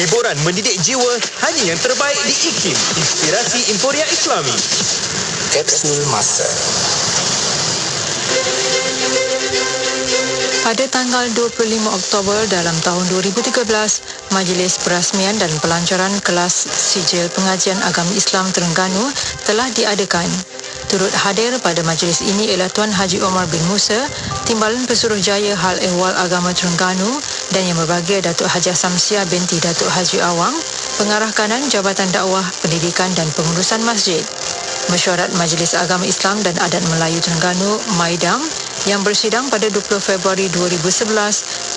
Hiburan mendidik jiwa hanya yang terbaik di IKIM, Inspirasi Emporia Islami. Kapsul Masa. Pada tanggal 25 Oktober dalam tahun 2013, Majlis Perasmian dan Pelancaran Kelas Sijil Pengajian Agama Islam Terengganu telah diadakan. Turut hadir pada majlis ini ialah Tuan Haji Omar bin Musa, Timbalan Pesuruhjaya Hal Ehwal Agama Terengganu, dan Yang Berbahagia Datuk Hajah Samsiah binti Datuk Haji Awang, Pengarah Kanan Jabatan Dakwah, Pendidikan dan Pengurusan Masjid. Mesyuarat Majlis Agama Islam dan Adat Melayu Terengganu, MAIDAM, yang bersidang pada 20 Februari 2011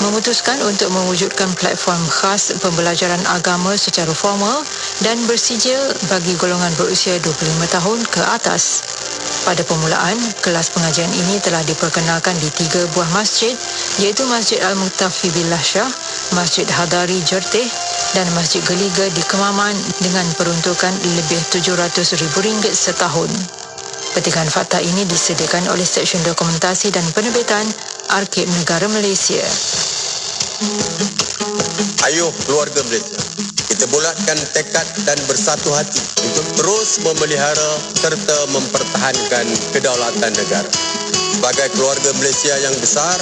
memutuskan untuk mewujudkan platform khas pembelajaran agama secara formal dan bersijil bagi golongan berusia 25 tahun ke atas. Pada permulaan, kelas pengajian ini telah diperkenalkan di 3 buah masjid, iaitu Masjid Al-Muqtafi Billah Shah, Masjid Hadari Jertih dan Masjid Geliga di Kemaman dengan peruntukan lebih RM700,000 setahun. Petikan fakta ini disediakan oleh Seksyen Dokumentasi dan Penerbitan Arkib Negara Malaysia. Ayuh keluarga Malaysia, kita bulatkan tekad dan bersatu hati untuk terus memelihara serta mempertahankan kedaulatan negara. Sebagai keluarga Malaysia yang besar,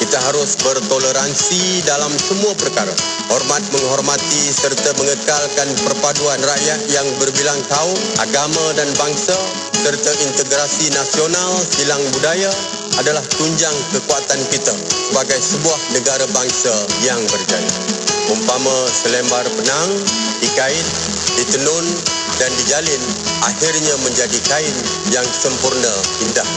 kita harus bertoleransi dalam semua perkara. Hormat menghormati serta mengekalkan perpaduan rakyat yang berbilang kaum, agama dan bangsa serta integrasi nasional silang budaya adalah tunjang kekuatan kita sebagai sebuah negara bangsa yang berjaya. Umpama selembar benang dikait, ditenun dan dijalin, akhirnya menjadi kain yang sempurna indah.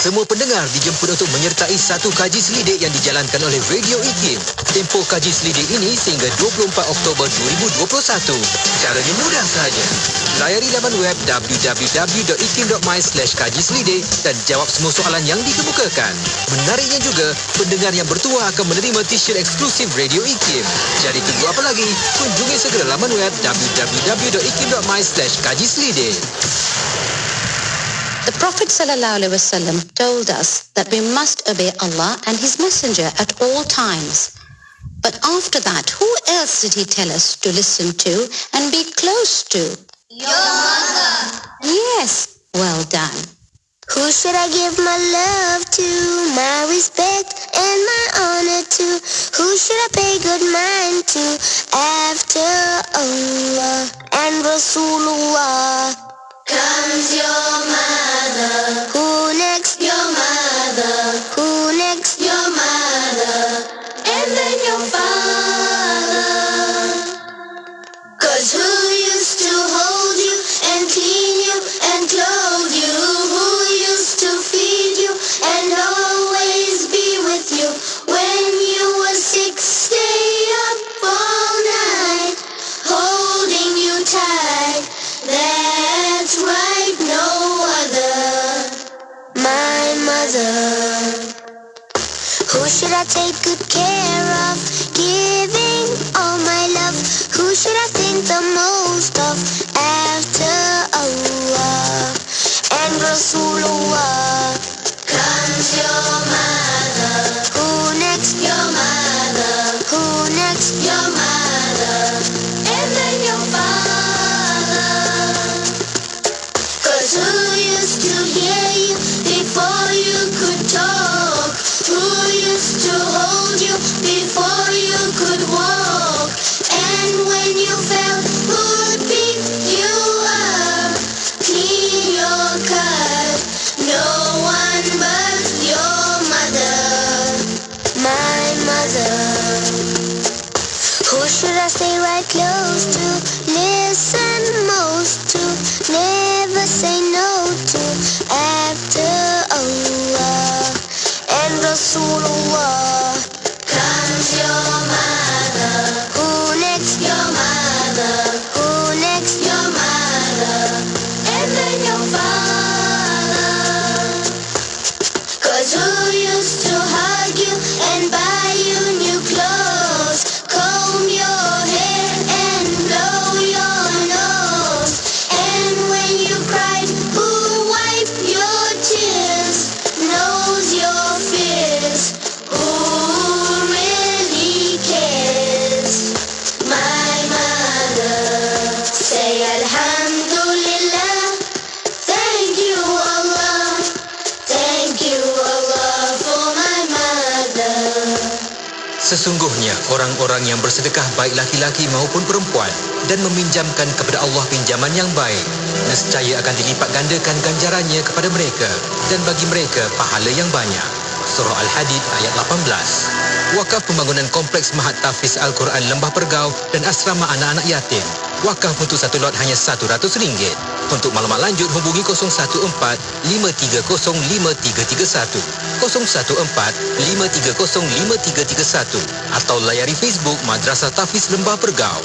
Semua pendengar dijemput untuk menyertai satu kaji selidik yang dijalankan oleh Radio IKIM. Tempoh kaji selidik ini sehingga 24 Oktober 2021. Caranya mudah sahaja. Layari laman web www.ikim.my/kaji-selidik dan jawab semua soalan yang dikemukakan. Menariknya juga, pendengar yang bertuah akan menerima t-shirt eksklusif Radio IKIM. Jadi tunggu apa lagi? Kunjungi segera laman web www.ikim.my/kaji-selidik. The Prophet ﷺ told us that we must obey Allah and His Messenger at all times. But after that, who else did He tell us to listen to and be close to? Your mother. Yes, well done. Who should I give my love to, my respect and my honor to? Who should I pay good mind to after Allah and Rasulullah? Comes your mother. Who next? Your mother. Who next? Your mother. And then your father. 'Cause who used to hold you and clean you and clothe you? Who used to feed you and always be with you? When you were sick, stay up all night, holding you tight. That's right, no other. My mother. Who should I take good care of, giving all my love? Who should I think the most of after Allah and Rasulullah? Comes your mother. Who next? Your mother. Who next? Your mother. And then your father. 'Cause who used to hear you before you could talk? Who used to hold you before you could walk? And when you fell, who'd pick you up, clean your cut? No one but your mother. Sesungguhnya orang-orang yang bersedekah baik laki-laki maupun perempuan dan meminjamkan kepada Allah pinjaman yang baik, nescaya akan dilipat gandakan ganjarannya kepada mereka dan bagi mereka pahala yang banyak. Surah Al-Hadid ayat 18. Wakaf pembangunan kompleks Mahat Tahfiz Al-Quran Lembah Pergau dan asrama anak-anak yatim. Wakaf untuk satu lot hanya RM100. Untuk maklumat lanjut hubungi 014-530-5331, 014-530-5331 atau layari Facebook Madrasah Tahfiz Lembah Pergau.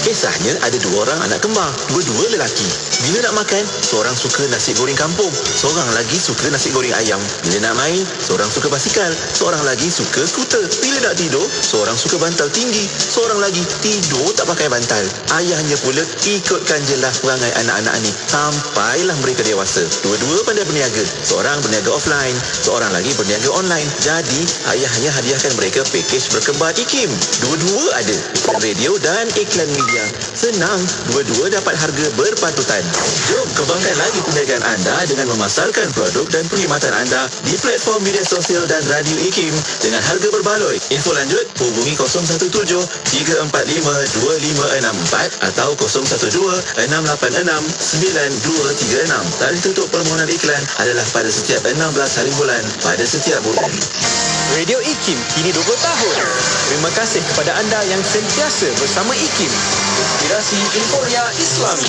Kisahnya ada 2 orang anak kembar, 2-2 lelaki. Bila nak makan, seorang suka nasi goreng kampung, seorang lagi suka nasi goreng ayam. Bila nak main, seorang suka basikal, seorang lagi suka skuter. Bila nak tidur, seorang suka bantal tinggi, seorang lagi tidur tak pakai bantal. Ayahnya pula ikutkan jelah perangai anak-anak ni sampailah mereka dewasa. Dua-dua pandai berniaga, seorang berniaga offline, seorang lagi berniaga online. Jadi, ayahnya hadiahkan mereka pakej berkembar IKIM. Dua-dua ada iklan radio dan iklan media. Senang, dua-dua dapat harga berpatutan. Jom kembangkan lagi perniagaan anda dengan memasarkan produk dan perkhidmatan anda di platform media sosial dan radio IKIM dengan harga berbaloi. Info lanjut hubungi 017-345-2564 atau 012-686-9236. Tarikh tutup permohonan iklan adalah pada setiap 16 hari bulan pada setiap bulan. Radio IKIM kini 20 tahun. Terima kasih kepada anda yang sentiasa bersama IKIM. Inspirasi Inforia Islami.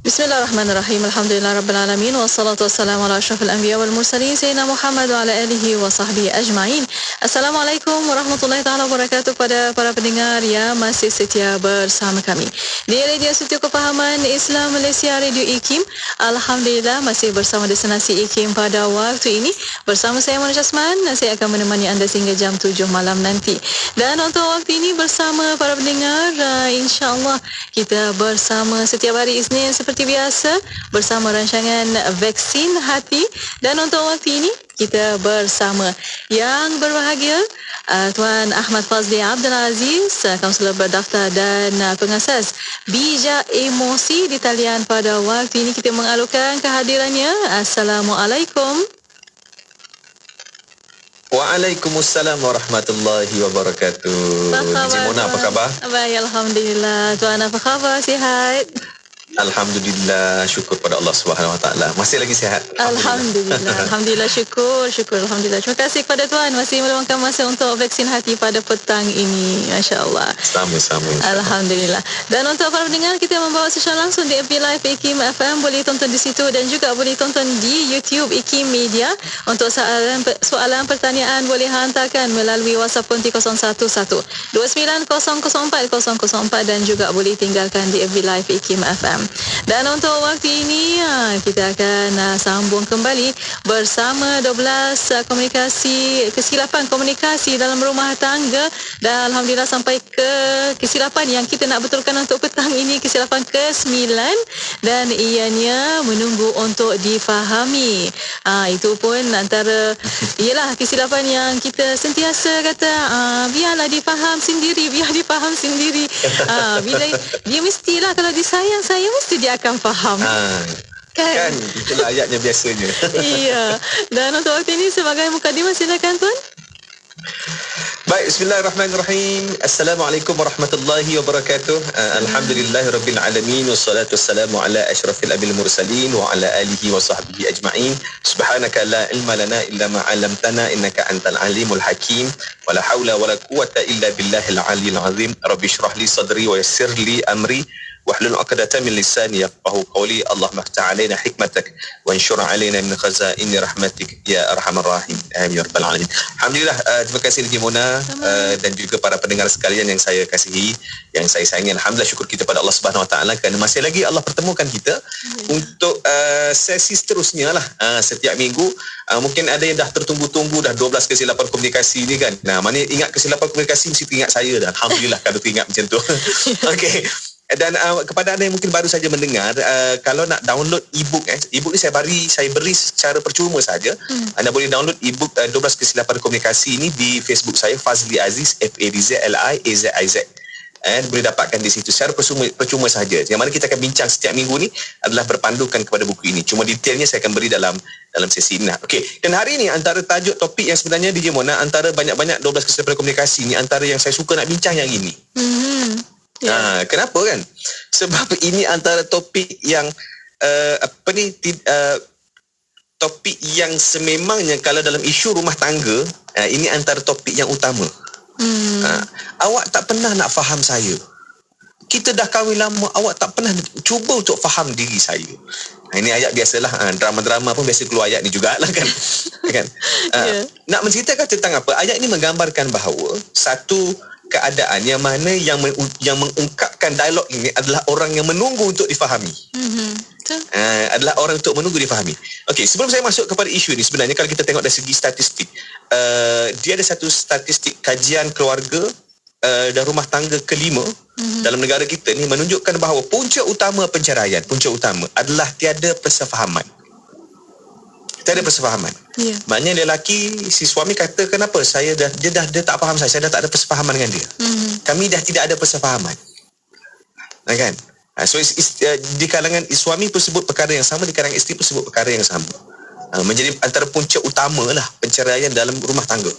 Bismillahirrahmanirrahim. Alhamdulillahirrabbilalamin. Wassalatu wassalamu ala asyrafil anbiya wal mursalin Sayyidina Muhammad wa ala alihi wa sahbihi ajma'in. Assalamualaikum warahmatullahi ta'ala wabarakatuh kepada para pendengar yang masih setia bersama kami di Radio Studio Kepahaman Islam Malaysia Radio IKIM. Alhamdulillah masih bersama destinasi IKIM pada waktu ini. Bersama saya Mona Jasman, saya akan menemani anda sehingga jam 7 malam nanti. Dan untuk waktu ini bersama para pendengar, insya-Allah kita bersama setiap hari Isnin seperti biasa bersama rancangan Vaksin Hati. Dan untuk waktu ini kita bersama yang berbahagia Tuan Ahmad Fazli Abdul Aziz, kaunselor berdaftar dan pengasas Bijak Emosi di talian pada waktu ini. Kita mengalukan kehadirannya. Assalamualaikum. Waalaikumsalam warahmatullahi wabarakatuh. Encik Mona, apa khabar? Baik, Alhamdulillah. Tuan apa khabar? Sihat? Alhamdulillah, syukur pada Allah Subhanahu Wa Taala. Masih lagi sihat. Alhamdulillah. Alhamdulillah, syukur. Alhamdulillah. Terima kasih kepada Tuan masih meluangkan masa untuk vaksin hati pada petang ini. Masya-Allah. Sama-sama. Alhamdulillah. Dan untuk para pendengar, kita membawa secara langsung di FB Live IKIM FM, boleh tonton di situ dan juga boleh tonton di YouTube IKIM Media. Untuk soalan pertanyaan boleh hantarkan melalui WhatsApp konti 011-2904-004 dan juga boleh tinggalkan di FB Live IKIM FM. Dan untuk waktu ini kita akan sambung kembali bersama 12 kesilapan komunikasi dalam rumah tangga. Dan Alhamdulillah sampai ke kesilapan yang kita nak betulkan untuk petang ini, kesilapan ke-9, dan ianya menunggu untuk difahami. Itu pun antara ialah kesilapan yang kita sentiasa kata biar difaham sendiri. Bila dia mestilah kalau disayang saya mesti dia akan faham. Kan itulah ayatnya biasanya. Iya. Dan untuk waktu ini sebagai mukadimah, silakan Tuan. Baik, bismillahirrahmanirrahim. Assalamualaikum warahmatullahi wabarakatuh. Alhamdulillahirabbil alamin wassalatu wassalamu ala asyrafil abil mursalin wa ala alihi wa sahbihi ajma'in. Subhanaka la ilma lana illa ma 'allamtana innaka antal alimul hakim. Wala haula wala quwwata illa billahil aliyil azim. Rabbi shrah li sadri wa yassir li amri wahlul 'uqdatam min lisani yafqahu qawli. Allahumma ftah 'alaina hikmatak wa anshur 'alaina min khazaini rahmatik ya arhamar rahim. Amin ya rabbal alamin. Alhamdulillah, terima kasih Encik Mona dan juga para pendengar sekalian yang saya kasihi, yang saya sayangi. Alhamdulillah, syukur kita pada Allah Subhanahu Wa Taala kerana masih lagi Allah pertemukan kita untuk sesi seterusnya lah. Setiap minggu mungkin ada yang dah tertunggu-tunggu dah 12 kesilapan komunikasi ni kan. Mana ingat kesilapan komunikasi mesti ingat saya dah. Alhamdulillah kalau ingat macam tu. Okey. Dan kepada anda yang mungkin baru saja mendengar, kalau nak download e-book e-book ni saya beri secara percuma saja. Anda boleh download e-book 12 kesilapan komunikasi ini di Facebook saya, Fazli Aziz, Fadzliaziz. boleh dapatkan di situ secara percuma saja. Yang mana kita akan bincang setiap minggu ni adalah berpandukan kepada buku ini. Cuma detailnya saya akan beri dalam sesi ini. Okey, dan hari ini antara tajuk topik yang sebenarnya DJ Mona, antara banyak-banyak 12 kesempatan komunikasi ni, antara yang saya suka nak bincang yang ini. Kenapa kan? Sebab ini antara topik yang topik yang sememangnya kalau dalam isu rumah tangga, ini antara topik yang utama. Awak tak pernah nak faham saya. Kita dah kahwin lama, awak tak pernah cuba untuk faham diri saya. Ini ayat biasalah, drama-drama pun biasa keluar ayat ni jugalah kan. Kan? Nak menceritakan tentang apa? Ayat ini menggambarkan bahawa satu keadaan yang mana yang mengungkapkan dialog ini adalah orang yang menunggu untuk difahami. Adalah orang untuk menunggu difahami. Okey, sebelum saya masuk kepada isu ini, sebenarnya kalau kita tengok dari segi statistik, dia ada satu statistik kajian keluarga dan rumah tangga kelima dalam negara kita ni menunjukkan bahawa punca utama penceraian, punca utama adalah tiada persefahaman. Tiada persefahaman. Maknanya lelaki, si suami kata, kenapa dia tak faham saya dah tak ada persefahaman dengan dia. Kami dah tidak ada persefahaman. Kan? So di kalangan suami pun sebut perkara yang sama, di kalangan isteri pun sebut perkara yang sama. Menjadi antara punca utama lah penceraian dalam rumah tangga.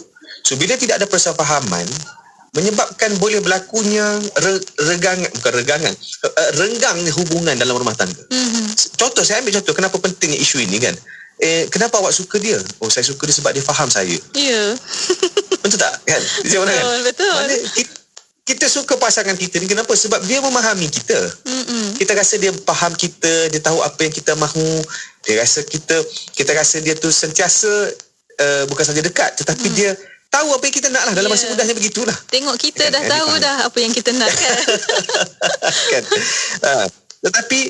So bila tidak ada persefahaman, menyebabkan boleh berlakunya renggang hubungan dalam rumah tangga. Contoh, saya ambil contoh kenapa pentingnya isu ini kan. Kenapa awak suka dia? Oh, saya suka dia sebab dia faham saya. Ya. Betul tak? Kan? Betul. Mana kita suka pasangan kita ni, kenapa? Sebab dia memahami kita. Kita rasa dia faham kita, dia tahu apa yang kita mahu. Dia rasa kita rasa dia tu sentiasa bukan saja dekat, tetapi dia tahu apa yang kita nak lah. Dalam masa mudahnya begitulah. Tengok kita dah tahu dah apa yang kita nak kan. Kan? Tetapi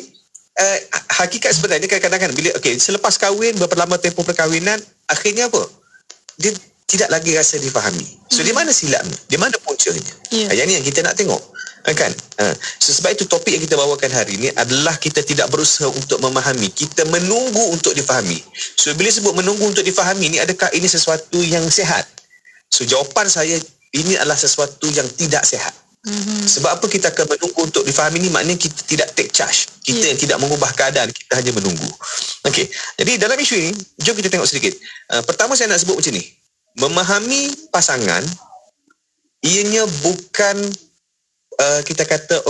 hakikat sebenarnya kadang-kadang bila selepas kahwin, berapa lama tempoh perkahwinan, akhirnya apa? Dia tidak lagi rasa difahami. So di mana silapnya? Di mana puncanya? Yang ni yang kita nak tengok. Kan? So, sebab itu topik yang kita bawakan hari ini adalah kita tidak berusaha untuk memahami, kita menunggu untuk difahami. So bila sebut menunggu untuk difahami ni, adakah ini sesuatu yang sihat? So jawapan saya, ini adalah sesuatu yang tidak sihat. Sebab apa kita akan menunggu untuk difahami ni? Maknanya kita tidak take charge. Kita yang tidak mengubah keadaan, kita hanya menunggu. Okey. Jadi dalam isu ini, jom kita tengok sedikit. Pertama saya nak sebut macam ni. Memahami pasangan, ianya bukan kita kata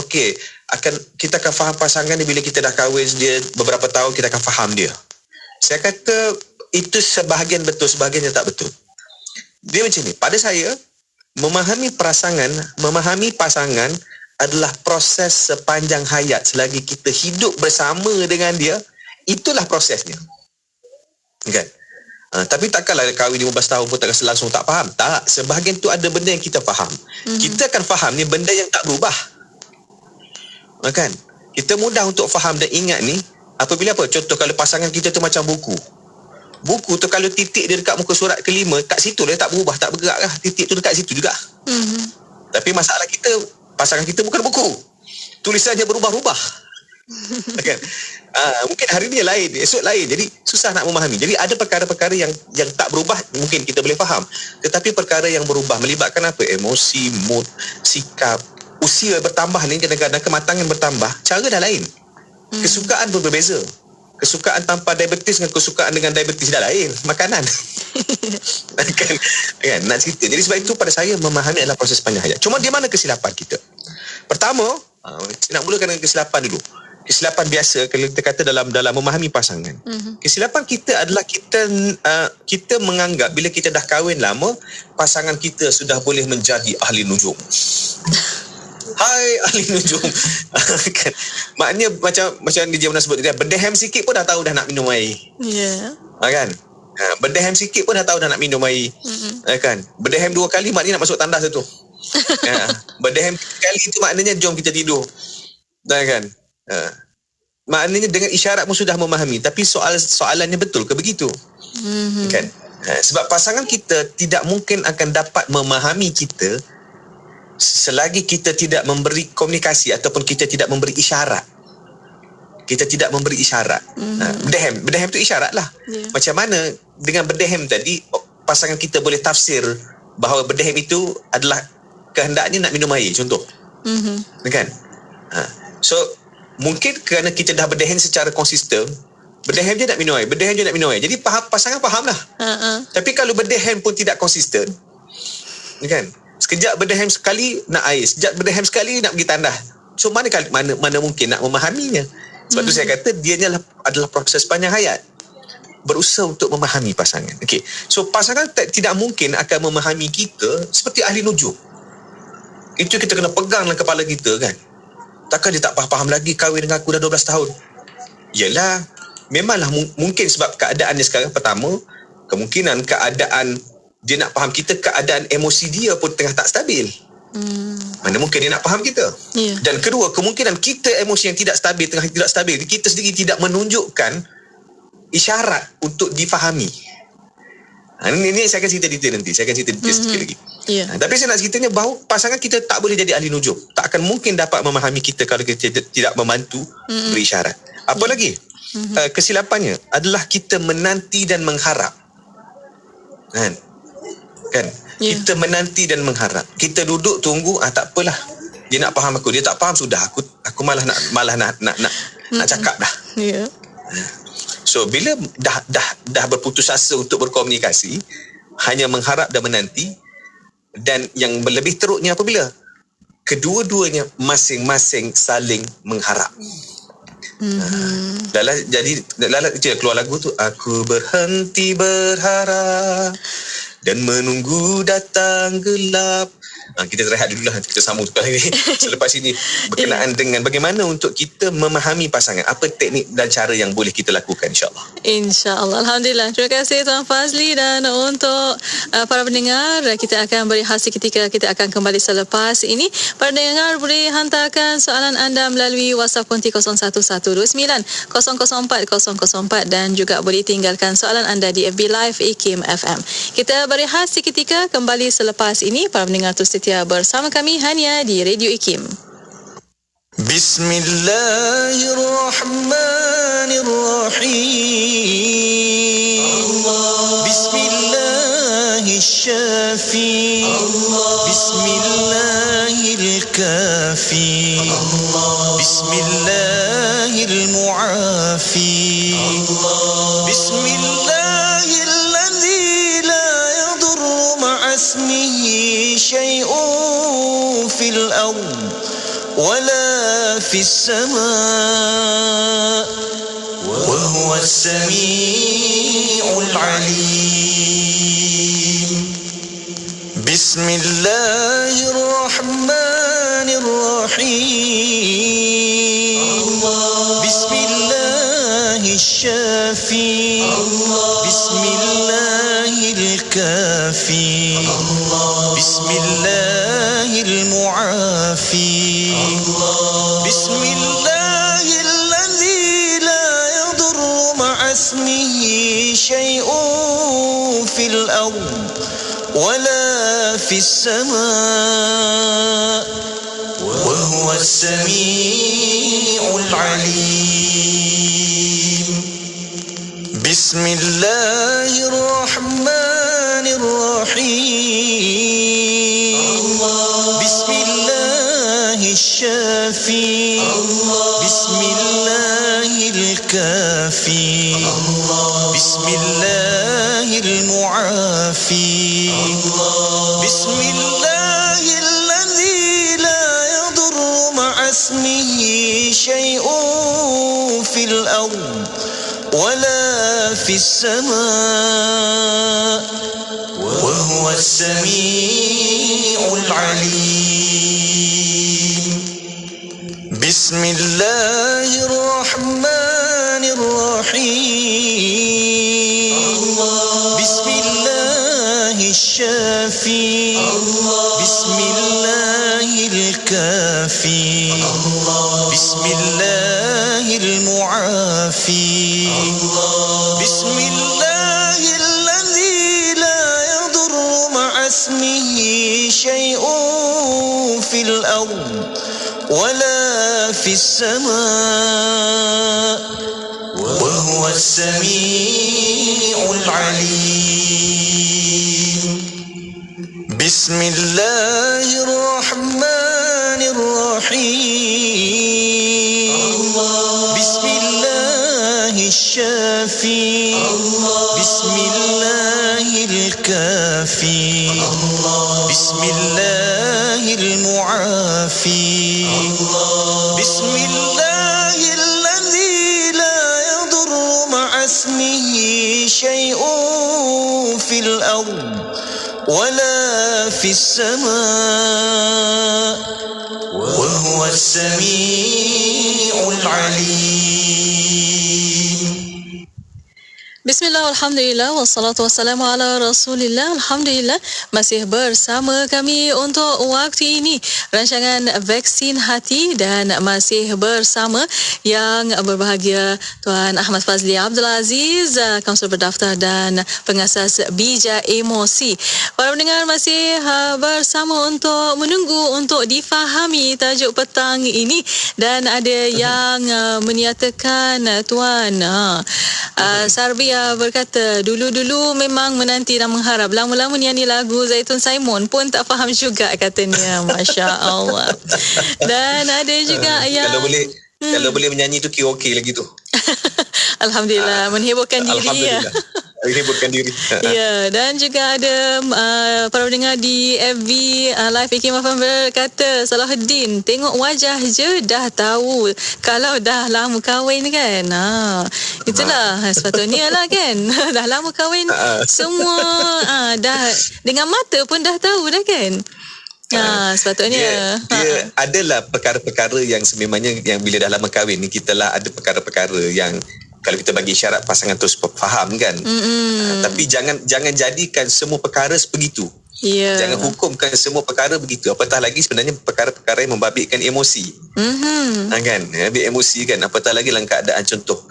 kita akan faham pasangan ni bila kita dah kahwin dia beberapa tahun, kita akan faham dia. Saya kata itu sebahagian betul, sebahagian tak betul. Dia macam ni. Pada saya, memahami pasangan adalah proses sepanjang hayat. Selagi kita hidup bersama dengan dia, itulah prosesnya. Kan? Tapi takkanlah kahwin 15 tahun pun takkan langsung tak faham. Tak, sebahagian tu ada benda yang kita faham. Kita akan faham ni benda yang tak berubah. Kan? Kita mudah untuk faham dan ingat ni apabila apa? Contoh kalau pasangan kita tu macam buku. Buku tu kalau titik dia dekat muka surat kelima, kat situ dia tak berubah, tak bergerak lah. Titik tu dekat situ juga. Tapi masalah kita, pasangan kita bukan buku. Tulisannya berubah-ubah. Kan? Mungkin hari ni lain, esok lain. Jadi susah nak memahami. Jadi ada perkara-perkara yang tak berubah, mungkin kita boleh faham. Tetapi perkara yang berubah melibatkan apa? Emosi, mood, sikap. Usia bertambah ni, kadang-kadang kematangan bertambah, cara dah lain. Kesukaan pun berbeza. Kesukaan tanpa diabetes dengan kesukaan dengan diabetes dah lain. Makanan. kan? Nak cerita. Jadi sebab itu pada saya memahami adalah proses panjang hayat. Cuma di mana kesilapan kita? Pertama, nak mulakan dengan kesilapan dulu. Kesilapan biasa kalau kita kata dalam memahami pasangan. Kesilapan kita adalah kita menganggap bila kita dah kahwin lama, pasangan kita sudah boleh menjadi ahli nujum. Hai ahli nujum. Kan? Maknanya macam DJ Mona sebut dia, berdehem sikit pun dah tahu dah nak minum air. Kan? Berdehem sikit pun dah tahu dah nak minum air. Kan? Berdehem 2 kali maknanya nak masuk tandas tu. Berdehem 3 kali itu maknanya jom kita tidur. Kan? Maknanya dengan isyarat pun sudah memahami. Tapi soalannya betul ke begitu? Kan? Sebab pasangan kita tidak mungkin akan dapat memahami kita selagi kita tidak memberi komunikasi ataupun kita tidak memberi isyarat. Kita tidak memberi isyarat. Berdehem tu isyarat lah. Macam mana dengan berdehem tadi pasangan kita boleh tafsir bahawa berdehem itu adalah kehendaknya nak minum air, contoh. Kan? So mungkin kerana kita dah berdehem secara konsisten, berdehem je nak minum air, jadi pasangan faham lah. Tapi kalau berdehem pun tidak konsisten, kan? Sekejap berdehem sekali nak air, sekejap berdehem sekali nak pergi tandas. So mana mungkin nak memahaminya. Sebab tu saya kata dia adalah proses panjang hayat, berusaha untuk memahami pasangan. Okay. So pasangan tidak mungkin akan memahami kita seperti ahli nujum. Itu kita kena pegang dalam kepala kita, kan. Takkan dia tak faham lagi kahwin dengan aku dah 12 tahun. Yelah, memanglah mungkin sebab keadaan dia sekarang. Pertama, kemungkinan keadaan dia nak faham kita, keadaan emosi dia pun tengah tak stabil. Mana mungkin dia nak faham kita. Dan kedua, kemungkinan kita emosi yang tidak stabil, tengah tidak stabil, kita sendiri tidak menunjukkan isyarat untuk difahami. Ini saya akan cerita detail nanti. Saya akan cerita detail sikit lagi. Tapi saya nak ceritanya bahawa pasangan kita tak boleh jadi ahli nujum. Tak akan mungkin dapat memahami kita kalau kita tidak membantu beri isyarat. Apa lagi? Kesilapannya adalah kita menanti dan mengharap. Kan? Kita menanti dan mengharap. Kita duduk tunggu, tak apalah. Dia nak faham aku, dia tak faham sudah. Aku malah nak cakap dah. So bila dah berputus asa untuk berkomunikasi, hanya mengharap dan menanti, dan yang lebih teruknya apabila kedua-duanya masing-masing saling mengharap. Jadi keluar lagu tu, aku berhenti berharap dan menunggu datang gelap. Kita rehat dulu lah, kita sambung lagi selepas ini berkenaan dengan bagaimana untuk kita memahami pasangan. Apa teknik dan cara yang boleh kita lakukan, insyaAllah. Alhamdulillah. Terima kasih Tuan Fazli. Dan untuk para pendengar, kita akan beri hasil ketika kita akan kembali selepas ini. Para pendengar boleh hantarkan soalan anda melalui WhatsApp konti 01129004 dan juga boleh tinggalkan soalan anda di FB Live IKIM FM. Kita beri hasil ketika kembali selepas ini. Para pendengar tu setia bersama kami hanya di Radio IKIM. Bismillahirrahmanirrahim. Bismillahirrahmanirrahim. Bismillahirkafi. Bismillahirmuafi. Bismillahilladzi la yadurru ma'asmihi syai'un fil ardh wala fis sama' wa huwa as-sami'ul 'alim. Bismillahirrahmanirrahim. Bismillahirrahmanirrahim. Bismillahirkafi. Bismillahirmuafi. Bismillahilladzi la yadurru ma'asmihi syai'un fil ardh wala fis sama' wa huwa as-sami'ul 'alim. Bismillahirrahmanirrahim. Bismillahirrahmanirrahim. Bismillahirkafi. Bismillahirmuafi. Bismillahilladzi la yadurru ma'asmihi syai'un fil ardh wala fis sama' wa huwa as-sami'ul 'alim. Bismillahirrahmanirrahim. Bismillahirrahmanirrahim. Bismillahirkafi. Bismillahirmuafi. Bismillahilladzi la yadurru ma'asmihi syai'un fil ardh wala fis sama' wa huwa as-sami'ul 'alim. Bismillahirrahmanirrahim. الشافي بسم الله الكافي بسم الله المعافي بسم الله الذي لا يضر مع اسمه شيء في الأرض ولا في السماء وهو السميع العليم. Bismillah, Alhamdulillah, wassalatu wassalamu ala Rasulillah. Alhamdulillah, masih bersama kami untuk waktu ini rancangan Vaksin Hati dan masih bersama yang berbahagia Tuan Ahmad Fazli Abdul Aziz, Kaunselor berdaftar dan pengasas Bija Emosi. Para pendengar masih bersama untuk menunggu untuk difahami tajuk petang ini, dan ada yang menyatakan Tuan Sarbia berkata dulu-dulu memang menanti dan mengharap, lama-lama nyanyi lagu Zaitun Simon pun tak faham juga katanya. Masya Allah. Dan ada juga yang kalau boleh menyanyi tu karaoke lagi tu. Alhamdulillah, menghiburkan diri ya. Menghiburkan diri. Ya, dan juga ada para pendengar di FB Live IKIM FM berkata, Salahuddin, tengok wajah je dah tahu kalau dah lama kahwin kan. Itulah sepatutnya lah kan. Dah lama kahwin, semua dah dengan mata pun dah tahu dah kan. Sepatutnya dia adalah perkara-perkara yang sememangnya yang bila dah lama kahwin ni, kita lah ada perkara-perkara yang kalau kita bagi isyarat pasangan terus faham kan. Tapi jangan jadikan semua perkara sebegitu. Jangan hukumkan semua perkara begitu. Apatah lagi sebenarnya perkara-perkara yang membabitkan emosi. Kan, ambil emosi kan. Apatah lagi dalam keadaan contoh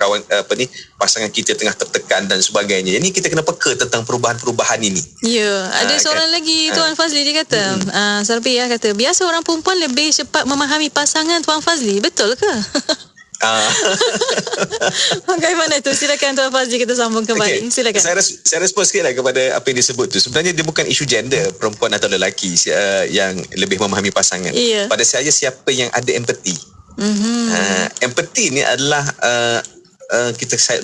pasangan kita tengah tertekan dan sebagainya. Ini kita kena peka tentang perubahan-perubahan ini. Ya, ada seorang lagi Tuan Fazli, dia kata, Sarbiah kata, biasa orang perempuan lebih cepat memahami pasangan Tuan Fazli. Betul ke? Bagaimana tu? Silakan Tuan Fazli, kita sambung kembali. Silakan. Saya respon sikit lah kepada apa yang disebut tu. Sebenarnya dia bukan isu gender, perempuan atau lelaki yang lebih memahami pasangan. Pada saya, siapa yang ada empati. Empati ni adalah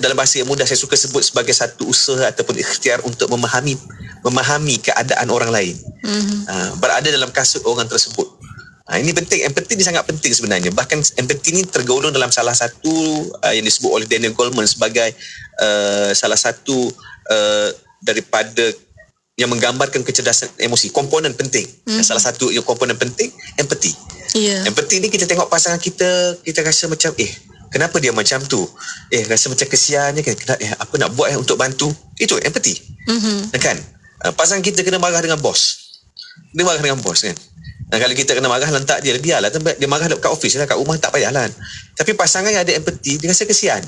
dalam bahasa yang mudah saya suka sebut sebagai satu usaha ataupun ikhtiar untuk memahami keadaan orang lain. Berada dalam kasut orang tersebut. Ini penting. Empati ni sangat penting sebenarnya. Bahkan empati ni tergolong dalam salah satu yang disebut oleh Daniel Goleman sebagai salah satu daripada yang menggambarkan kecerdasan emosi. Komponen penting. Salah satu komponen penting, empati. Empati ni kita tengok pasangan kita rasa macam kenapa dia macam tu? Rasa macam kesiannya kan. Apa nak buat untuk bantu? Itu empati. Kan? Pasangan kita kena marah dengan bos. Dia marah dengan bos kan. Kalau kita kena marah, lantak dia, biarlah. Dia marah kat office lah, kat rumah tak payahlah. Tapi pasangan yang ada empati, dia rasa kesian.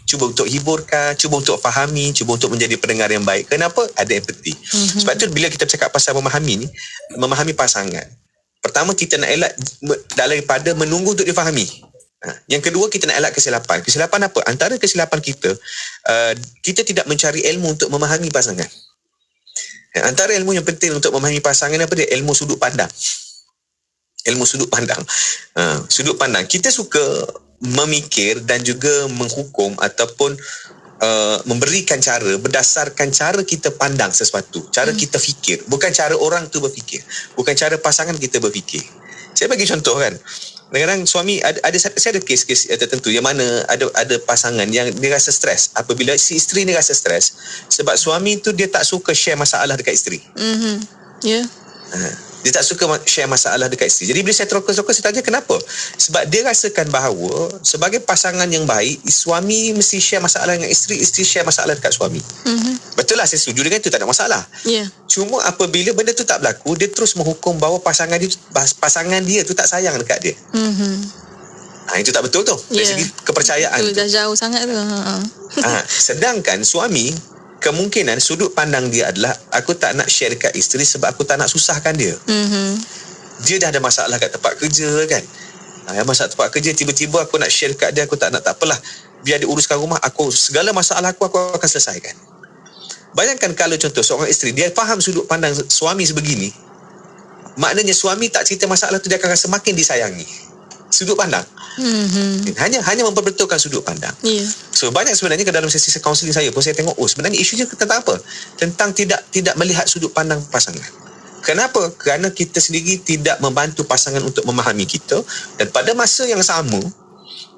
Cuba untuk hiburkan, cuba untuk fahami, cuba untuk menjadi pendengar yang baik. Kenapa? Ada empati. Sebab tu bila kita bercakap pasal memahami pasangan, pertama kita nak elak daripada menunggu untuk difahami. Yang kedua, kita nak elak kesilapan. Kesilapan apa? Antara kesilapan kita tidak mencari ilmu untuk memahami pasangan. Antara ilmu yang penting untuk memahami pasangan apa dia? Ilmu sudut pandang. Sudut pandang. Kita suka memikir dan juga menghukum ataupun memberikan cara berdasarkan cara kita pandang sesuatu, cara kita fikir, bukan cara orang tu berfikir, bukan cara pasangan kita berfikir. Saya bagi contoh kan. Kadang-kadang suami saya ada kes-kes tertentu yang mana ada pasangan yang dia rasa stres apabila si isteri ni rasa stres sebab suami tu dia tak suka share masalah dekat isteri. Dia tak suka share masalah dekat isteri. Jadi bila saya terokok-terokok, saya tanya kenapa? Sebab dia rasakan bahawa sebagai pasangan yang baik, suami mesti share masalah dengan isteri, isteri share masalah dekat suami. Betul lah, saya setuju dengan itu, tak ada masalah. Cuma apabila benda tu tak berlaku, dia terus menghukum bahawa pasangan dia tu tak sayang dekat dia. Itu tak betul tu. Dari segi kepercayaan itu dah jauh sangat tu. Sedangkan suami, kemungkinan sudut pandang dia adalah aku tak nak share dekat isteri sebab aku tak nak susahkan dia. Dia dah ada masalah kat tempat kerja kan. Masalah tempat kerja, tiba-tiba aku nak share dekat dia, aku tak nak, tak apalah. Biar dia uruskan rumah, segala masalah aku akan selesaikan. Bayangkan kalau contoh seorang isteri, dia faham sudut pandang suami sebegini, maknanya suami tak cerita masalah tu, dia akan rasa makin disayangi. sudut pandang. Hanya memperbetulkan sudut pandang. So banyak sebenarnya ke dalam sesi kaunseling saya pun saya tengok sebenarnya isunya tentang apa? Tentang tidak melihat sudut pandang pasangan. Kenapa? Kerana kita sendiri tidak membantu pasangan untuk memahami kita, dan pada masa yang sama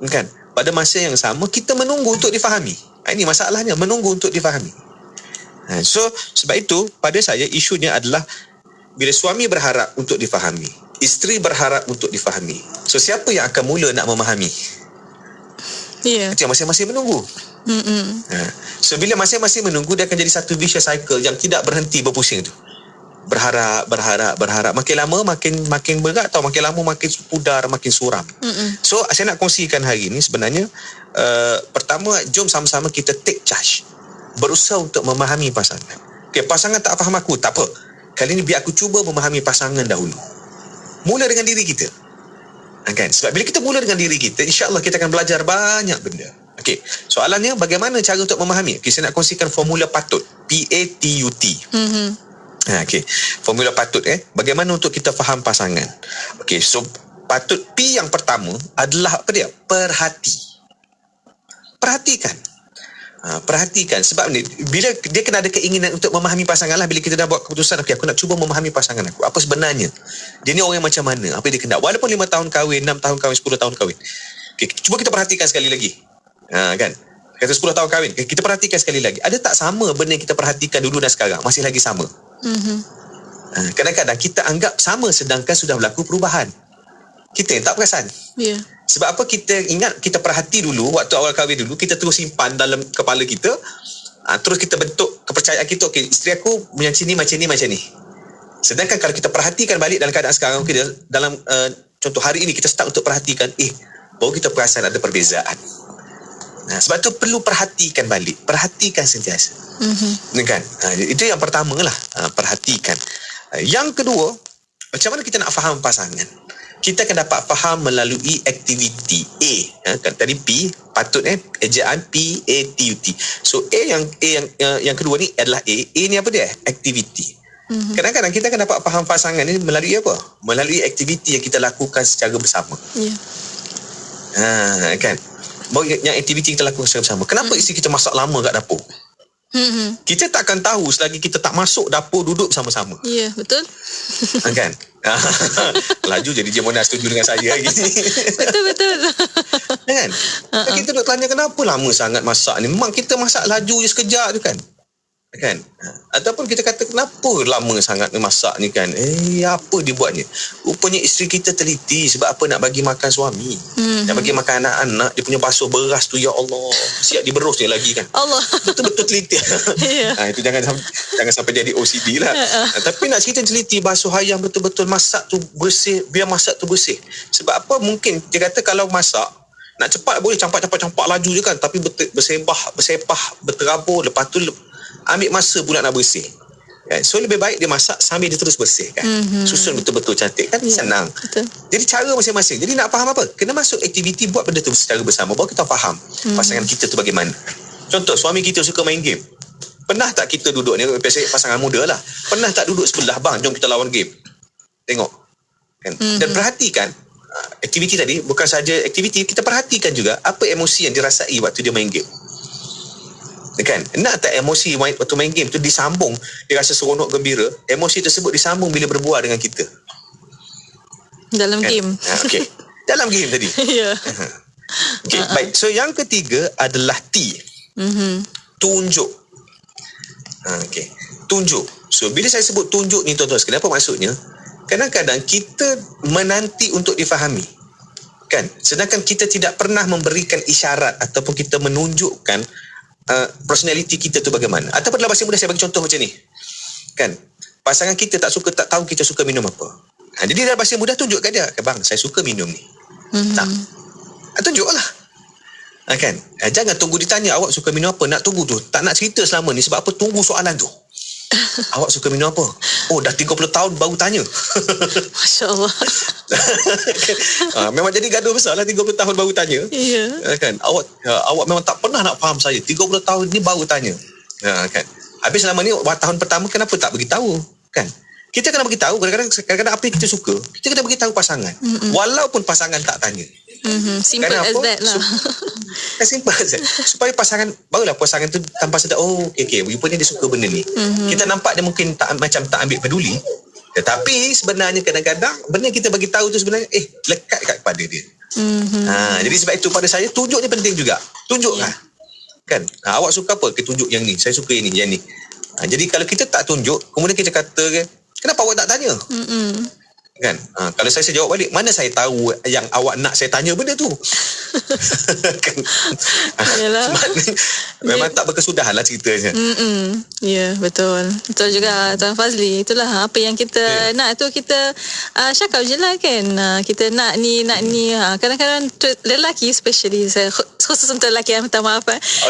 kan, pada masa yang sama kita menunggu untuk difahami. Ini masalahnya, menunggu untuk difahami. So sebab itu pada saya isunya adalah bila suami berharap untuk difahami, isteri berharap untuk difahami. So siapa yang akan mula nak memahami? Itu yang masing-masing menunggu. So bila masing-masing menunggu, dia akan jadi satu vicious cycle yang tidak berhenti berpusing tu. Berharap. Makin lama makin berat tau, makin lama makin pudar, makin suram. So saya nak kongsikan hari ini sebenarnya pertama, jom sama-sama kita take charge, berusaha untuk memahami pasangan. Okay, pasangan tak faham aku, tak apa, kali ni biar aku cuba memahami pasangan dahulu. Mula dengan diri kita, kan? Sebab bila kita mula dengan diri kita, insya-Allah kita akan belajar banyak benda. Okey, soalannya bagaimana cara untuk memahami? Okay, saya nak kongsikan formula patut, PATUT. Okey, formula patut bagaimana untuk kita faham pasangan. Okey, so patut P yang pertama adalah apa dia? Perhatikan. Perhatikan. Sebab ni bila dia kena ada keinginan untuk memahami pasangan lah. Bila kita dah buat keputusan, okey, aku nak cuba memahami pasangan aku, apa sebenarnya dia ni orang yang macam mana, apa dia kena, walaupun 5 tahun kahwin, 6 tahun kahwin, 10 tahun kahwin. Okey, cuba kita perhatikan sekali lagi. Kan, kata 10 tahun kahwin, kita perhatikan sekali lagi, ada tak sama benda yang kita perhatikan dulu dan sekarang masih lagi sama? Kadang-kadang kita anggap sama sedangkan sudah berlaku perubahan. Kita yang tak perasan. Sebab apa? Kita ingat, kita perhati dulu waktu awal kahwin dulu, kita terus simpan dalam kepala kita, terus kita bentuk kepercayaan kita, okey, isteri aku macam ni. Sedangkan kalau kita perhatikan balik dalam keadaan sekarang, okay, dalam contoh hari ini kita start untuk perhatikan, baru kita perasan ada perbezaan. Sebab tu perlu perhatikan balik, perhatikan sentiasa. Kan? Itu yang pertama lah, perhatikan. Yang kedua, macam mana kita nak faham pasangan? Kita akan dapat faham melalui aktiviti A. Kan tadi P, patut ejaan PATUT. So yang kedua ni adalah A. A ni apa dia? Aktiviti. Kadang-kadang kita akan dapat faham pasangan ni melalui apa? Melalui aktiviti yang kita lakukan secara bersama. Kan? Yang aktiviti kita lakukan secara bersama. Kenapa isteri kita masak lama kat dapur? Kita tak akan tahu selagi kita tak masuk dapur duduk bersama-sama. Betul. Kan? Laju jadi dia mana setuju dengan saya lagi. Betul. Kan? Kita duduk tanya kenapa lama sangat masak ni. Memang kita masak laju je sekejap tu kan. Ataupun kita kata kenapa lama sangat masak ni kan. Apa dia buatnya? Rupanya isteri kita teliti. Sebab apa? Nak bagi makan suami, nak bagi makan anak-anak. Dia punya basuh beras tu, ya Allah, siap diberus dia lagi kan. Allah, betul-betul teliti. Itu jangan sampai jadi OCD lah. Tapi nak cerita teliti, basuh ayam betul-betul, masak tu bersih, biar masak tu bersih. Sebab apa? Mungkin dia kata kalau masak nak cepat boleh campak laju je kan. Tapi bersepah, berterabur, lepas tu ambil masa pula nak bersih. So lebih baik dia masak sambil dia terus bersih kan. Susun betul-betul cantik kan. Senang. Betul. Jadi cara masing-masing. Jadi nak faham apa? Kena masuk aktiviti, buat benda tu secara bersama, baru kita faham pasangan kita tu bagaimana. Contoh, suami kita suka main game. Pernah tak kita duduk ni, pasangan muda lah, pernah tak duduk sebelah, bang jom kita lawan game, tengok kan? Dan perhatikan aktiviti tadi. Bukan saja aktiviti, kita perhatikan juga apa emosi yang dirasai waktu dia main game. Kan? Nak tak emosi waktu main game tu disambung, dia rasa seronok gembira, emosi tersebut disambung bila berbual dengan kita dalam game. Okey, dalam game tadi. Okey, baik. So yang ketiga adalah T. Tunjuk. Okey, tunjuk. So bila saya sebut tunjuk ni tuan-tuan, kenapa maksudnya? Kadang-kadang kita menanti untuk difahami kan, sedangkan kita tidak pernah memberikan isyarat ataupun kita menunjukkan personality kita tu bagaimana. Ataupun dalam bahasa mudah saya bagi contoh macam ni kan, pasangan kita tak tahu kita suka minum apa. Jadi dalam bahasa mudah tunjuk kat dia, bang saya suka minum ni. Tunjuklah kan. Jangan tunggu ditanya awak suka minum apa, nak tunggu tu, tak nak cerita selama ni. Sebab apa? Tunggu soalan tu. Awak suka minum apa? Oh, dah 30 tahun baru tanya. Masya Allah. Memang jadi gaduh besar lah, 30 tahun baru tanya. Kan? Awak memang tak pernah nak faham saya, 30 tahun ni baru tanya. Kan? Habis selama ni tahun pertama kenapa tak beritahu? Kan? kita kena bagi tahu kadang-kadang apa yang kita suka, kita kena bagi tahu pasangan. Walaupun pasangan tak tanya. Simple as that lah. Simple as that. Supaya barulah pasangan tu tanpa sedar, okey, rupanya dia suka benda ni. Kita nampak dia mungkin tak ambil peduli. Tetapi sebenarnya kadang-kadang benda yang kita bagi tahu tu sebenarnya lekat kat kepada dia. Jadi sebab itu pada saya tunjuk ni penting juga. Tunjuklah. Kan? Awak suka apa? Kita tunjuk yang ni. Saya suka yang ni. Jadi kalau kita tak tunjuk, kemudian kita kata kenapa awak tak tanya? Kan? Kalau saya jawab balik, mana saya tahu yang awak nak saya tanya benda tu? Kan? Memang tak berkesudahan lah ceritanya. Ya, betul. Betul juga Tuan Fazli. Itulah apa yang kita nak tu, kita cakap je lah kan. Kita nak ni. Kadang-kadang lelaki especially, khusus untuk lelaki, minta maaf.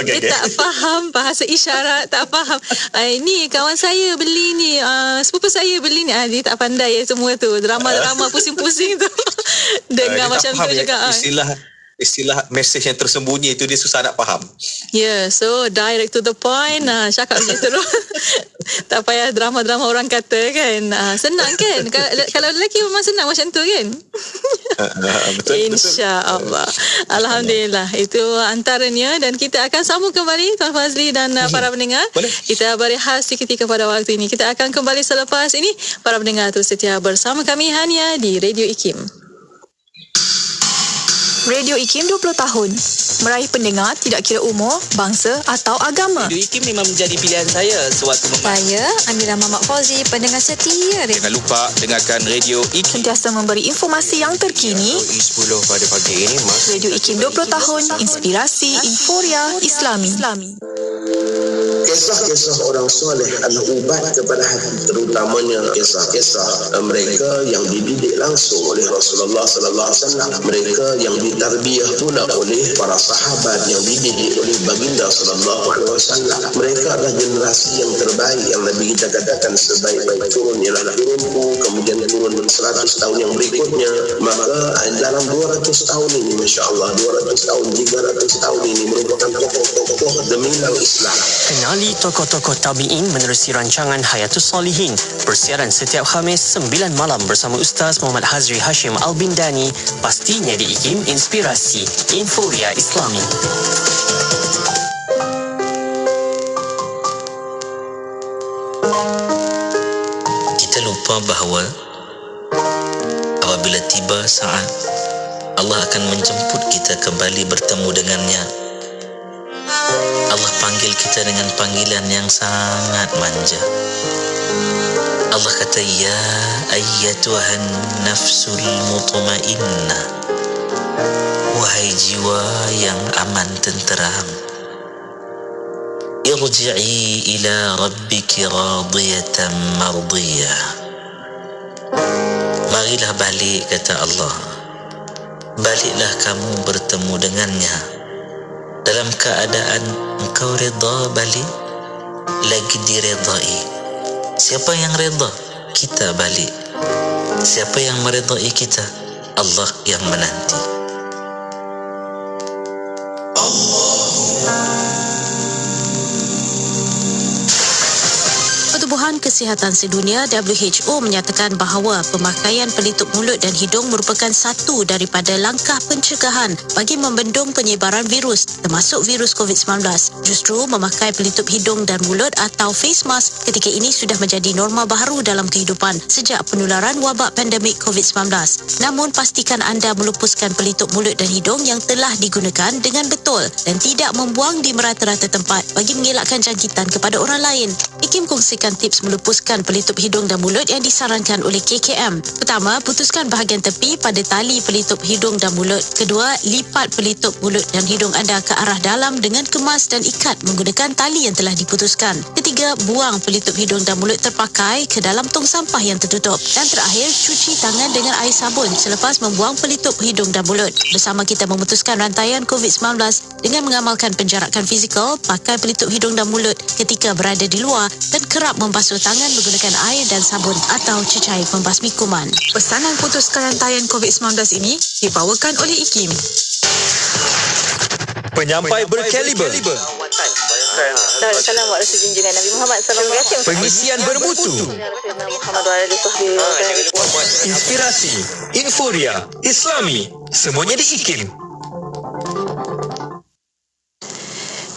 Dia tak faham bahasa isyarat, tak faham. Ini kawan saya beli ni, sepupu saya beli ni. Dia tak pandai semua tu. Drama pusing-pusing tu. Dengar macam tu juga. Istilah mesej yang tersembunyi itu dia susah nak faham. So direct to the point. Cakap macam terus. Tak payah drama-drama orang kata kan. Senang kan? Kalau lelaki memang senang macam tu kan? Betul. InsyaAllah. Alhamdulillah. Itu antaranya. Dan kita akan sambung kembali Tuan Fazli dan para pendengar. Boleh. Kita berehat seketika pada waktu ini. Kita akan kembali selepas ini. Para pendengar terus setia bersama kami hanya di Radio IKIM. Radio IKIM 20 tahun. Meraih pendengar tidak kira umur, bangsa atau agama. Radio IKIM memang menjadi pilihan saya sewaktu Saya, Amira Mamak Fauzi, pendengar setia. Jangan lupa dengarkan Radio IKIM. Sentiasa memberi informasi yang terkini. 10 pada pagi ini, Radio IKIM 20 tahun, inspirasi, euforia, Islami. Kisah-kisah orang soleh adalah ubat kepada hati, terutamanya kisah-kisah mereka yang dididik langsung oleh Rasulullah sallallahu alaihi wasallam, mereka yang ditarbiyah pula oleh para sahabat yang dididik oleh baginda sallallahu alaihi wasallam. Mereka adalah generasi yang terbaik yang Nabi kita katakan sebaik-baik turun ialah turunku, kemudian turun 100 tahun yang berikutnya. Maka dalam 200 tahun ini, masya-Allah, 200 tahun, 300 tahun ini merupakan tokoh-tokoh gemilang Islam. Kenali tokoh-tokoh tabi'in menerusi rancangan Hayatus Salihin. Persiaran setiap Khamis 9 malam bersama Ustaz Muhammad Hazri Hashim Al-Bindani. Pastinya di IKIM Inspirasi Euforia Islami. Kita lupa bahawa apabila tiba saat Allah akan menjemput kita kembali bertemu dengannya. Allah panggil kita dengan panggilan yang sangat manja. Allah kata, ya ayyatuhan nafsul mutmainnah, wahai jiwa yang aman tenteram, irji'i ila rabbiki radiyatan mardiyah. Marilah balik, kata Allah. Baliklah kamu bertemu dengannya dalam keadaan engkau reda balik, lagi diredai. Siapa yang reda? Kita balik. Siapa yang meredai kita? Allah yang menanti. Pertubuhan Kesihatan Sedunia WHO menyatakan bahawa pemakaian pelitup mulut dan hidung merupakan satu daripada langkah pencegahan bagi membendung penyebaran virus termasuk virus COVID-19. Justru memakai pelitup hidung dan mulut atau face mask ketika ini sudah menjadi norma baharu dalam kehidupan sejak penularan wabak pandemik COVID-19. Namun pastikan anda melupuskan pelitup mulut dan hidung yang telah digunakan dengan betul dan tidak membuang di merata-rata tempat bagi mengelakkan jangkitan kepada orang lain. IKIM kongsikan tips melupuskan pelitup hidung dan mulut yang disarankan oleh KKM. Pertama, putuskan bahagian tepi pada tali pelitup hidung dan mulut. Kedua, lipat pelitup mulut dan hidung anda ke arah dalam dengan kemas dan ikat menggunakan tali yang telah diputuskan. Ketiga, buang pelitup hidung dan mulut terpakai ke dalam tong sampah yang tertutup. Dan terakhir, cuci tangan dengan air sabun selepas membuang pelitup hidung dan mulut. Bersama kita memutuskan rantaian COVID-19 dengan mengamalkan penjarakan fizikal, pakai pelitup hidung dan mulut ketika berada di luar dan kerap membasuh tangan menggunakan air dan sabun atau cecair pembasmi kuman. Pesanan putuskan rantaian COVID-19 ini dibawakan oleh IKIM. Penyampai berkaliber. Assalamualaikum warahmatullahi junjungan Nabi Muhammad sallallahu alaihi wasallam. Pengisian bermutu, inspirasi, inforia, Islami, semuanya di IKIM.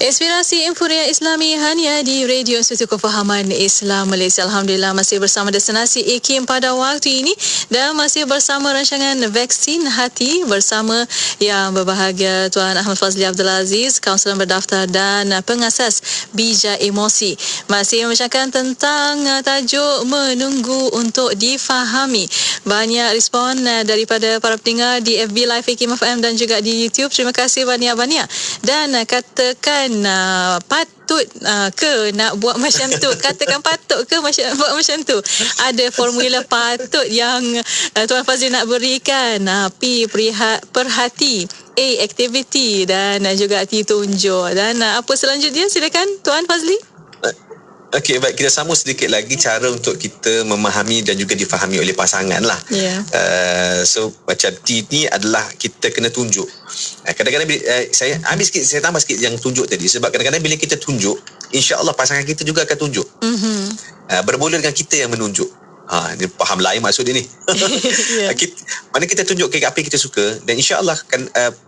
Inspirasi Inforia Islami hanya di Radio Institut Kefahaman Islam Malaysia. Alhamdulillah masih bersama destinasi IKIM pada waktu ini dan masih bersama rancangan Vaksin Hati bersama yang berbahagia Tuan Ahmad Fazli Abdul Aziz, kaunselor berdaftar dan pengasas Bija Emosi. Masih membicarakan tentang tajuk menunggu untuk difahami. Banyak respon daripada para pendengar di FB Live IKIM FM dan juga di YouTube. Terima kasih banyak-banyak. Dan katakan patut ke nak buat macam tu, katakan patut ke buat macam tu. Ada formula patut yang Tuan Fazli nak berikan. P, perhati, A, aktiviti dan juga T, tunjuk. Dan apa selanjutnya, silakan Tuan Fazli. Okey, baik, kita sambung sedikit lagi cara untuk kita memahami dan juga difahami oleh pasangan lah. So macam T ni adalah kita kena tunjuk. Kadang-kadang saya ambil sikit, saya tambah sikit yang tunjuk tadi, sebab kadang-kadang bila kita tunjuk, insya-Allah pasangan kita juga akan tunjuk. Bermula dengan kita yang menunjuk. Dia faham lain maksud dia ni. Mana kita tunjuk apa yang kita suka, dan insya-Allah kan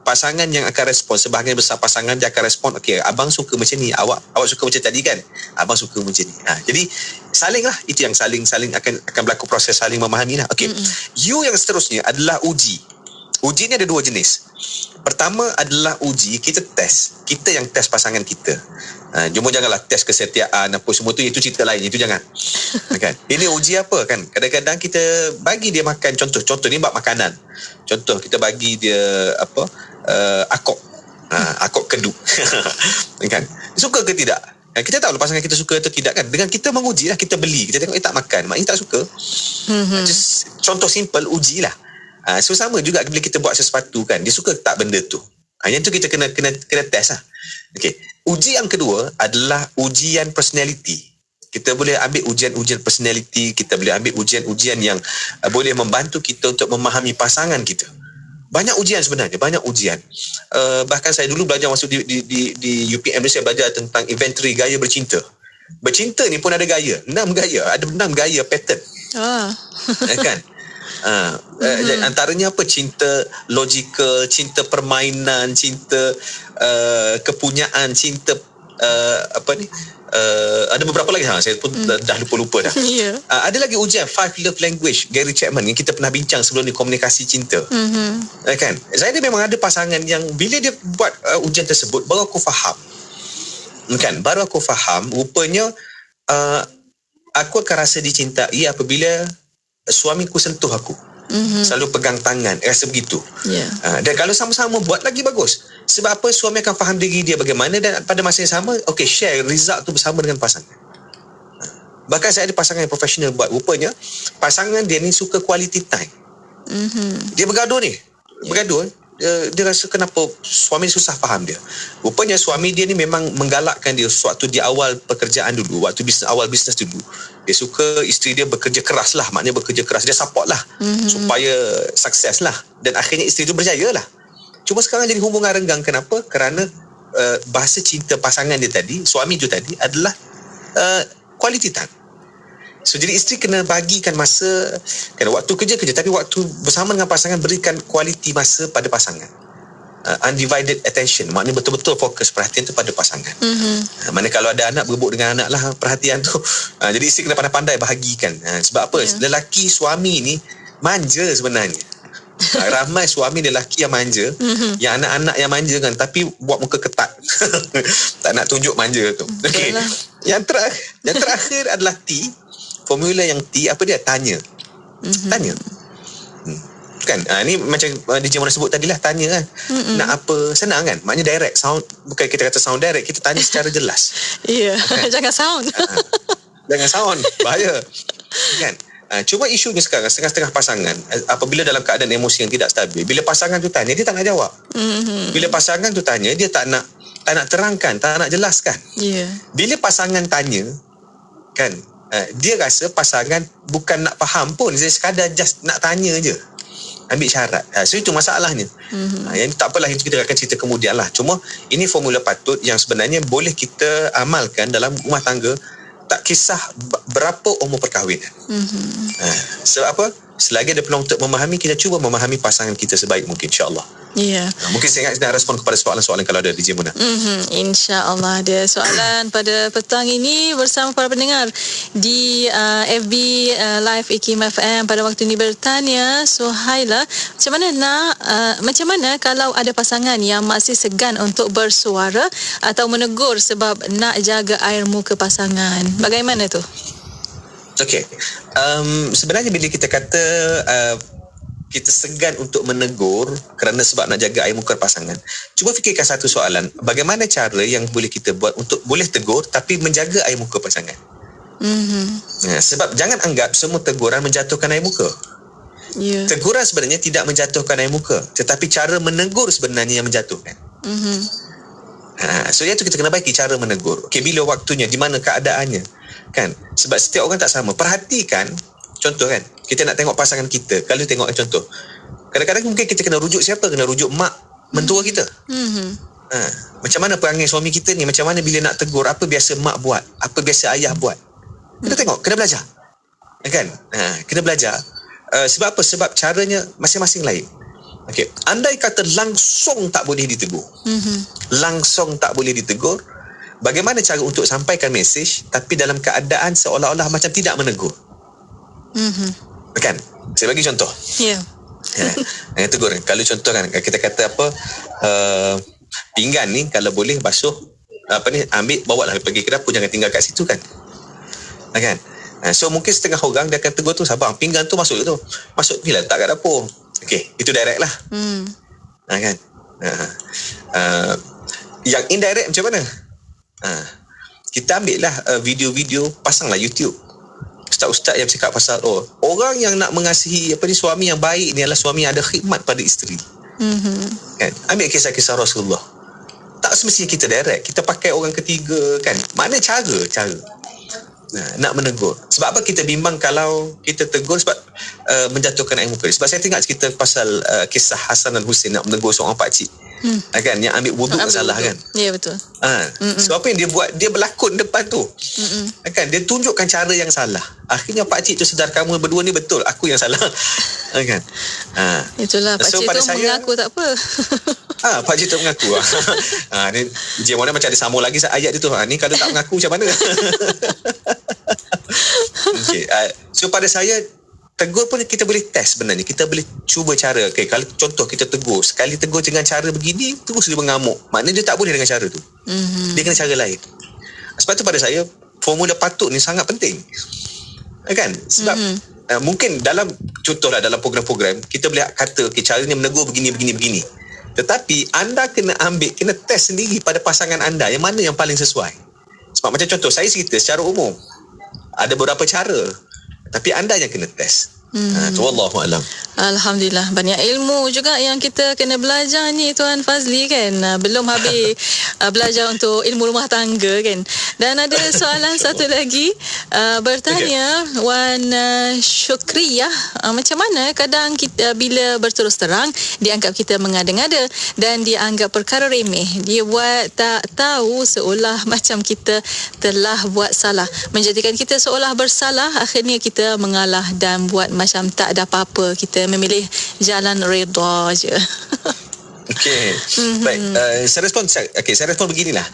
pasangan yang akan respon, sebahagian besar pasangan dia akan respon, okey, abang suka macam ni, awak suka macam tadi kan, abang suka macam ni. Jadi saling lah, itu yang saling akan berlaku proses saling memahami lah. Okey. U yang seterusnya adalah uji. Uji ni ada dua jenis. Pertama adalah uji, kita test. Kita yang test pasangan kita. Cuma janganlah test kesetiaan apa semua tu, itu cerita lain, itu jangan. Kan? Ini uji apa kan? Kadang-kadang kita bagi dia makan, contoh ni bab makanan. Contoh kita bagi dia akok. Akok kedu. Kan? Suka ke tidak? Kita tahu pasangan kita suka atau tidak kan? Dengan kita menguji lah, kita beli, kita tengok tak makan, maknanya tak suka. Just contoh simple, uji lah. So sama juga bila kita buat sesuatu kan, dia suka tak benda tu. Yang tu kita kena test lah. Okay. Uji yang kedua adalah ujian personality. Kita boleh ambil ujian-ujian personality, kita boleh ambil ujian-ujian yang boleh membantu kita untuk memahami pasangan kita. Banyak ujian sebenarnya, banyak ujian. Bahkan saya dulu belajar masuk di UPM ni, saya belajar tentang inventory gaya bercinta. Bercinta ni pun ada gaya, 6 gaya, ada 6 gaya pattern. Kan? Antaranya apa? Cinta logikal, cinta permainan, cinta kepunyaan, cinta ada beberapa lagi, saya pun dah lupa dah. Ada lagi ujian 5 love language Gary Chapman yang kita pernah bincang sebelum ni, komunikasi cinta. Kan? Saya ni memang ada pasangan yang bila dia buat ujian tersebut, baru aku faham. Kan? Baru aku faham rupanya aku akan rasa dicintai apabila suamiku sentuh aku, selalu pegang tangan, rasa begitu. Dan kalau sama-sama buat, lagi bagus. Sebab apa? Suami akan faham diri dia bagaimana, dan pada masa yang sama, share result tu bersama dengan pasangan. Bahkan saya ada pasangan yang profesional buat, rupanya pasangan dia ni suka quality time. Dia bergaduh ni, dia rasa kenapa suami susah faham dia. Rupanya suami dia ni memang menggalakkan dia suatu di awal pekerjaan dulu, waktu awal bisnes dulu. Dia suka isteri dia bekerja keras lah, maknanya bekerja keras, dia support lah supaya sukses lah, dan akhirnya isteri tu berjaya lah. Cuma sekarang jadi hubungan renggang. Kenapa? Kerana bahasa cinta pasangan dia tadi, suami tu tadi adalah quality time. So jadi isteri kena bagikan masa, kan, waktu kerja, tapi waktu bersama dengan pasangan berikan quality masa pada pasangan. Undivided attention, maknanya betul-betul fokus perhatian tu pada pasangan. Mana kalau ada anak, berebut dengan anak lah perhatian tu. Jadi isteri kena pandai-pandai bahagikan. Sebab apa? Lelaki suami ni manja sebenarnya. Ramai suami lelaki yang manja, yang anak-anak yang manja kan, tapi buat muka ketat. Tak nak tunjuk manja tu. Okay. Yang terakhir adalah T. Formula yang T, apa dia? Tanya. Tanya. Kan? Ni macam DJ Mona sebut tadi lah, tanya kan. Nak apa? Senang kan? Maknanya direct. Sound, bukan kita kata sound direct, kita tanya secara jelas. Jangan sound. Jangan sound. Bahaya. Kan? Cuma isunya sekarang, setengah-setengah pasangan, apabila dalam keadaan emosi yang tidak stabil, bila pasangan tu tanya, dia tak nak jawab. Bila pasangan tu tanya, dia tak nak terangkan, tak nak jelaskan. Bila pasangan tanya, kan, dia rasa pasangan bukan nak faham pun, dia sekadar just nak tanya je. ambil syarat. So itu masalahnya. Yang tak apalah, itu kita akan cerita kemudian lah. Cuma ini formula patut yang sebenarnya boleh kita amalkan dalam rumah tangga, tak kisah berapa umur perkahwinan. Sebab apa? Selagi ada peluang untuk memahami, kita cuba memahami pasangan kita sebaik mungkin, insya-Allah. Ya. Mungkin saya ingat respon kepada soalan-soalan kalau ada DJ Mona. InsyaAllah ada soalan pada petang ini bersama para pendengar di FB Live IKIM FM. Pada waktu ini bertanya Suhaila, macam mana kalau ada pasangan yang masih segan untuk bersuara atau menegur sebab nak jaga air muka pasangan? Bagaimana tu? Okey. Sebenarnya bila kita kata kita segan untuk menegur kerana sebab nak jaga air muka pasangan, cuba fikirkan satu soalan. Bagaimana cara yang boleh kita buat untuk boleh tegur tapi menjaga air muka pasangan? Sebab jangan anggap semua teguran menjatuhkan air muka. Teguran sebenarnya tidak menjatuhkan air muka, tetapi cara menegur sebenarnya yang menjatuhkan. So yang tu kita kena baiki cara menegur. Okey, bila waktunya, di mana keadaannya, kan? Sebab setiap orang tak sama. Perhatikan, contoh kan, kita nak tengok pasangan kita. Kalau tengok contoh, kadang-kadang mungkin kita kena rujuk siapa? Kena rujuk mak mentua kita. Macam mana perangai suami kita ni? Macam mana bila nak tegur? Apa biasa mak buat? Apa biasa ayah buat? Kita tengok, kena belajar, kan? Kena belajar. Sebab apa? Sebab caranya masing-masing lain. Okey, andai kata langsung tak boleh ditegur, langsung tak boleh ditegur, bagaimana cara untuk sampaikan mesej tapi dalam keadaan seolah-olah macam tidak menegur? Kan? Saya bagi contoh. Tegur. Kalau contoh kan, kita kata apa, pinggan ni kalau boleh basuh, ambil bawa lah pergi ke dapur, jangan tinggal kat situ kan? Kan? So mungkin setengah orang dia akan tegur tu, sabar, pinggan tu masuk tu, masuk pergi letak kat dapur. Okey, itu direct lah. Kan? Yang indirect macam mana? Kita ambil lah video-video, pasanglah YouTube. Ustaz-ustaz yang bercakap pasal orang yang nak mengasihi suami yang baik ni adalah suami yang ada khidmat pada isteri. Kan? Ambil kisah-kisah Rasulullah. Tak semestinya kita direct, kita pakai orang ketiga kan. Mana cara nak menegur. Sebab apa kita bimbang kalau kita tegur sebab menjatuhkan air muka. Sebab saya tengok cerita pasal kisah Hasan dan Husin nak menegur seorang pakcik. Kan, yang ambil wuduk salah kan. Ya, betul. Sebab apa yang dia buat, dia berlakon depan tu. Kan, dia tunjukkan cara yang salah. Akhirnya pakcik tu sedar, kamu berdua ni betul, aku yang salah. Kan. Itulah pakcik tu mengaku tak apa. Pakcik tu mengaku. Ni Encik Mona macam ada sambung lagi ayat dia tu. Ni kalau tak mengaku macam mana? Okay. So pada saya, tegur pun kita boleh test sebenarnya. Kita boleh cuba cara. Okay, kalau contoh kita tegur, sekali tegur dengan cara begini, terus dia mengamuk, maknanya dia tak boleh dengan cara tu. Dia kena cara lain. Sebab tu pada saya, formula patut ni sangat penting. Kan? Sebab mungkin dalam, contohlah dalam program-program, kita boleh kata, okay, caranya menegur begini. Tetapi anda kena kena test sendiri pada pasangan anda, yang mana yang paling sesuai. Sebab macam contoh, saya cerita secara umum, ada beberapa cara, tapi anda yang kena test. Tu wallahualam. Alhamdulillah, banyak ilmu juga yang kita kena belajar ni Tuan Fazli kan. Belum habis belajar untuk ilmu rumah tangga kan. Dan ada soalan satu lagi, bertanya Wan Syukriyah, macam mana kadang kita bila berterus terang dianggap kita mengada-ngada dan dianggap perkara remeh. Dia buat tak tahu seolah macam kita telah buat salah, menjadikan kita seolah bersalah, akhirnya kita mengalah dan buat macam tak ada apa-apa. Kita memilih jalan redha je. Okey. Baik, saya respon beginilah.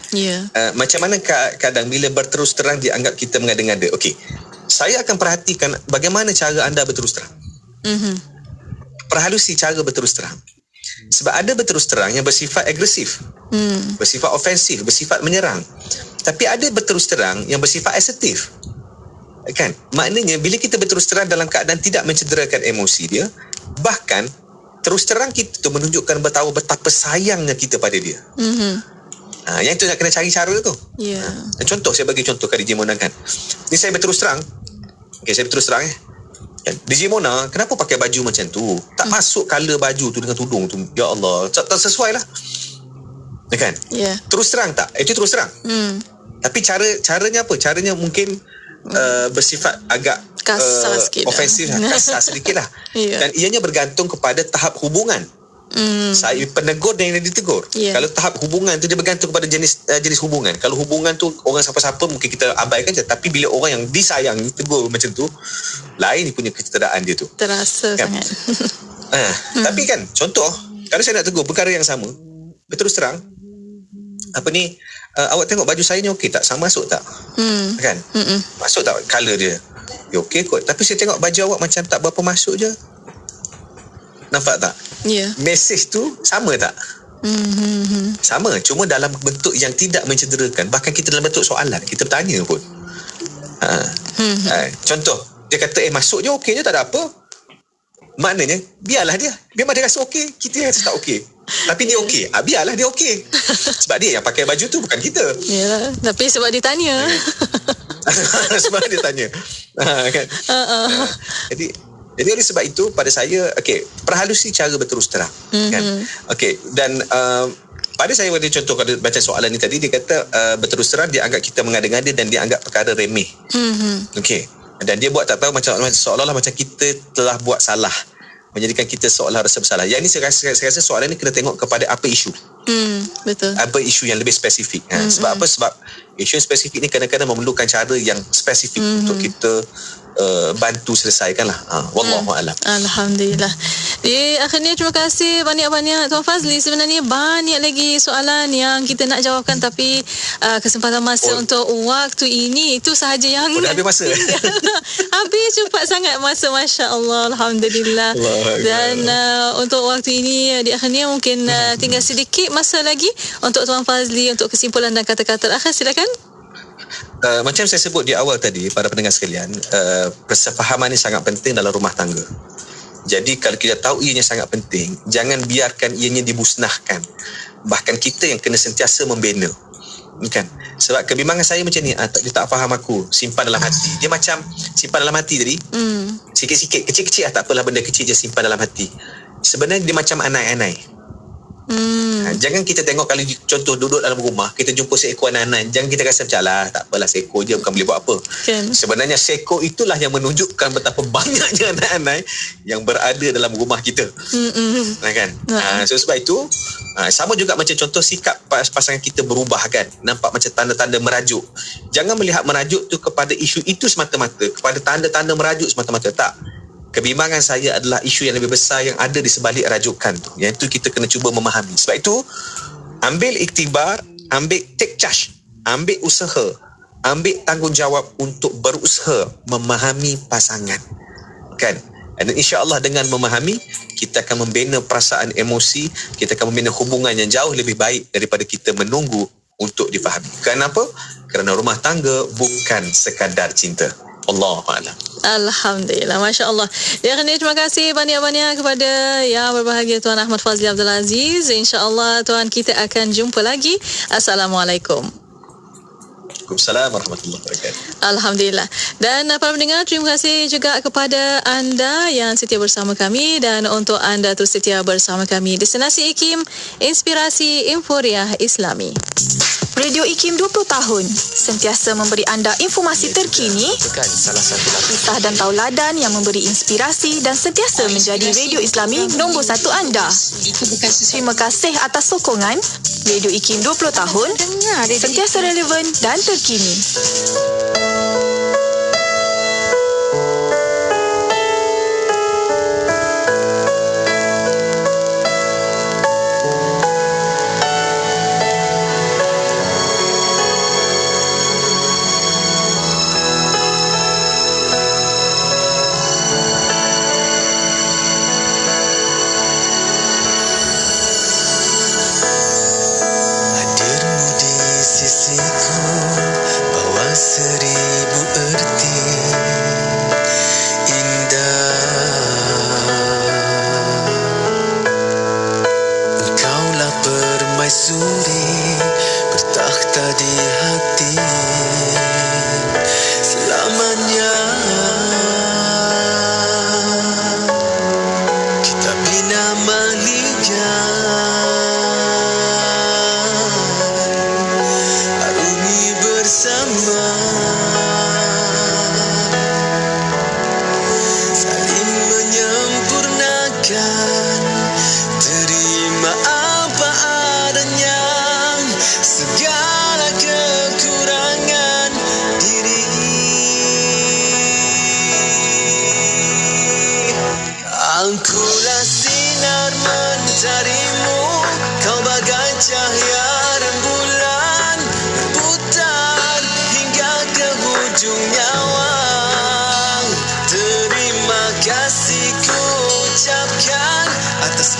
Macam mana kadang bila berterus terang dianggap kita mengada-ngada. Okey. Saya akan perhatikan bagaimana cara anda berterus terang. Perhalusi cara berterus terang. Sebab ada berterus terang yang bersifat agresif, bersifat ofensif, bersifat menyerang. Tapi ada berterus terang yang bersifat asertif. Kan? Maknanya bila kita berterus terang dalam keadaan tidak mencederakan emosi dia, bahkan terus terang kita tu menunjukkan betapa sayangnya kita pada dia. Yang itu nak kena cari cara tu. Contoh, saya bagi contoh kat DJ Mona kan. Ni saya berterus terang. Okay, saya berterus terang DJ Mona, kenapa pakai baju macam tu? Tak masuk colour baju tu dengan tudung tu. Ya Allah, tak sesuai lah. Kan? Terus terang tak? Itu terus terang. Tapi caranya apa? Caranya mungkin bersifat agak kasar sikit ofensif lah, kasar sedikit lah. Dan ianya bergantung kepada tahap hubungan. Saya penegur dan yang ditegur. Kalau tahap hubungan tu dia bergantung kepada jenis hubungan. Kalau hubungan tu orang siapa-siapa mungkin kita abaikan je, tapi bila orang yang disayangi tegur macam tu, lain punya kecederaan dia tu. Terasa kan? Sangat. Tapi kan contoh, kalau saya nak tegur perkara yang sama, berterus terang, awak tengok baju saya ni okey tak? Sama masuk tak? Kan? Masuk tak colour dia? Ya okey kot. Tapi saya tengok baju awak macam tak berapa masuk je. Nampak tak? Mesej tu sama tak? Sama, cuma dalam bentuk yang tidak mencederakan. Bahkan kita dalam bentuk soalan, kita bertanya pun. Contoh, dia kata masuk je okey je, tak ada apa. Maknanya biarlah dia. Biar dia rasa okey, kita rasa tak okey. Tapi dia okey. Biarlah dia okey. Sebab dia yang pakai baju tu, bukan kita. Yalah, tapi sebab dia tanya. Sebab dia tanya. Kan? Jadi oleh sebab itu pada saya, perhalusi cara berterus terang. Kan? Dan pada saya waktu contoh kalau baca soalan ni tadi, dia kata berterus terang dia anggap kita mengada-ngada dan dia anggap perkara remeh. Dan dia buat tak tahu seolah-olah macam kita telah buat salah, menjadikan kita seolah rasa bersalah. Yang ni saya rasa soalan ni kena tengok kepada apa isu. Betul. Apa isu yang lebih spesifik. Sebab apa? Sebab isu yang spesifik ni kadang-kadang memerlukan cara yang spesifik untuk kita bantu selesaikan lah. Wallahualam. Alhamdulillah. Akhirnya terima kasih banyak-banyak Tuan Fazli. Sebenarnya banyak lagi soalan yang kita nak jawabkan, tapi kesempatan masa untuk waktu ini itu sahaja yang dah habis masa. Habis cepat sangat masa, Masya Allah. Alhamdulillah. Dan untuk waktu ini di akhirnya mungkin tinggal sedikit masa lagi untuk Tuan Fazli untuk kesimpulan dan kata-kata akhir. Silakan. Macam saya sebut di awal tadi, para pendengar sekalian, persefahaman ini sangat penting dalam rumah tangga. Jadi kalau kita tahu ianya sangat penting, jangan biarkan ianya dibusnahkan. Bahkan kita yang kena sentiasa membina. Kan? Sebab kebimbangan saya macam ni, dia tak faham aku, simpan dalam hati. Dia macam simpan dalam hati tadi, sikit-sikit, kecil-kecil tak apalah, benda kecil je simpan dalam hati. Sebenarnya dia macam anai-anai. Jangan kita tengok kalau contoh duduk dalam rumah, kita jumpa seekor anak-anak, jangan kita rasa macam tak apalah, seekor je, bukan boleh buat apa. Sebenarnya seekor itulah yang menunjukkan betapa banyaknya anak-anak yang berada dalam rumah kita. Kan? So sebab itu sama juga macam contoh sikap pasangan kita berubah kan, nampak macam tanda-tanda merajuk. Jangan melihat merajuk tu kepada isu itu semata-mata, kepada tanda-tanda merajuk semata-mata, tak. Kebimbangan saya adalah isu yang lebih besar yang ada di sebalik rajukan tu. Yang itu kita kena cuba memahami. Sebab itu, ambil iktibar, ambil take charge, ambil usaha, ambil tanggungjawab untuk berusaha memahami pasangan. Kan? Dan insya-Allah dengan memahami, kita akan membina perasaan emosi, kita akan membina hubungan yang jauh lebih baik daripada kita menunggu untuk difahami. Kenapa? Kerana rumah tangga bukan sekadar cinta. Allahuakbar. Alhamdulillah, Masya Allah. Terima kasih banyak-banyak kepada yang berbahagia Tuan Ahmad Fazli Abdul Aziz. InsyaAllah Tuan kita akan jumpa lagi. Assalamualaikum. Waalaikumsalam warahmatullahi wabarakatuh. Alhamdulillah. Dan para pendengar, terima kasih juga kepada anda yang setia bersama kami, dan untuk anda terus setia bersama kami Destinasi IKIM, Inspirasi Inforia Islami. Radio IKIM 20 tahun sentiasa memberi anda informasi terkini, kisah dan tauladan yang memberi inspirasi dan sentiasa menjadi radio Islami nombor 1 anda. Terima kasih atas sokongan. Radio IKIM 20 tahun sentiasa relevan dan terkini. Arumi bersama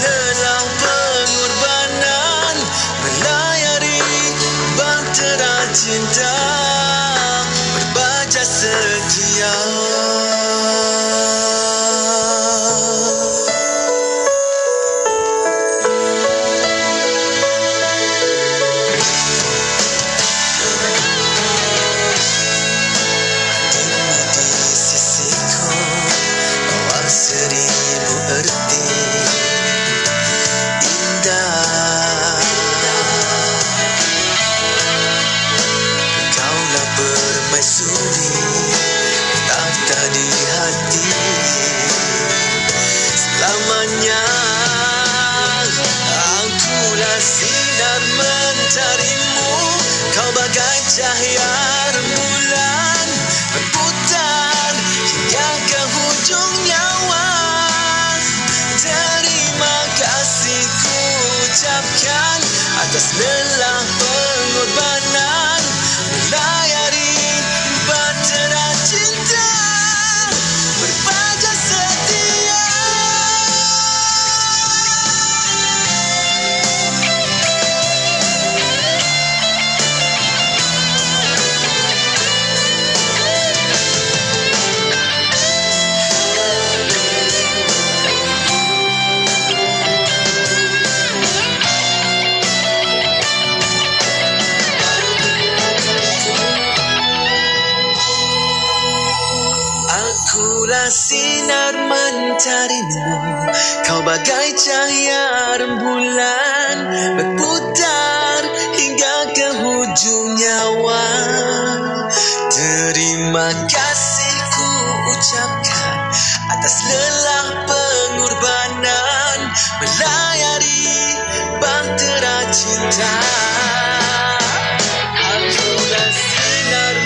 lelah pengorbanan melayari bahtera cinta berbaja setia. Cahaya rembulan berputar hingga ke hujung nyawa. Terima kasih ku ucapkan atas lelah pengorbanan melayari bahtera cinta berbaja setia. Akulah sinar mentarimu, kau bagai cahaya rembulan berputar hingga ke hujung nyawa. Terima kasih ku ucapkan atas lelah pengorbanan melayari bahtera cinta. Akulah sinar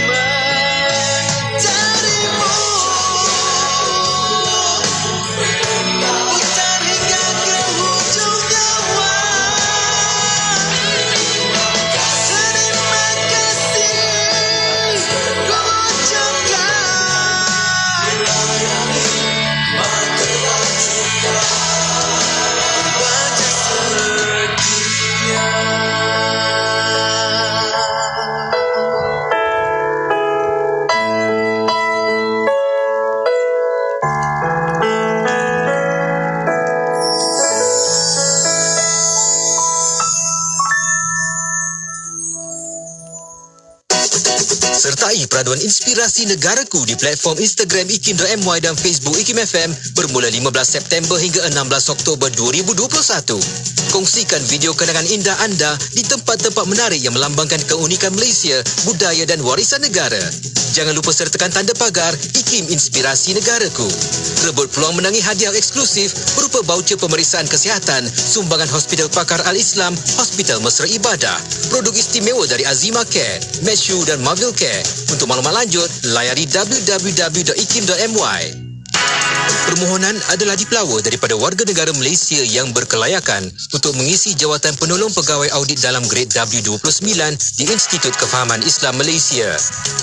Sertai peraduan inspirasi negaraku di platform Instagram ikim.my dan Facebook Ikim FM bermula 15 September hingga 16 Oktober 2021. Kongsikan video kenangan indah anda di tempat-tempat menarik yang melambangkan keunikan Malaysia, budaya dan warisan negara. Jangan lupa sertakan tanda pagar Ikim Inspirasi Negaraku. Rebut peluang menangi hadiah eksklusif berupa baucer pemeriksaan kesihatan, sumbangan Hospital Pakar Al-Islam, Hospital Mesra Ibadah, produk istimewa dari Azima Care, Meshu dan Marvel Care. Untuk maklumat lanjut, layari www.ikim.my. Permohonan adalah dipelawa daripada warga negara Malaysia yang berkelayakan untuk mengisi jawatan penolong pegawai audit dalam grade W29 di Institut Kefahaman Islam Malaysia.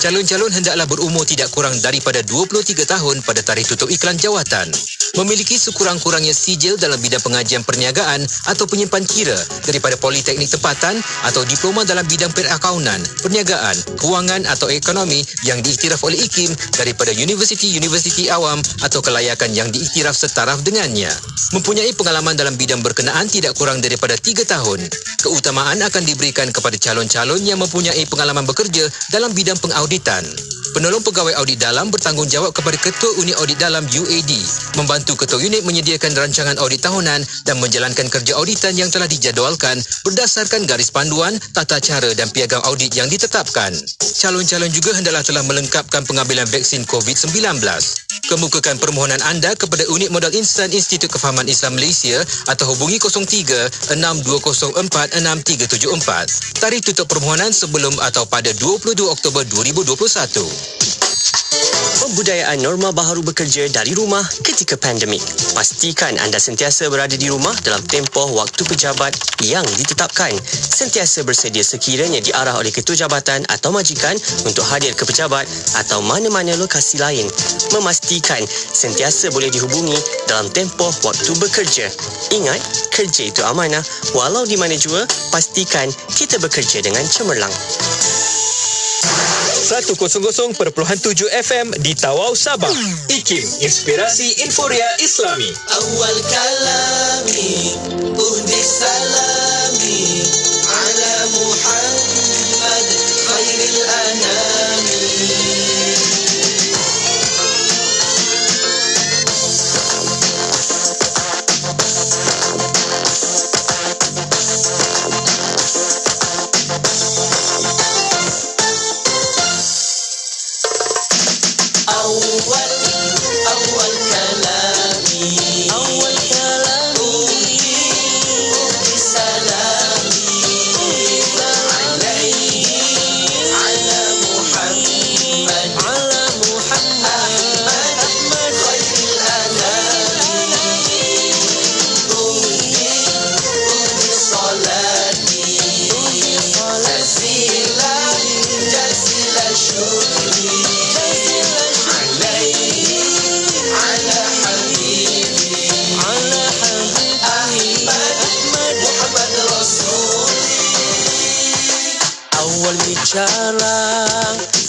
Calon-calon hendaklah berumur tidak kurang daripada 23 tahun pada tarikh tutup iklan jawatan. Memiliki sekurang-kurangnya sijil dalam bidang pengajian perniagaan atau penyimpan kira daripada politeknik tempatan atau diploma dalam bidang perakaunan, perniagaan, kewangan atau ekonomi yang diiktiraf oleh IKIM daripada universiti-universiti awam atau kelayakan yang diiktiraf setaraf dengannya. Mempunyai pengalaman dalam bidang berkenaan tidak kurang daripada 3 tahun. Keutamaan akan diberikan kepada calon-calon yang mempunyai pengalaman bekerja dalam bidang pengauditan. Penolong pegawai audit dalam bertanggungjawab kepada Ketua Unit Audit Dalam UAD, membantu Ketua Unit menyediakan rancangan audit tahunan dan menjalankan kerja auditan yang telah dijadualkan berdasarkan garis panduan, tata cara dan piagam audit yang ditetapkan. Calon-calon juga hendaklah telah melengkapkan pengambilan vaksin COVID-19. Kemukakan permohonan anda kepada Unit Modal Instan Institut Kefahaman Islam Malaysia atau hubungi 03-6204-6374. Tarikh tutup permohonan sebelum atau pada 22 Oktober 2021. Kebudayaan norma baharu bekerja dari rumah ketika pandemik. Pastikan anda sentiasa berada di rumah dalam tempoh waktu pejabat yang ditetapkan. Sentiasa bersedia sekiranya diarah oleh ketua jabatan atau majikan untuk hadir ke pejabat atau mana-mana lokasi lain. Memastikan sentiasa boleh dihubungi dalam tempoh waktu bekerja. Ingat, kerja itu amanah. Walau di mana jua, pastikan kita bekerja dengan cemerlang. 100.7 FM di Tawau, Sabah. IKIM, Inspirasi Inforia Islami. Awal kalami uhdi salami ala Muhammad khairil anami.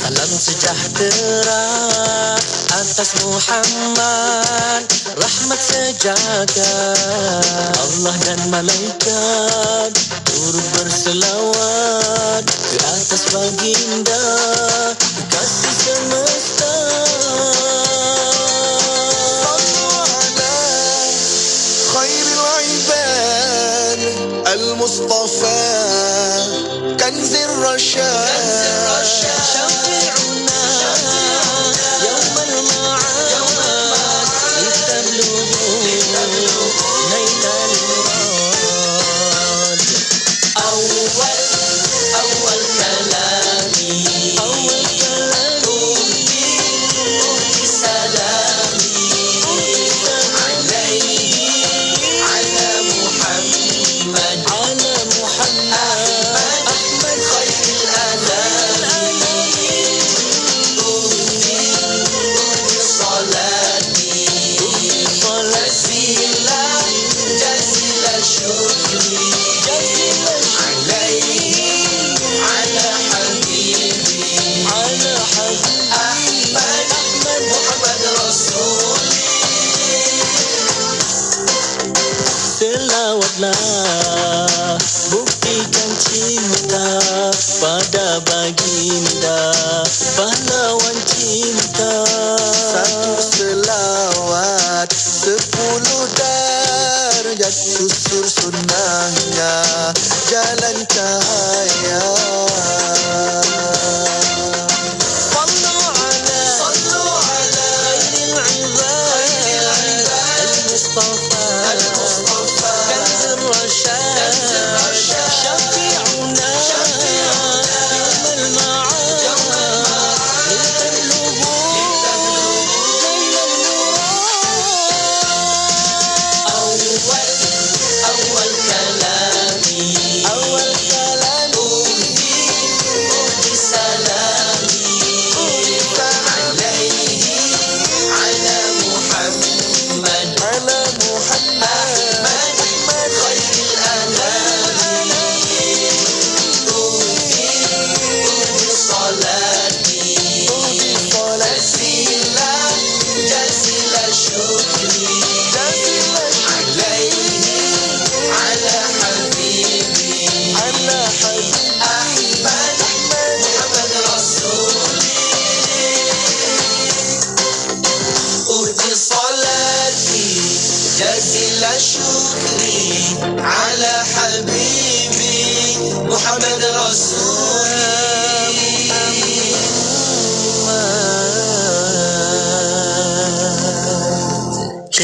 Salam sejahtera atas Muhammad, rahmat sejagat Allah dan malaikat turut berselawat ke atas baginda kasih semesta. Khairil ibad al-Mustafa kanzir rasyad buktikan cinta pada baginda pahlawan cinta. 1 selawat 10 darjat susur sunnahnya jalan cahaya.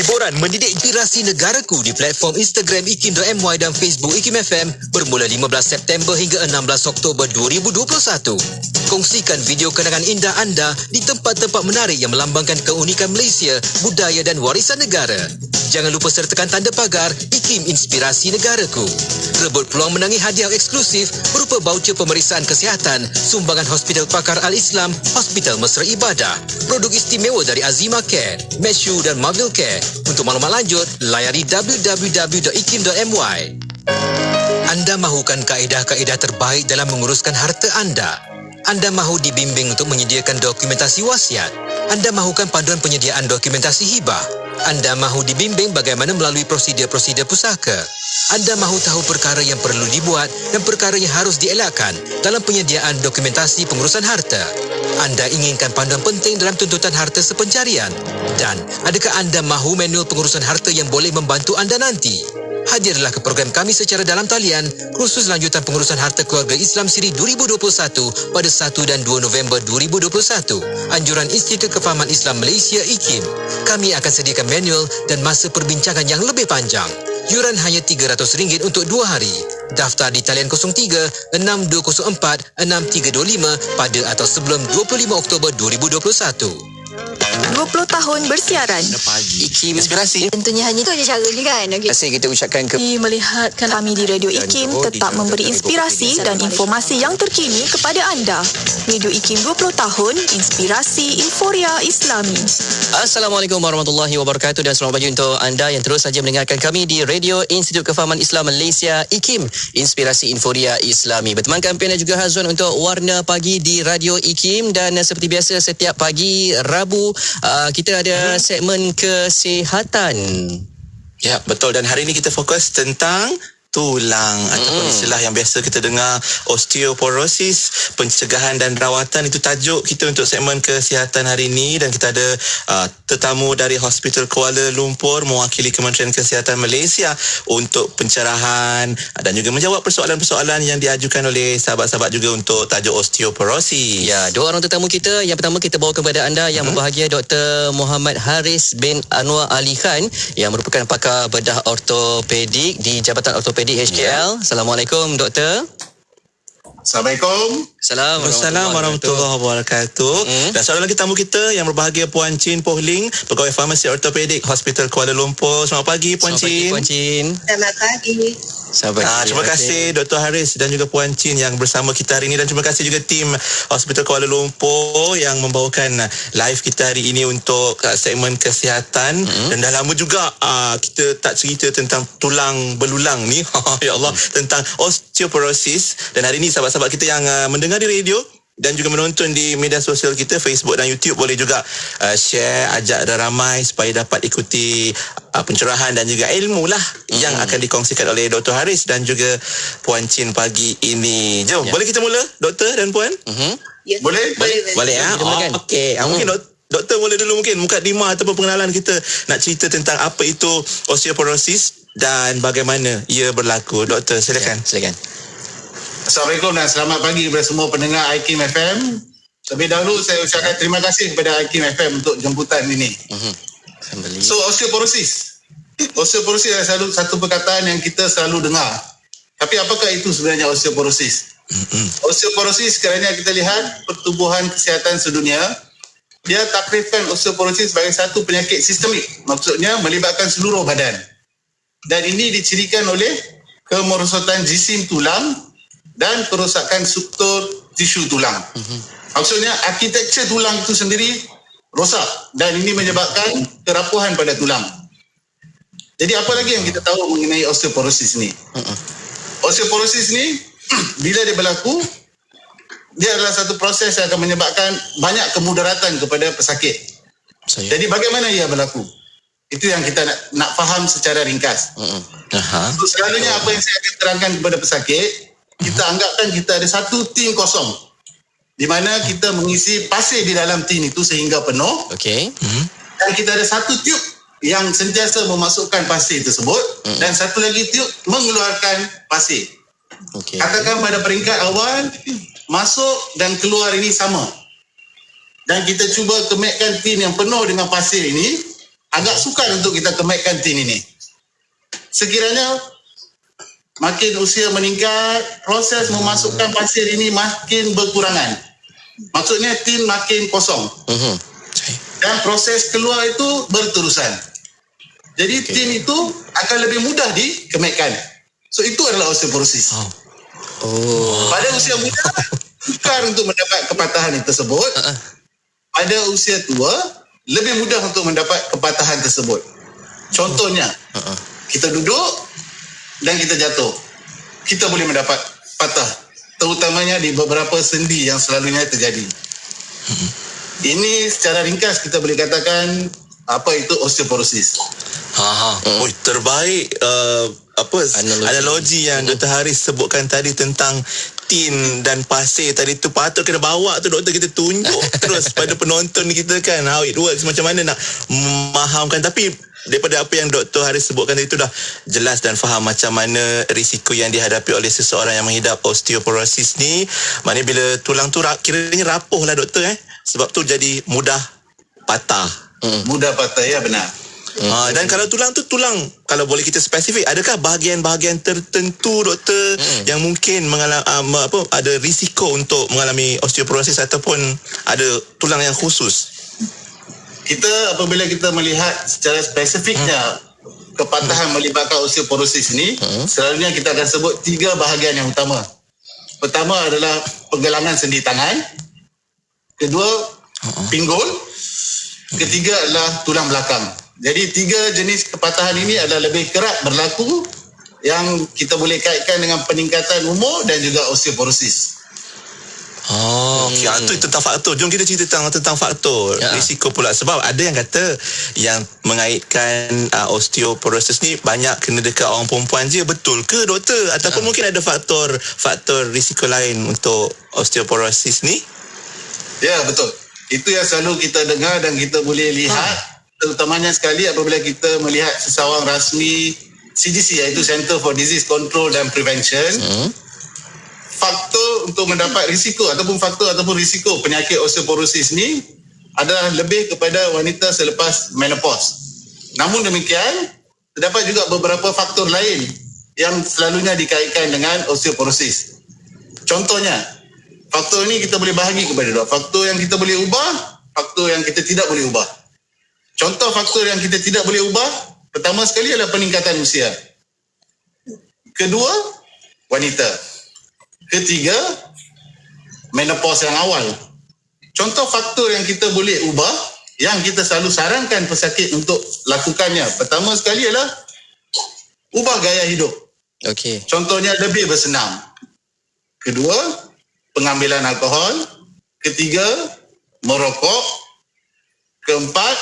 Hiburan mendidik inspirasi negaraku di platform Instagram ikim.my dan Facebook Ikim FM bermula 15 September hingga 16 Oktober 2021. Kongsikan video kenangan indah anda di tempat-tempat menarik yang melambangkan keunikan Malaysia, budaya dan warisan negara. Jangan lupa sertakan tanda pagar Ikim Inspirasi Negaraku. Rebut peluang menangi hadiah eksklusif berupa baucer pemeriksaan kesihatan, sumbangan Hospital Pakar Al-Islam, Hospital Mesra Ibadah, produk istimewa dari Azima Care, Meshu dan Marvel Care. Untuk maklumat lanjut, layari www.ikim.my. Anda mahukan kaedah-kaedah terbaik dalam menguruskan harta anda? Anda mahu dibimbing untuk menyediakan dokumentasi wasiat? Anda mahukan panduan penyediaan dokumentasi hibah? Anda mahu dibimbing bagaimana melalui prosedur-prosedur pusaka? Anda mahu tahu perkara yang perlu dibuat dan perkara yang harus dielakkan dalam penyediaan dokumentasi pengurusan harta? Anda inginkan panduan penting dalam tuntutan harta sepencarian? Dan adakah anda mahu manual pengurusan harta yang boleh membantu anda nanti? Hadirlah ke program kami secara dalam talian khusus lanjutan pengurusan harta keluarga Islam Siri 2021 pada 1 dan 2 November 2021. Anjuran Institut Kefahaman Islam Malaysia IKIM. Kami akan sediakan manual dan masa perbincangan yang lebih panjang. Yuran hanya RM300 untuk 2 hari. Daftar di talian 03-6204-6325 pada atau sebelum 25 Oktober 2021. 20 tahun bersiaran. IKIM Inspirasi. Tentunya hanya itu je cara ni kan. Terima kasih kita ucapkan Melihatkan kami di Radio IKIM tetap memberi inspirasi dan informasi yang terkini kepada anda. Radio IKIM 20 tahun, inspirasi euforia Islami. Assalamualaikum warahmatullahi wabarakatuh dan selamat pagi untuk anda yang terus saja mendengarkan kami di Radio Institut Kefahaman Islam Malaysia IKIM, inspirasi euforia Islami. Bertemankan Pian dan juga Hazwan untuk Warna Pagi di Radio IKIM, dan seperti biasa setiap pagi Rabu kita ada segmen kesihatan. Ya, betul. Dan hari ini kita fokus tentang tulang ataupun istilah yang biasa kita dengar osteoporosis, pencegahan dan rawatan. Itu tajuk kita untuk segmen kesihatan hari ini, dan kita ada tetamu dari Hospital Kuala Lumpur mewakili Kementerian Kesihatan Malaysia untuk pencerahan dan juga menjawab persoalan-persoalan yang diajukan oleh sahabat-sahabat juga untuk tajuk osteoporosis. Ya, dua orang tetamu kita. Yang pertama kita bawa kepada anda yang berbahagia Dr. Muhammad Haris bin Anwar Ali Khan yang merupakan pakar bedah ortopedik di Jabatan Ortopedik HKL. Assalamualaikum doktor. Assalamualaikum. Assalamualaikum warahmatullahi wabarakatuh. Dan seorang lagi tamu kita yang berbahagia Puan Chin Pohling, pegawai farmasi ortopedik Hospital Kuala Lumpur. Selamat pagi Puan Chin. Puan Chin. Selamat pagi. Terima kasih Dr. Haris dan juga Puan Chin yang bersama kita hari ini, dan terima kasih juga tim Hospital Kuala Lumpur yang membawakan live kita hari ini untuk segmen kesihatan. Dan dah lama juga kita tak cerita tentang tulang belulang ni ya Allah, tentang osteoporosis. Dan hari ini sahabat-sahabat kita yang mendengar di radio dan juga menonton di media sosial kita, Facebook dan YouTube, boleh juga share, ajak ramai supaya dapat ikuti pencerahan dan juga ilmu lah yang akan dikongsikan oleh Dr. Haris dan juga Puan Chin pagi ini. Jom, boleh kita mula Doktor dan Puan? Boleh? Boleh ya? Okey. Mungkin Doktor boleh dulu mungkin mukadimah ataupun pengenalan kita, nak cerita tentang apa itu osteoporosis dan bagaimana ia berlaku. Doktor, silakan. Silakan. Assalamualaikum dan selamat pagi kepada semua pendengar IKIM FM. Terlebih dahulu saya ucapkan terima kasih kepada IKIM FM untuk jemputan ini. So, osteoporosis adalah satu perkataan yang kita selalu dengar. Tapi apakah itu sebenarnya osteoporosis? Osteoporosis sekiranya kita lihat Pertubuhan Kesihatan Sedunia, dia takrifkan osteoporosis sebagai satu penyakit sistemik. Maksudnya melibatkan seluruh badan. Dan ini dicirikan oleh kemerosotan jisim tulang dan kerosakan struktur tisu tulang. Maksudnya arkitektur tulang itu sendiri rosak dan ini menyebabkan kerapuhan pada tulang. Jadi apa lagi yang kita tahu mengenai osteoporosis ni? Osteoporosis ni bila dia berlaku, dia adalah satu proses yang akan menyebabkan banyak kemudaratan kepada pesakit. Jadi bagaimana ia berlaku? Itu yang kita nak faham secara ringkas. Untuk segalanya apa yang saya akan terangkan kepada pesakit, kita anggapkan kita ada satu tin kosong di mana kita mengisi pasir di dalam tin itu sehingga penuh. Dan kita ada satu tiub yang sentiasa memasukkan pasir tersebut dan satu lagi tiub mengeluarkan pasir. Katakan pada peringkat awal masuk dan keluar ini sama. Dan kita cuba kemetkan tin yang penuh dengan pasir ini agak sukar untuk kita kematkan tin ini. Sekiranya makin usia meningkat, proses memasukkan pasir ini makin berkurangan. Maksudnya tin makin kosong. Dan proses keluar itu berterusan. Jadi tin itu akan lebih mudah dikematkan. So itu adalah osteoporosis. Pada usia muda sukar untuk mendapat kepatahan tersebut. Pada usia tua lebih mudah untuk mendapat kepatahan tersebut. Contohnya, kita duduk dan kita jatuh, kita boleh mendapat patah, terutamanya di beberapa sendi yang selalunya terjadi. Ini secara ringkas kita boleh katakan apa itu osteoporosis. Oh, terbaik analogi yang Dr. Haris sebutkan tadi tentang tin dan pasir tadi tu, patut kena bawa tu doktor, kita tunjuk terus pada penonton kita kan how it works, macam mana nak memahamkan. Tapi daripada apa yang Dr. Haris sebutkan tadi tu dah jelas dan faham macam mana risiko yang dihadapi oleh seseorang yang mengidap osteoporosis ni. Maknanya bila tulang tu kiranya rapuh lah doktor, sebab tu jadi mudah patah. Mudah patah, ya benar. Dan kalau tulang tu kalau boleh kita spesifik, adakah bahagian-bahagian tertentu doktor yang mungkin ada risiko untuk mengalami osteoporosis ataupun ada tulang yang khusus? Kita apabila kita melihat secara spesifiknya kepatahan melibatkan osteoporosis ni, selalunya kita akan sebut 3 bahagian yang utama. Pertama adalah pergelangan sendi tangan, kedua pinggul, ketiga adalah tulang belakang. Jadi 3 jenis kepatahan ini adalah lebih kerap berlaku yang kita boleh kaitkan dengan peningkatan umur dan juga osteoporosis. Okay. Itu tentang faktor. Jom kita cerita tentang faktor risiko pula. Sebab ada yang kata yang mengaitkan osteoporosis ni banyak kena dekat orang perempuan je. Betul ke doktor? Ataupun mungkin ada faktor risiko lain untuk osteoporosis ni? Ya, betul. Itu yang selalu kita dengar dan kita boleh lihat. Terutamanya sekali apabila kita melihat seseorang rasmi CDC, iaitu Center for Disease Control and Prevention. Faktor untuk mendapat risiko ataupun risiko penyakit osteoporosis ni adalah lebih kepada wanita selepas menopause. Namun demikian, terdapat juga beberapa faktor lain yang selalunya dikaitkan dengan osteoporosis. Contohnya, faktor ini kita boleh bahagi kepada 2. Faktor yang kita boleh ubah, faktor yang kita tidak boleh ubah. Contoh faktor yang kita tidak boleh ubah, pertama sekali adalah peningkatan usia. Kedua, wanita. Ketiga, menopause yang awal. Contoh faktor yang kita boleh ubah, yang kita selalu sarankan pesakit untuk lakukannya, pertama sekali adalah ubah gaya hidup. Contohnya lebih bersenam. Kedua, pengambilan alkohol. Ketiga, merokok. Keempat,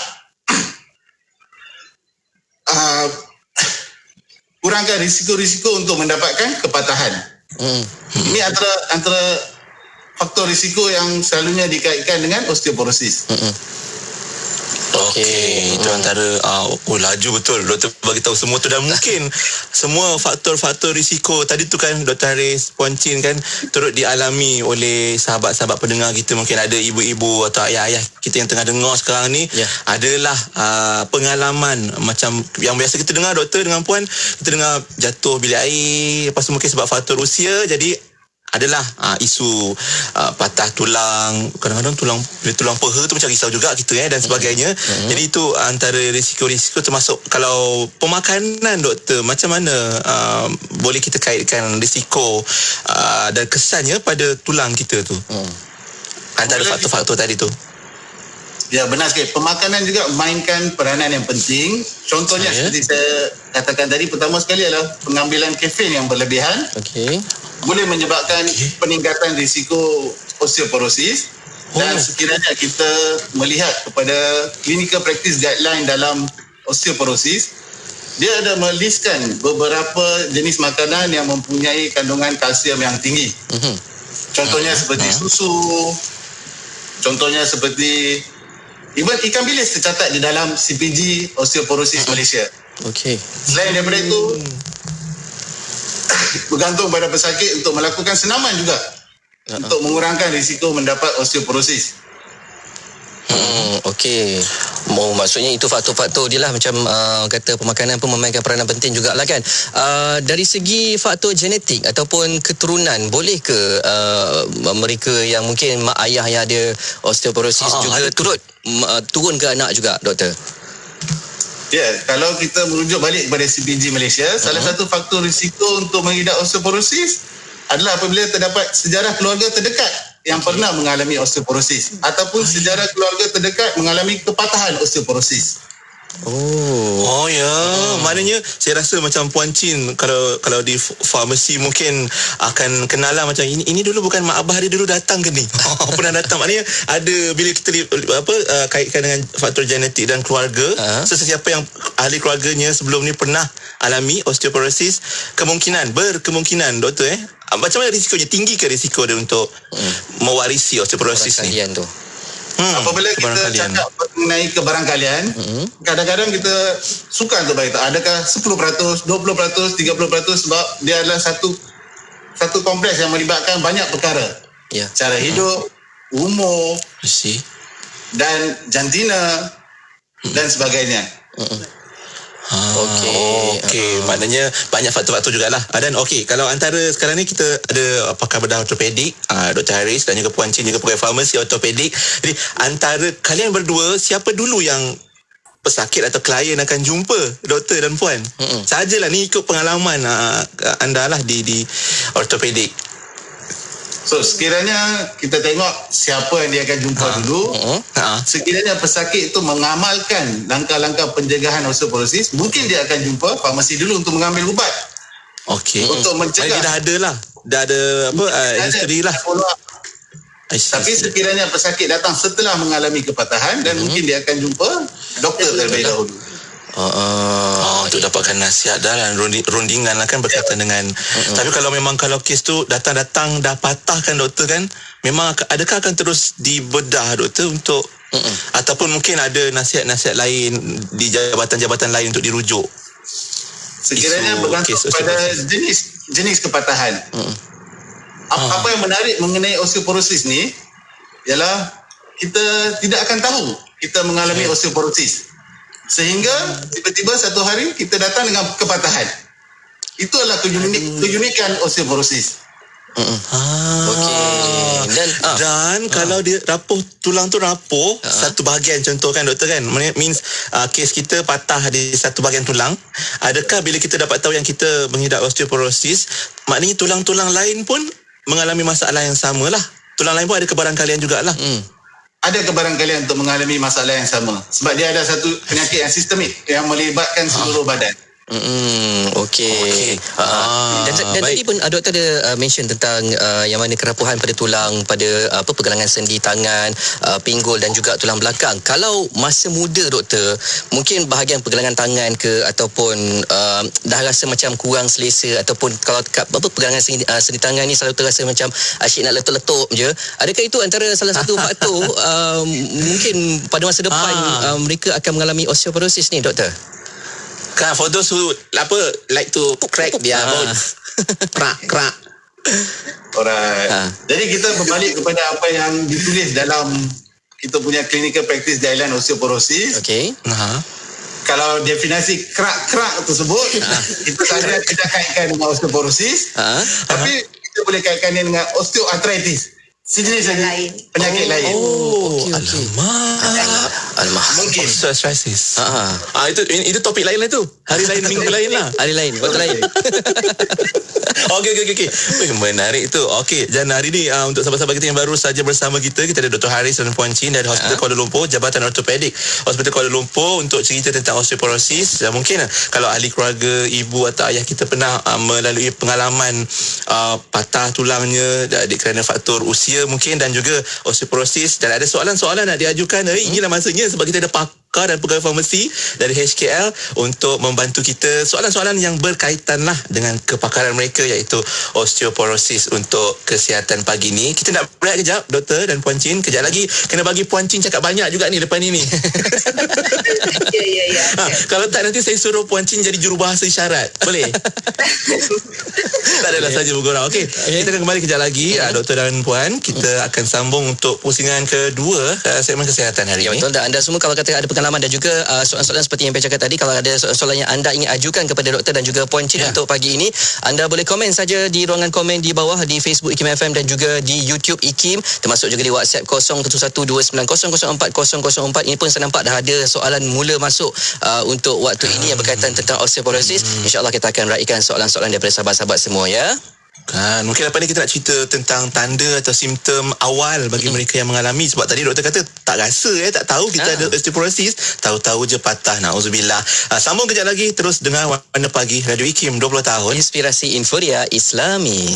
kurangkan risiko-risiko untuk mendapatkan kepatahan. Ini antara faktor risiko yang selalunya dikaitkan dengan osteoporosis. Itu antara laju betul doktor bagi tahu semua tu, dan mungkin semua faktor-faktor risiko tadi tu kan Dr. Haris poncin kan turut dialami oleh sahabat-sahabat pendengar kita. Mungkin ada ibu-ibu atau ayah-ayah kita yang tengah dengar sekarang ni, adalah pengalaman macam yang biasa kita dengar doktor dengan puan, kita dengar jatuh bilik air, lepas tu mungkin sebab faktor usia jadi adalah isu patah tulang, kadang-kadang tulang peha tu macam risau juga kita dan sebagainya. Jadi itu antara risiko-risiko, termasuk kalau pemakanan doktor, macam mana boleh kita kaitkan risiko dan kesannya pada tulang kita tu antara faktor-faktor tadi tu. Ya, benar sekali. Pemakanan juga memainkan peranan yang penting. Contohnya seperti saya katakan tadi, pertama sekali adalah pengambilan kafein yang berlebihan. Boleh menyebabkan peningkatan risiko osteoporosis. Dan sekiranya kita melihat kepada clinical practice guideline dalam osteoporosis, dia ada meliskan beberapa jenis makanan yang mempunyai kandungan kalsium yang tinggi. Contohnya seperti susu, contohnya seperti even ikan bilis tercatat di dalam CPG Osteoporosis Malaysia. Selain daripada itu, bergantung pada pesakit untuk melakukan senaman juga untuk mengurangkan risiko mendapat osteoporosis. Maksudnya itu faktor-faktor dia lah, macam kata pemakanan pun memainkan peranan penting jugalah kan. Dari segi faktor genetik ataupun keturunan, boleh ke mereka yang mungkin mak ayah yang ada osteoporosis juga turun ke anak juga, doktor? Ya, kalau kita merujuk balik kepada CPG Malaysia, salah satu faktor risiko untuk mengidap osteoporosis adalah apabila terdapat sejarah keluarga terdekat yang pernah mengalami osteoporosis ataupun sejarah keluarga terdekat mengalami kepatahan osteoporosis. Maknanya saya rasa macam Puan Chin kalau di farmasi mungkin akan kenal lah, macam ini dulu bukan mak abah dia dulu datang ke ni. Pernah datang. Maknanya ada, bila kita kaitkan dengan faktor genetik dan keluarga, sesiapa yang ahli keluarganya sebelum ni pernah alami osteoporosis, berkemungkinan doktor macam mana risikonya? Tinggi ke risiko dia untuk mewarisi osteoporosis ni? Tu. Apabila kita cakap mengenai kebarangkalian, kadang-kadang kita suka untuk beritahu adakah 10%, 20%, 30% sebab dia adalah satu kompleks yang melibatkan banyak perkara. Cara hidup, umur, dan jantina dan sebagainya. Okey, maknanya banyak faktor-faktor jugalah. Dan kalau antara sekarang ni kita ada pakar bedah ortopedik, Dr. Haris dan juga Puan Chin, juga pegawai farmasi ortopedik. Jadi antara kalian berdua, siapa dulu yang pesakit atau klien akan jumpa doktor dan puan? Sajalah ni ikut pengalaman anda lah di ortopedik. So sekiranya kita tengok siapa yang dia akan jumpa dulu, sekiranya pesakit itu mengamalkan langkah-langkah pencegahan osteoporosis, mungkin dia akan jumpa farmasi dulu untuk mengambil ubat. Untuk mencegah. Dia dah ada history lah. Tapi sekiranya pesakit datang setelah mengalami kepatahan, dan mungkin dia akan jumpa doktor terlebih dahulu. Untuk dapatkan nasihat dan rundingan lah kan, berkaitan dengan tapi kalau kes tu datang dah patah kan doktor kan, memang adakah akan terus dibedah doktor untuk ataupun mungkin ada nasihat-nasihat lain di jabatan-jabatan lain untuk dirujuk? Sekiranya bergantung pada jenis kepatahan. Apa yang menarik mengenai osteoporosis ni ialah kita tidak akan tahu kita mengalami osteoporosis sehingga tiba-tiba satu hari kita datang dengan kepatahan. Itu adalah keunikan osteoporosis. Dan kalau dia rapuh, tulang tu rapuh satu bahagian, contoh kan doktor kan, means kes kita patah di satu bahagian tulang, adakah bila kita dapat tahu yang kita mengidap osteoporosis, maknanya tulang-tulang lain pun mengalami masalah yang sama lah? Tulang lain pun ada kebarangkalian jugalah. Ada kebarangkalian untuk mengalami masalah yang sama sebab dia ada satu penyakit yang sistemik yang melibatkan seluruh badan. Dan tadi pun doktor ada mention tentang yang mana kerapuhan pada tulang, pada pergelangan sendi tangan, pinggul dan juga tulang belakang. Kalau masa muda doktor, mungkin bahagian pergelangan tangan ke ataupun dah rasa macam kurang selesa, ataupun kalau pergelangan sendi tangan ni selalu terasa macam asyik nak letup-letup je. Adakah itu antara salah satu faktor mungkin pada masa depan mereka akan mengalami osteoporosis ni doktor? For those who like to crack their bones. Crack. Alright. Jadi kita berbalik kepada apa yang ditulis dalam kita punya clinical practice guideline osteoporosis. Kalau definisi crack tersebut kita saja tidak kaitkan dengan osteoporosis, tapi kita boleh kaitkan dengan osteoarthritis, sejenis penyakit lain. Alamak. Mungkin osteoarthritis. Itu topik lain lah tu. Hari lain, minggu lain lah. Hari lain, waktu lain. Okey. Menarik tu. Okey, dan hari ni untuk sahabat-sahabat kita yang baru saja bersama kita ada Dr. Haris dan Puan Chin dari Hospital Kuala Lumpur, Jabatan Ortopedik Hospital Kuala Lumpur, untuk cerita tentang osteoporosis. Dan mungkin kalau ahli keluarga, ibu atau ayah kita pernah melalui pengalaman patah tulangnya kerana faktor usia mungkin, dan juga osteoporosis, dan ada soalan-soalan nak diajukan, inilah masanya sebab kita ada pakar dan pegawai farmasi dari HKL untuk membantu kita soalan-soalan yang berkaitan lah dengan kepakaran mereka, iaitu osteoporosis untuk kesihatan pagi ni. Kita nak break kejap doktor dan Puan Chin. Kejap lagi kena bagi Puan Chin cakap banyak juga ni lepas ni. Ya. Kalau tak nanti saya suruh Puan Chin jadi jurubahasa isyarat. Boleh? Tak adalah saja bergurau. Okey, kita akan kembali kejap lagi doktor dan Puan. Kita akan sambung untuk pusingan kedua segmen kesihatan hari ini. Betul. Dan anda semua kalau kata ada pengalaman dan juga soalan-soalan seperti yang saya cakap tadi. Kalau ada soalan yang anda ingin ajukan kepada doktor dan juga Puan Chin untuk pagi ini, anda boleh komen saja di ruangan komen di bawah di Facebook IKIM FM dan juga di YouTube IKIM, termasuk juga di WhatsApp 0112904004. Ini pun saya nampak dah ada soalan mula masuk untuk waktu ini yang berkaitan tentang osteoporosis. InsyaAllah kita akan raikan soalan-soalan daripada sahabat-sahabat semua ya. Kan, mungkin lepas ni kita nak cerita tentang tanda atau simptom awal bagi mereka yang mengalami. Sebab tadi doktor kata tak rasa tak tahu kita ada osteoporosis, tahu-tahu je patah. Na'udzubillah. Sambung kejap lagi, terus dengar Warna Pagi Radio IKIM 20 tahun. Inspirasi Inforia Islami.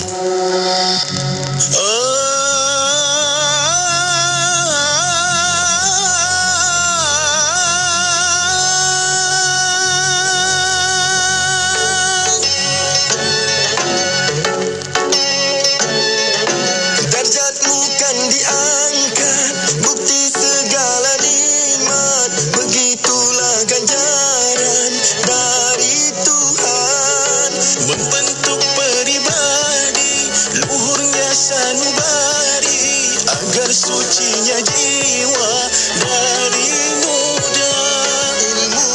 Membentuk peribadi luhurnya sanubari agar sucinya jiwa dari muda. Ilmu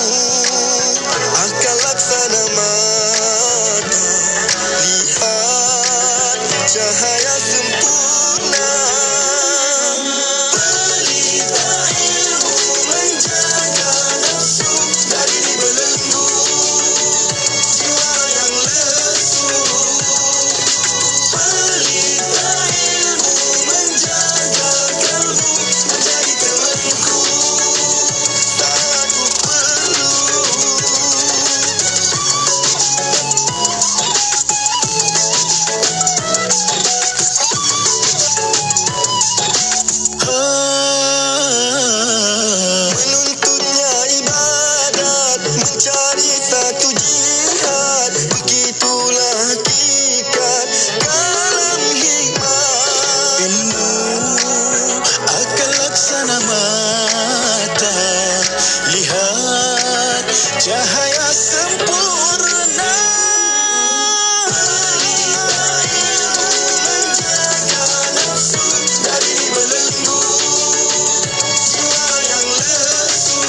akal laksana mata, lihat cahaya sempurna. Pelita ilmu menjaga nafsu dari dibelenggu jiwa yang lesu. Pelita ilmu menjaga kalbu menjadi temanku saat ku perlu. Menuntutnya ibadat, mencari satu jihad, begitulah hakikat kalam hikmah. Ilmu akan laksana mata, lihat cahaya sempurna. Ilmu menjaga nafsu dari dibelenggu jiwa yang lesu.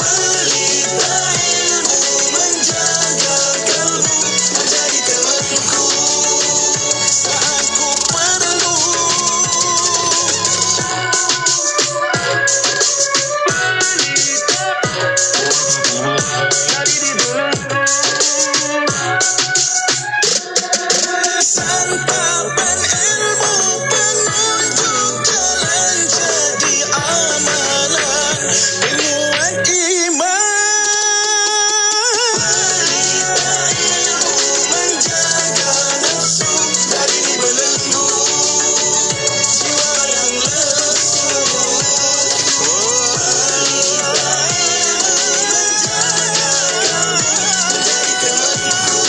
Pelita ilmu menjaga kalbu menjadi temanku saat ku perlu. Jadi dibelenggu. Santapan ilmu penunjuk jalan jadi amalan penguat iman. Pelita ilmu menjaga nafsu dari dibelenggu jiwa yang lesu. Pelita ilmu menjaga kalbu menjadi temanku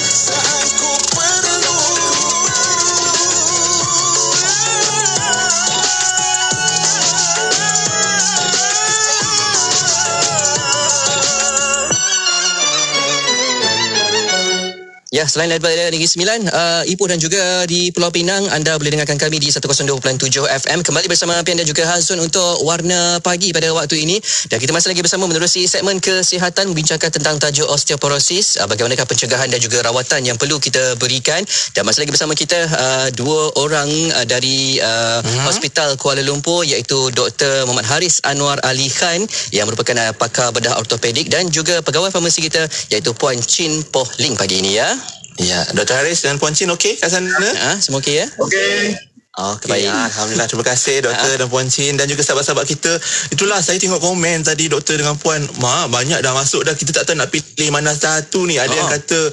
saat ku perlu. Ya, selain daripada Negeri Sembilan, Ipoh dan juga di Pulau Pinang, anda boleh dengarkan kami di 102.7 FM. Kembali bersama Pian dan juga Hazun untuk Warna Pagi pada waktu ini. Dan kita masih lagi bersama menerusi segmen kesihatan, membincangkan tentang tajuk osteoporosis, bagaimanakah pencegahan dan juga rawatan yang perlu kita berikan. Dan masih lagi bersama kita dua orang dari Hospital Kuala Lumpur, iaitu Dr. Muhammad Haris Anwar Ali Khan yang merupakan pakar bedah ortopedik, dan juga pegawai farmasi kita iaitu Puan Chin Poh Ling pagi ini ya. Ya, Dr. Haris dan Puan Chin okey kat sana? Semua okey ya? Okey. Okey, baik. Alhamdulillah, terima kasih doktor dan Puan Chin dan juga sahabat-sahabat kita. Itulah saya tengok komen tadi doktor dengan Puan, banyak dah masuk dah, kita tak tahu nak pilih mana satu ni. Ada yang kata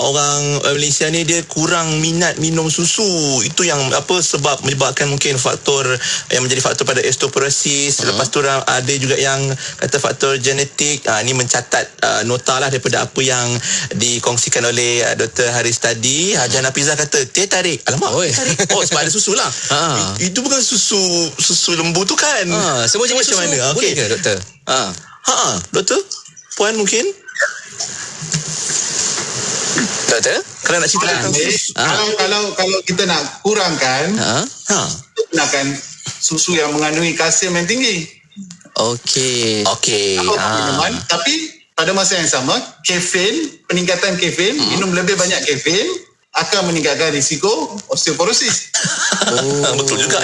orang Malaysia ni dia kurang minat minum susu. Itu yang sebab menyebabkan mungkin faktor yang menjadi faktor pada osteoporosis. Lepas tu ada juga yang kata faktor genetik. Ni mencatat nota lah daripada apa yang dikongsikan oleh Dr. Haris tadi. Hajar Nafizah kata teh tarik. Alamak, tarik. Sebab ada susu lah. Itu bukan susu lembu tu kan. Semua jenis susu mana? Boleh ke doktor? Doktor, Puan mungkin doktor kalau nak cerita tentang susu. Kalau kita nak kurangkan, gunakan susu yang mengandungi kalsium yang tinggi. Okey. Minuman, tapi pada masa yang sama, peningkatan kafein, minum lebih banyak kafein akan meningkatkan risiko osteoporosis. Betul juga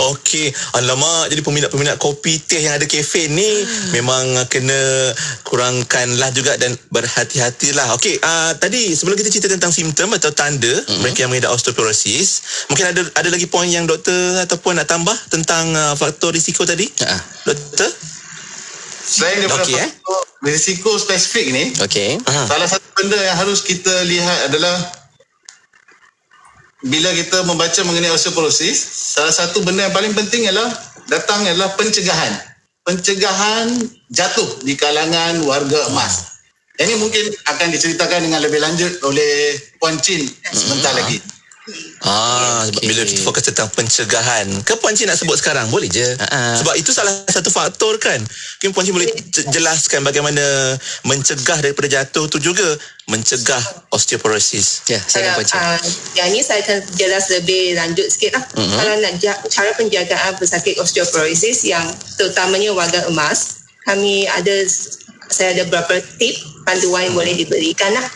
Okey. Alamak, jadi peminat-peminat kopi teh yang ada kafein ni memang kena kurangkanlah juga dan berhati-hatilah. Okey, tadi sebelum kita cerita tentang simptom atau tanda mereka yang mengidap osteoporosis, mungkin ada lagi poin yang doktor ataupun nak tambah tentang faktor risiko tadi? Doktor? Selain daripada faktor risiko spesifik ni, salah satu benda yang harus kita lihat adalah bila kita membaca mengenai osteoporosis, salah satu benda yang paling penting adalah pencegahan jatuh di kalangan warga emas. Ini mungkin akan diceritakan dengan lebih lanjut oleh Puan Chin sebentar lagi. Bila kita fokus tentang pencegahan, ke Puan Chin nak sebut sekarang? Boleh je. Sebab itu salah satu faktor kan. Mungkin Puan Chin boleh jelaskan bagaimana mencegah daripada jatuh tu juga mencegah osteoporosis. Ya, saya Puan Chin. Yang ni saya akan jelas lebih lanjut sikit lah. Kalau nak cara penjagaan pesakit osteoporosis yang terutamanya warga emas, saya ada beberapa tip panduan yang boleh diberikan lah.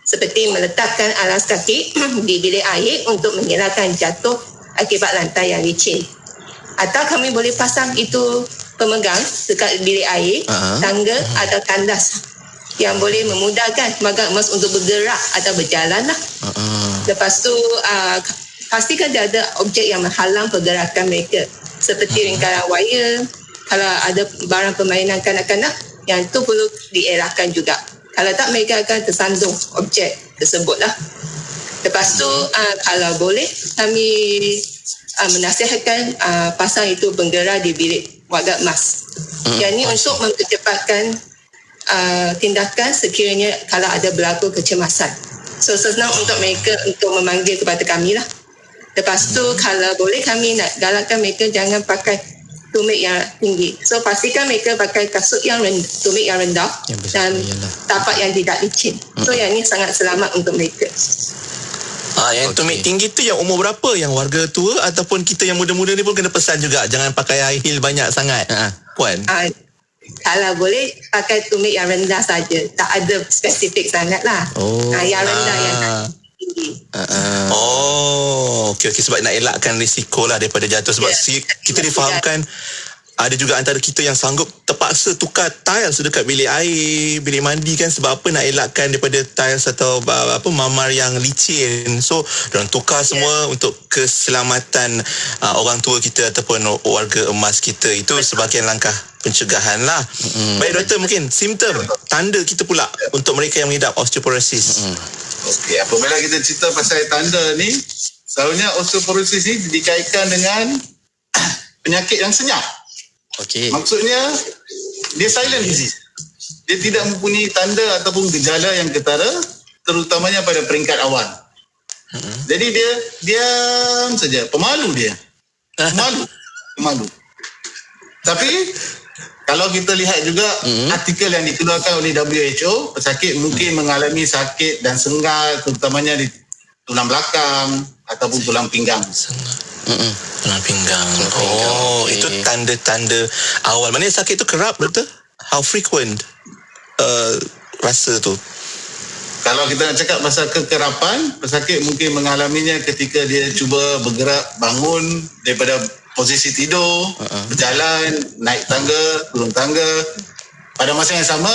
Seperti meletakkan alas kaki di bilik air untuk mengelakkan jatuh akibat lantai yang licin. Atau kami boleh pasang itu pemegang dekat bilik air, tangga atau tandas yang boleh memudahkan warga emas untuk bergerak atau berjalan lah. Lepas tu pastikan dia ada objek yang menghalang pergerakan mereka, seperti lingkaran wire. Kalau ada barang permainan kanak-kanak, yang itu perlu dielakkan juga. Kalau tak, mereka akan tersandung objek tersebut lah. Lepas tu, kalau boleh, kami menasihatkan pasang itu penggera di bilik warga emas. Yang ni untuk mempercepatkan tindakan sekiranya kalau ada berlaku kecemasan. So, senang untuk mereka untuk memanggil kepada kami lah. Lepas tu, kalau boleh, kami nak galakkan mereka jangan pakai tumit yang tinggi. So pastikan mereka pakai kasut yang tumit yang rendah dan tapak yang tidak licin. So yang ni sangat selamat untuk mereka. Yang tumit tinggi tu yang umur berapa? Yang warga tua ataupun kita yang muda-muda ni pun kena pesan juga jangan pakai high heel banyak sangat. Puan. Kalau boleh pakai tumit yang rendah saja. Tak ada spesifik sangat lah. Yang rendah yang tinggi. Okey, sebab nak elakkan risiko lah daripada jatuh. Sebab kita difahamkan ada juga antara kita yang sanggup terpaksa tukar tiles dekat bilik air, bilik mandi kan, sebab apa? Nak elakkan daripada tiles atau mamar yang licin. So diorang tukar semua untuk keselamatan orang tua kita ataupun warga emas kita. Itu sebahagian langkah pencegahan lah. Baik doktor, mungkin simptom, tanda kita pula untuk mereka yang mengidap osteoporosis. Okey, apabila kita cerita pasal tanda ni, selalunya osteoporosis ni dikaitkan dengan penyakit yang senyap. Maksudnya dia silent disease. Dia tidak mempunyai tanda ataupun gejala yang ketara, terutamanya pada peringkat awal. Jadi dia diam saja, pemalu dia. Pemalu. Tapi kalau kita lihat juga artikel yang dikeluarkan oleh WHO, pesakit mungkin mengalami sakit dan senggal terutamanya di tulang belakang ataupun tulang pinggang. Tulang pinggang. Itu tanda-tanda awal. Maknanya sakit tu kerap, doktor? How frequent rasa tu? Kalau kita nak cakap pasal kekerapan, pesakit mungkin mengalaminya ketika dia cuba bergerak, bangun daripada posisi tidur, berjalan, naik tangga, turun tangga. Pada masa yang sama,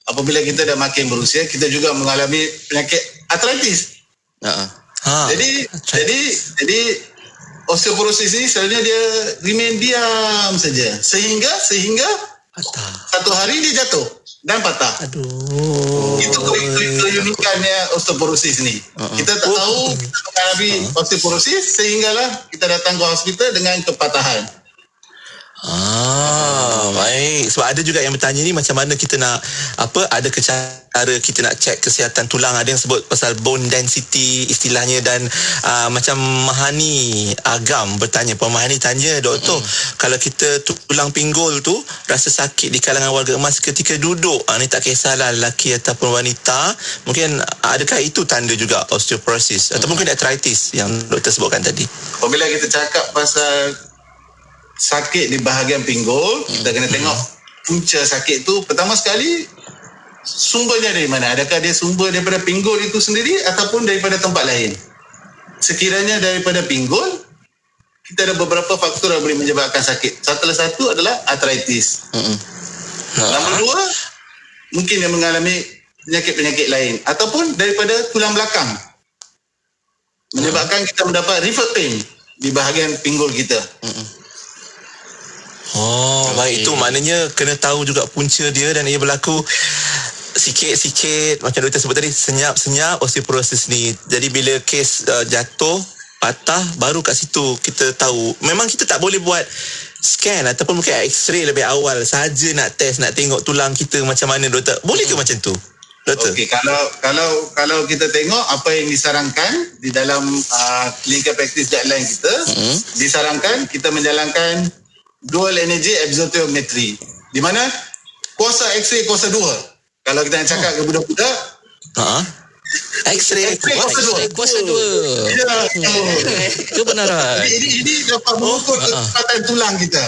apabila kita dah makin berusia, kita juga mengalami penyakit arthritis. Jadi osteoporosis ni selalunya dia remain diam saja sehingga satu hari dia jatuh dan patah. Itu keunikannya osteoporosis ni. Kita tak tahu kita mengalami osteoporosis sehinggalah kita datang ke hospital dengan kepatahan. Baik. Sebab ada juga yang bertanya ni macam mana kita nak ada cara kita nak cek kesihatan tulang. Ada yang sebut pasal bone density istilahnya, dan macam Mahani Agam bertanya, Puan Mahani tanya, doktor, kalau kita tulang pinggul tu rasa sakit di kalangan warga emas ketika duduk, ni tak kisahlah lelaki ataupun wanita, mungkin adakah itu tanda juga osteoporosis atau mungkin arthritis yang doktor sebutkan tadi? Apabila kita cakap pasal sakit di bahagian pinggul, kita kena tengok punca sakit tu pertama sekali sumbernya dari mana. Adakah dia sumber daripada pinggul itu sendiri ataupun daripada tempat lain? Sekiranya daripada pinggul, kita ada beberapa faktor yang boleh menyebabkan sakit. Salah satu adalah arthritis. Nombor dua, mungkin dia mengalami penyakit-penyakit lain ataupun daripada tulang belakang, menyebabkan kita mendapat reverse pain di bahagian pinggul kita. Baik, itu maknanya kena tahu juga punca dia dan ia berlaku sikit-sikit macam doktor sebut tadi, senyap-senyap osteoporosis ni. Jadi bila kes jatuh, patah, baru kat situ kita tahu. Memang kita tak boleh buat scan ataupun mungkin x-ray lebih awal saja nak test, nak tengok tulang kita macam mana, doktor. Boleh ke macam tu, doktor? Okey, kalau kita tengok apa yang disarankan di dalam clinical practice guideline kita, disarankan kita menjalankan dual energy absorptiometry, di mana kuasa x-ray kuasa 2. Kalau kita nak cakap ke budak-budak, X-ray kuasa 2. Ya. Kebenaran. Ini dapat mengukur ketupatan tulang kita.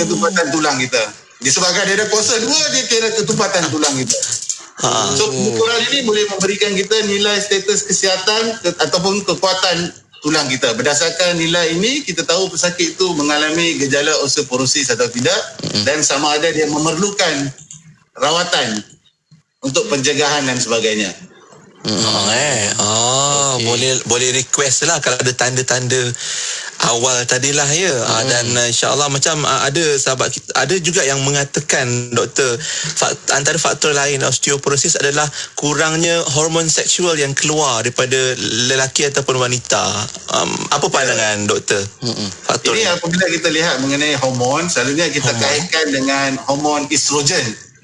Ketupatan tulang kita. Disebabkan dia ada kuasa 2, dia kira ketupatan tulang kita. So pengukuran ini boleh memberikan kita nilai status kesihatan ataupun kekuatan tulang kita. Berdasarkan nilai ini, kita tahu pesakit itu mengalami gejala osteoporosis atau tidak, dan sama ada dia memerlukan rawatan untuk pencegahan dan sebagainya. Boleh request lah kalau ada tanda-tanda awal tadilah ya. Dan insyaAllah macam ada sahabat kita, ada juga yang mengatakan, doktor, antara faktor lain osteoporosis adalah kurangnya hormon seksual yang keluar daripada lelaki ataupun wanita. Apa pandangan doktor? Faktor ini apabila kita lihat mengenai hormon, selalunya kita kaitkan dengan hormon estrogen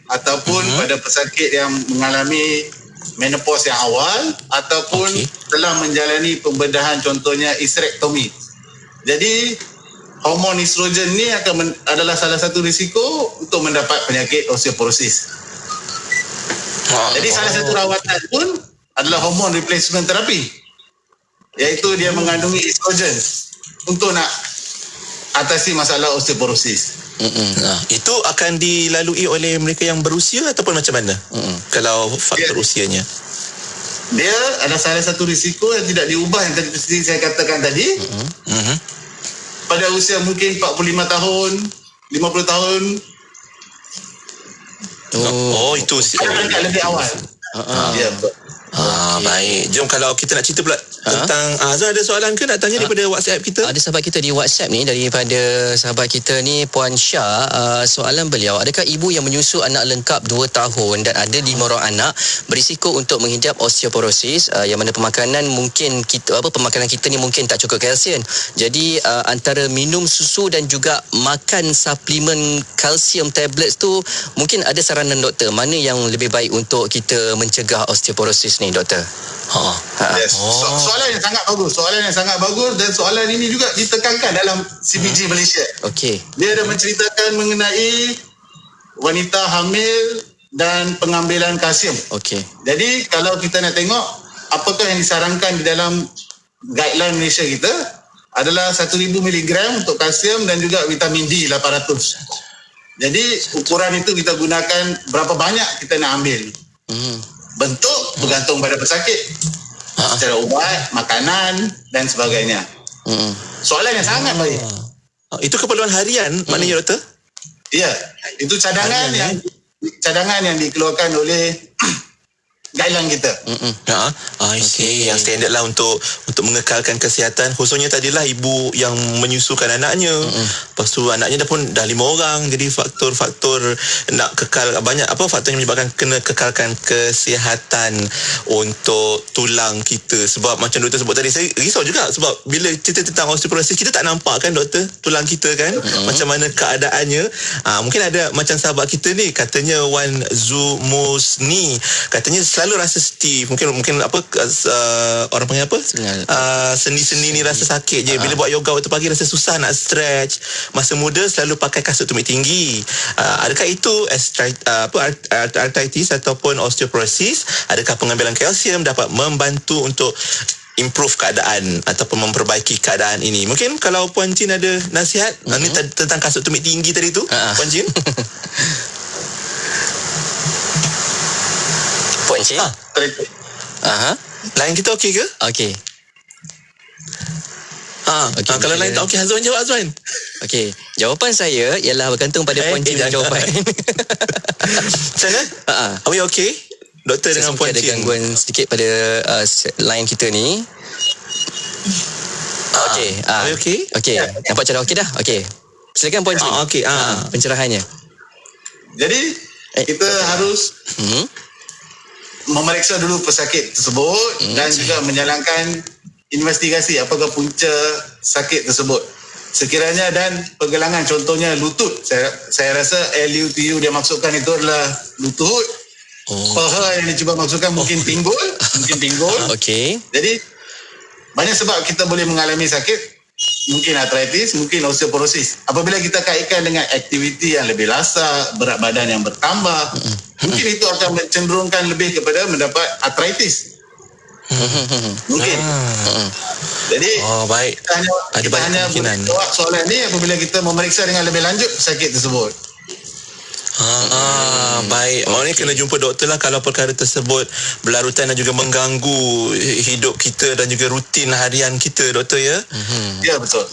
ataupun pada pesakit yang mengalami menopause yang awal ataupun telah menjalani pembedahan, contohnya hysterectomy. Jadi hormon estrogen ni adalah salah satu risiko untuk mendapat penyakit osteoporosis. Jadi salah satu rawatan pun adalah hormon replacement therapy, iaitu dia mengandungi estrogen untuk nak atasi masalah osteoporosis. Itu akan dilalui oleh mereka yang berusia ataupun macam mana? Kalau faktor usianya, dia ada salah satu risiko yang tidak diubah, yang tadi saya katakan tadi. Pada usia mungkin 45 tahun, 50 tahun. Itu lebih awal. Baik. Jom kalau kita nak cerita pula tentang Azhar, ada soalan ke nak tanya daripada WhatsApp kita? Ada sahabat kita di WhatsApp ni, daripada sahabat kita ni Puan Syah. Soalan beliau, adakah ibu yang menyusu anak lengkap 2 tahun dan ada 5 orang anak berisiko untuk menghidap osteoporosis, yang mana pemakanan kita ni mungkin tak cukup kalsium. Jadi antara minum susu dan juga makan suplemen kalsium tablets tu, mungkin ada saranan doktor mana yang lebih baik untuk kita mencegah osteoporosis ni, doktor? Yes. Soalan yang sangat bagus, dan soalan ini juga ditekankan dalam CBG Malaysia. Dia ada menceritakan mengenai wanita hamil dan pengambilan kalsium. Jadi kalau kita nak tengok apakah yang disarankan di dalam guideline Malaysia kita, adalah 1000 mg untuk kalsium dan juga vitamin D 800. Jadi ukuran itu kita gunakan berapa banyak kita nak ambil. Bentuk bergantung pada pesakit, secara ubat, makanan dan sebagainya. Soalan yang sangat baik. Itu keperluan harian maknanya, doktor? Ya, itu cadangan yang dikeluarkan oleh guideline kita. I see. Yang standard lah untuk mengekalkan kesihatan, khususnya tadilah ibu yang menyusukan anaknya. Lepas tu anaknya dah 5 orang. Jadi faktor-faktor nak kekal, banyak faktor yang menyebabkan kena kekalkan kesihatan untuk tulang kita. Sebab macam doktor sebut tadi, saya risau juga sebab bila cerita tentang osteoporosis, kita tak nampak kan, doktor, tulang kita kan, macam mana keadaannya. Mungkin ada macam sahabat kita ni, katanya Wan Zumusni, katanya selalu rasa stiff, mungkin orang panggil apa, sendi-sendi ni rasa sakit je. Bila buat yoga waktu pagi rasa susah nak stretch. Masa muda selalu pakai kasut tumit tinggi. Adakah itu arthritis ataupun osteoporosis? Adakah pengambilan kalsium dapat membantu untuk improve keadaan ataupun memperbaiki keadaan ini. Mungkin kalau Puan Chin ada nasihat ni tentang kasut tumit tinggi tadi tu, Puan Chin. Puan Chin. Lain kita okey ke? Okey. Okay, kalau lain tak okey, Azwan jawab, Azwan. Okey, jawapan saya ialah bergantung pada Puan Chin punya jawapan. Macam mana? Are we okay? Doktor dengan Puan Chin. Ada gangguan sedikit pada line kita ni. Okey. Are we okay? Okey. Nampak cara okey dah? Okey. Silakan Puan Chin. Okey. Pencerahannya. Jadi, kita harus memeriksa dulu pesakit tersebut dan juga menjalankan investigasi apakah punca sakit tersebut. Sekiranya dan pergelangan, contohnya lutut, saya rasa LUTU dia maksudkan itu adalah lutut. Paha yang dia cuba maksudkan mungkin pinggul. Okey. Jadi banyak sebab kita boleh mengalami sakit, mungkin arthritis, mungkin osteoporosis. Apabila kita kaitkan dengan aktiviti yang lebih lasak, berat badan yang bertambah, mungkin itu akan mencenderungkan lebih kepada mendapat arthritis. Mungkin. Jadi baik. Kita hanya jawab soalan ni apabila kita memeriksa dengan lebih lanjut sakit tersebut. Baik. Maksudnya kena jumpa doktor lah kalau perkara tersebut berlarutan dan juga mengganggu hidup kita dan juga rutin harian kita, doktor, ya? Ya, betul.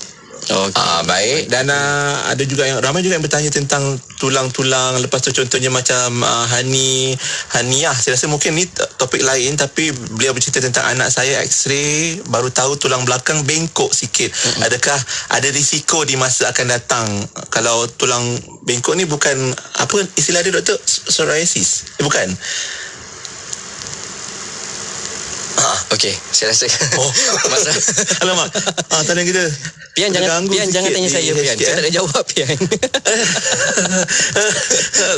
Baik. Dan ada juga ramai juga yang bertanya tentang tulang-tulang. Lepas tu contohnya macam Haniah, saya rasa mungkin ni topik lain, tapi beliau bercerita tentang anak saya X-ray, baru tahu tulang belakang bengkok sikit. Adakah ada risiko di masa akan datang kalau tulang bengkok ni? Bukan apa istilah dia, doktor? Psoriasis? Bukan? Okey, saya rasa masa alamak. Tanya kita. Pian jangan tanya saya, Pian. Saya tak ada jawab, Pian.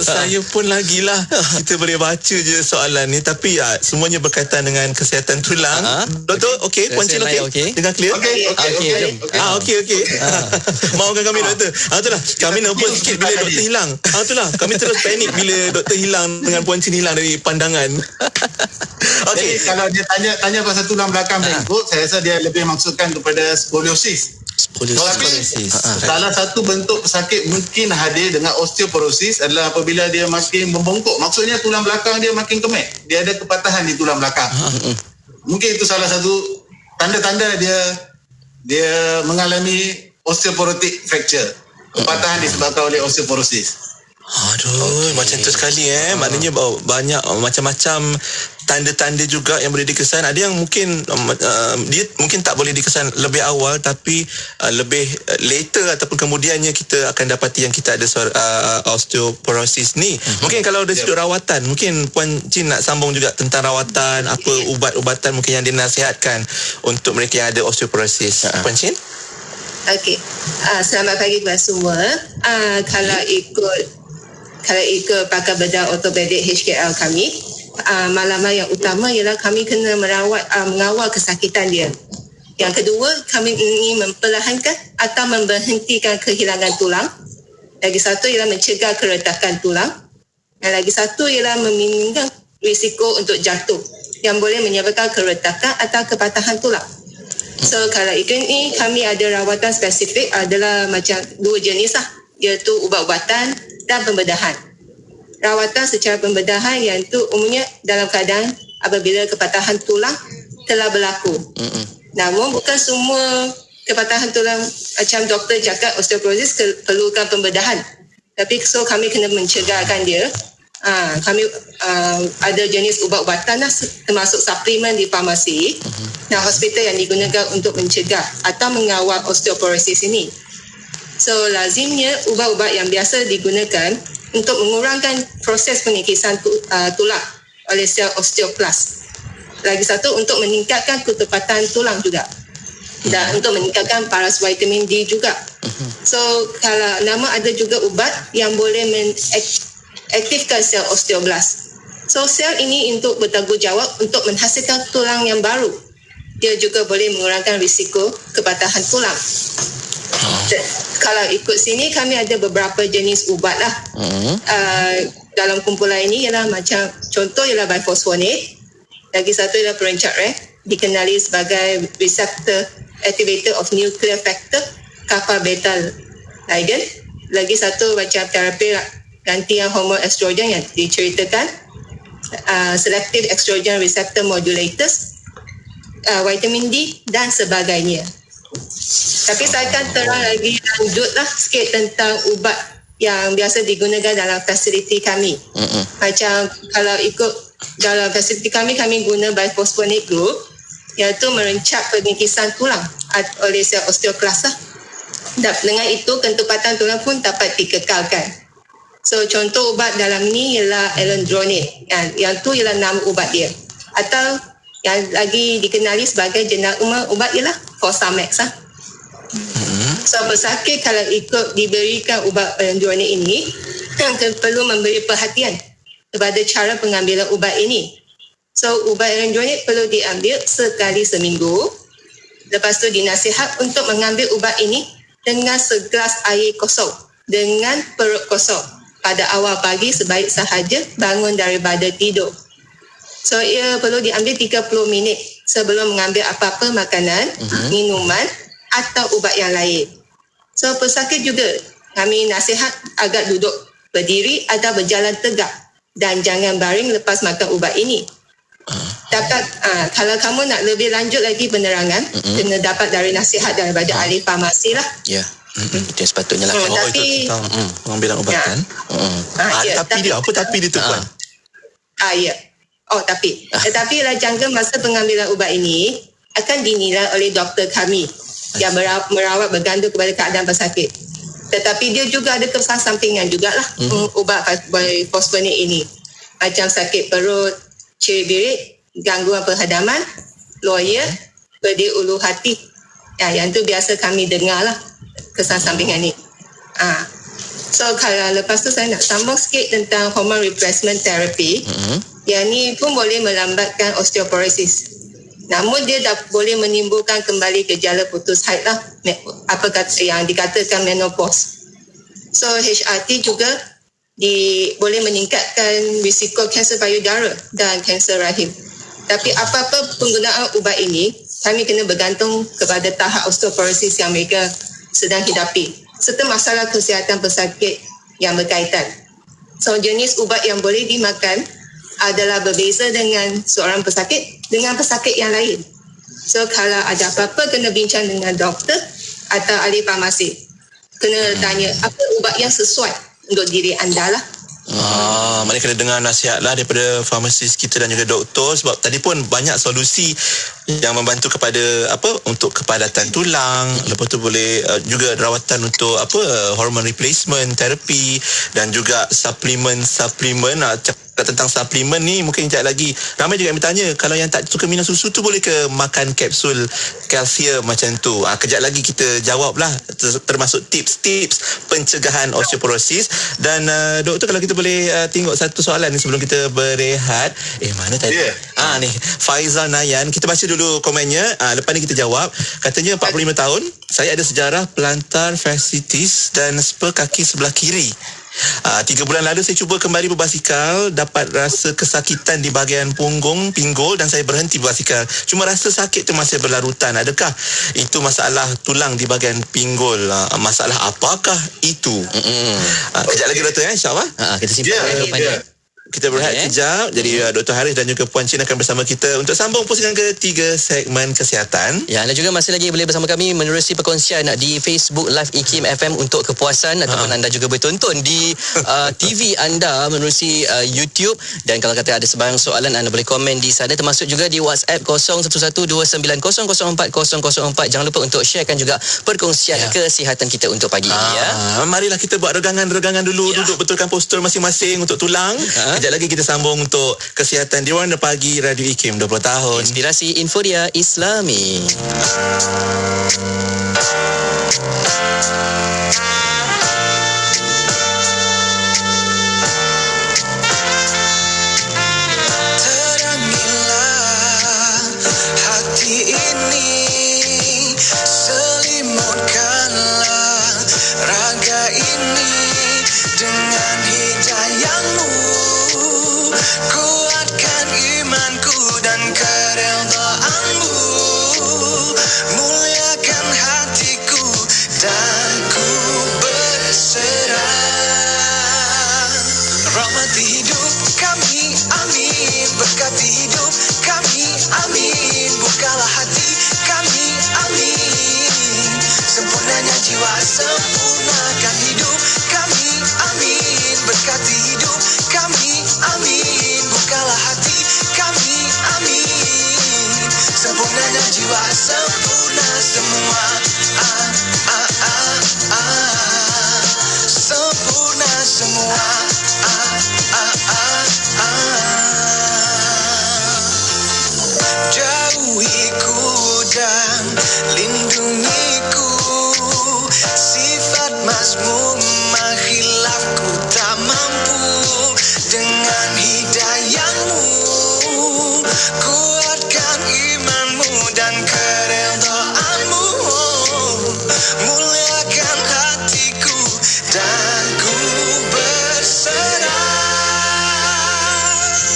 Saya pun lagilah kita boleh baca je soalan ni, tapi semuanya berkaitan dengan kesihatan tulang. Doktor, okey, Puan Chin okey? Dengan clear? Okey. Maafkan kami, doktor. Itulah, kami nervous sikit bila doktor hilang. Itulah, kami terus panik bila doktor hilang dengan Puan Chin hilang dari pandangan. Jadi kalau dia tanya pasal tulang belakang bengkok, saya rasa dia lebih maksudkan kepada skoliosis. Salah satu bentuk pesakit mungkin hadir dengan osteoporosis adalah apabila dia makin membongkok. Maksudnya tulang belakang dia makin kemik. Dia ada kepatahan di tulang belakang. Mungkin itu salah satu tanda-tanda dia mengalami osteoporotic fracture. Kepatahan disebabkan oleh osteoporosis. Macam tu sekali maknanya banyak macam-macam tanda-tanda juga yang boleh dikesan. Ada yang mungkin dia mungkin tak boleh dikesan lebih awal, tapi lebih later ataupun kemudiannya kita akan dapati yang kita ada osteoporosis ni. Mungkin kalau dari sudut rawatan, mungkin Puan Chin nak sambung juga tentang rawatan, apa ubat-ubatan mungkin yang dinasihatkan untuk mereka yang ada osteoporosis. Puan Chin? Okey. Selamat pagi kepada semua. Kalau ikut pakar bedah ortopedik HKL kami, malaman yang utama ialah kami kena mengawal kesakitan dia. Yang kedua, kami ingin memperlahankan atau memberhentikan kehilangan tulang. Lagi satu ialah mencegah keretakan tulang. Dan lagi satu ialah meminimkan risiko untuk jatuh yang boleh menyebabkan keretakan atau kepatahan tulang. So kalau ikut ini, kami ada rawatan spesifik adalah macam dua jenis lah, iaitu ubat-ubatan dan pembedahan. Rawatan secara pembedahan yang itu umumnya dalam keadaan apabila kepatahan tulang telah berlaku. Namun bukan semua kepatahan tulang macam doktor cakap osteoporosis perlukan pembedahan. Tapi so kami kena mencegahkan dia. Kami ada jenis ubat-ubatan lah, termasuk suplemen di farmasi dan hospital yang digunakan untuk mencegah atau mengawal osteoporosis ini. So lazimnya ubat-ubat yang biasa digunakan untuk mengurangkan proses pengikisan tulang oleh sel osteoblast. Lagi satu untuk meningkatkan ketepatan tulang juga. Dan untuk meningkatkan paras vitamin D juga. So kalau nama ada juga ubat yang boleh mengaktifkan sel osteoblast. So sel ini untuk bertanggungjawab untuk menghasilkan tulang yang baru. Dia juga boleh mengurangkan risiko kepatahan tulang. Kalau ikut sini kami ada beberapa jenis ubat lah. Dalam kumpulan ini ialah macam contoh ialah biphosphonate, lagi satu ialah perencat reh, dikenali sebagai receptor activator of nuclear factor kappa beta ligand. Lagi satu macam terapi ganti yang hormon estrogen yang diceritakan, selective estrogen receptor modulators, vitamin D dan sebagainya. Tapi saya akan terang lagi lanjutlah sikit tentang ubat yang biasa digunakan dalam fasiliti kami. Macam kalau ikut dalam fasiliti kami guna biphosphonate group, iaitu merencap pengikisan tulang oleh sel osteoklas. Dan dengan itu kentupatan tulang pun dapat dikekalkan. So contoh ubat dalam ni ialah alendronate. Yang tu ialah nama ubat dia. Atau yang lagi dikenali sebagai jenama ubat ialah Fosamax. So pesakit kalau ikut diberikan ubat alendronate ini, perlu memberi perhatian kepada cara pengambilan ubat ini. So ubat alendronate perlu diambil sekali seminggu. Lepas tu dinasihat untuk mengambil ubat ini dengan segelas air kosong dengan perut kosong pada awal pagi sebaik sahaja bangun daripada tidur. So ia perlu diambil 30 minit sebelum mengambil apa-apa makanan, minuman atau ubat yang lain. So pesakit juga kami nasihat agar duduk berdiri atau berjalan tegak dan jangan baring lepas makan ubat ini. Kalau kamu nak lebih lanjut lagi penerangan, kena dapat dari nasihat daripada ahli farmasi lah. Ya. Itu yang sepatutnya lah. Itu tentang pengambilan ubat kan? Tapi dia apa tapi dia tu Puan? Ya. Tetapi jangka masa pengambilan ubat ini akan dinilai oleh doktor kami yang merawat bergantung kepada keadaan pesakit. Tetapi dia juga ada kesan sampingan jugalah ubat biphosphonate ini. Macam sakit perut, ciri-birik, gangguan penghadaman, loya, pedih ulu hati. Yang tu biasa kami dengar lah kesan sampingan ni. So kalau lepas tu saya nak sambung sikit tentang hormone replacement therapy. Yang ni pun boleh melambatkan osteoporosis. Namun dia dah boleh menimbulkan kembali gejala putus haid lah. Apa kata yang dikatakan menopause. So HRT juga boleh meningkatkan risiko kanser payudara dan kanser rahim. Tapi apa-apa penggunaan ubat ini, kami kena bergantung kepada tahap osteoporosis yang mereka sedang hidapi serta masalah kesihatan pesakit yang berkaitan. So jenis ubat yang boleh dimakan adalah berbeza dengan seorang pesakit dengan pesakit yang lain. So kalau ada apa-apa kena bincang dengan doktor atau ahli farmasi. Kena tanya apa ubat yang sesuai untuk diri anda lah. Mana kena dengar nasihat lah daripada farmasis kita dan juga doktor, sebab tadi pun banyak solusi yang membantu kepada untuk kepadatan tulang, lepas tu boleh juga rawatan untuk hormone replacement therapy dan juga suplemen. Cakap tentang suplemen ni mungkin sekejap lagi ramai juga yang bertanya, kalau yang tak suka minum susu tu boleh ke makan kapsul kalsium macam tu? Kejap lagi kita jawab lah, termasuk tips-tips pencegahan osteoporosis. Dan doktor, kalau kita boleh tengok satu soalan ni sebelum kita berehat. Mana tadi? Ni Faizal Nayan, kita baca dulu komennya, lepas ni kita jawab. Katanya 45 tahun, saya ada sejarah plantar fasciitis dan spur kaki sebelah kiri. 3 bulan lalu saya cuba kembali berbasikal, dapat rasa kesakitan di bahagian punggung, pinggul, dan saya berhenti berbasikal. Cuma rasa sakit tu masih berlarutan. Adakah itu masalah tulang di bahagian pinggul? Masalah apakah itu? Kejap lagi doktor insya-Allah. Kita simpan panjang. Kita berehat kejap. Jadi Dr. Haris dan juga Puan Chin akan bersama kita untuk sambung pusingan ketiga segmen kesihatan. Ya, anda juga masih lagi boleh bersama kami menerusi perkongsian di Facebook Live IKIM FM untuk kepuasan, ataupun anda juga boleh tonton di TV anda menerusi YouTube. Dan kalau kata ada sebarang soalan, anda boleh komen di sana, termasuk juga di WhatsApp 011290040004. Jangan lupa untuk sharekan juga perkongsian kesihatan kita untuk pagi ini ya. Marilah kita buat regangan-regangan dulu, duduk betulkan postur masing-masing untuk tulang. Kejap lagi kita sambung untuk kesihatan di Warna Pagi Radio IKIM 20 tahun. Inspirasi Inforia Islami. Terangilah hati ini, selimutkanlah raga ini dengan hidayahmu. Kuatkan imanku dan keredaanmu. semua. Jauhiku dan lindungiku, sifat mazmum khilafku tak mampu. Dengan hidayahmu kuatkan imanmu dan keredaanmu, muliakan hatiku dan ku berserah.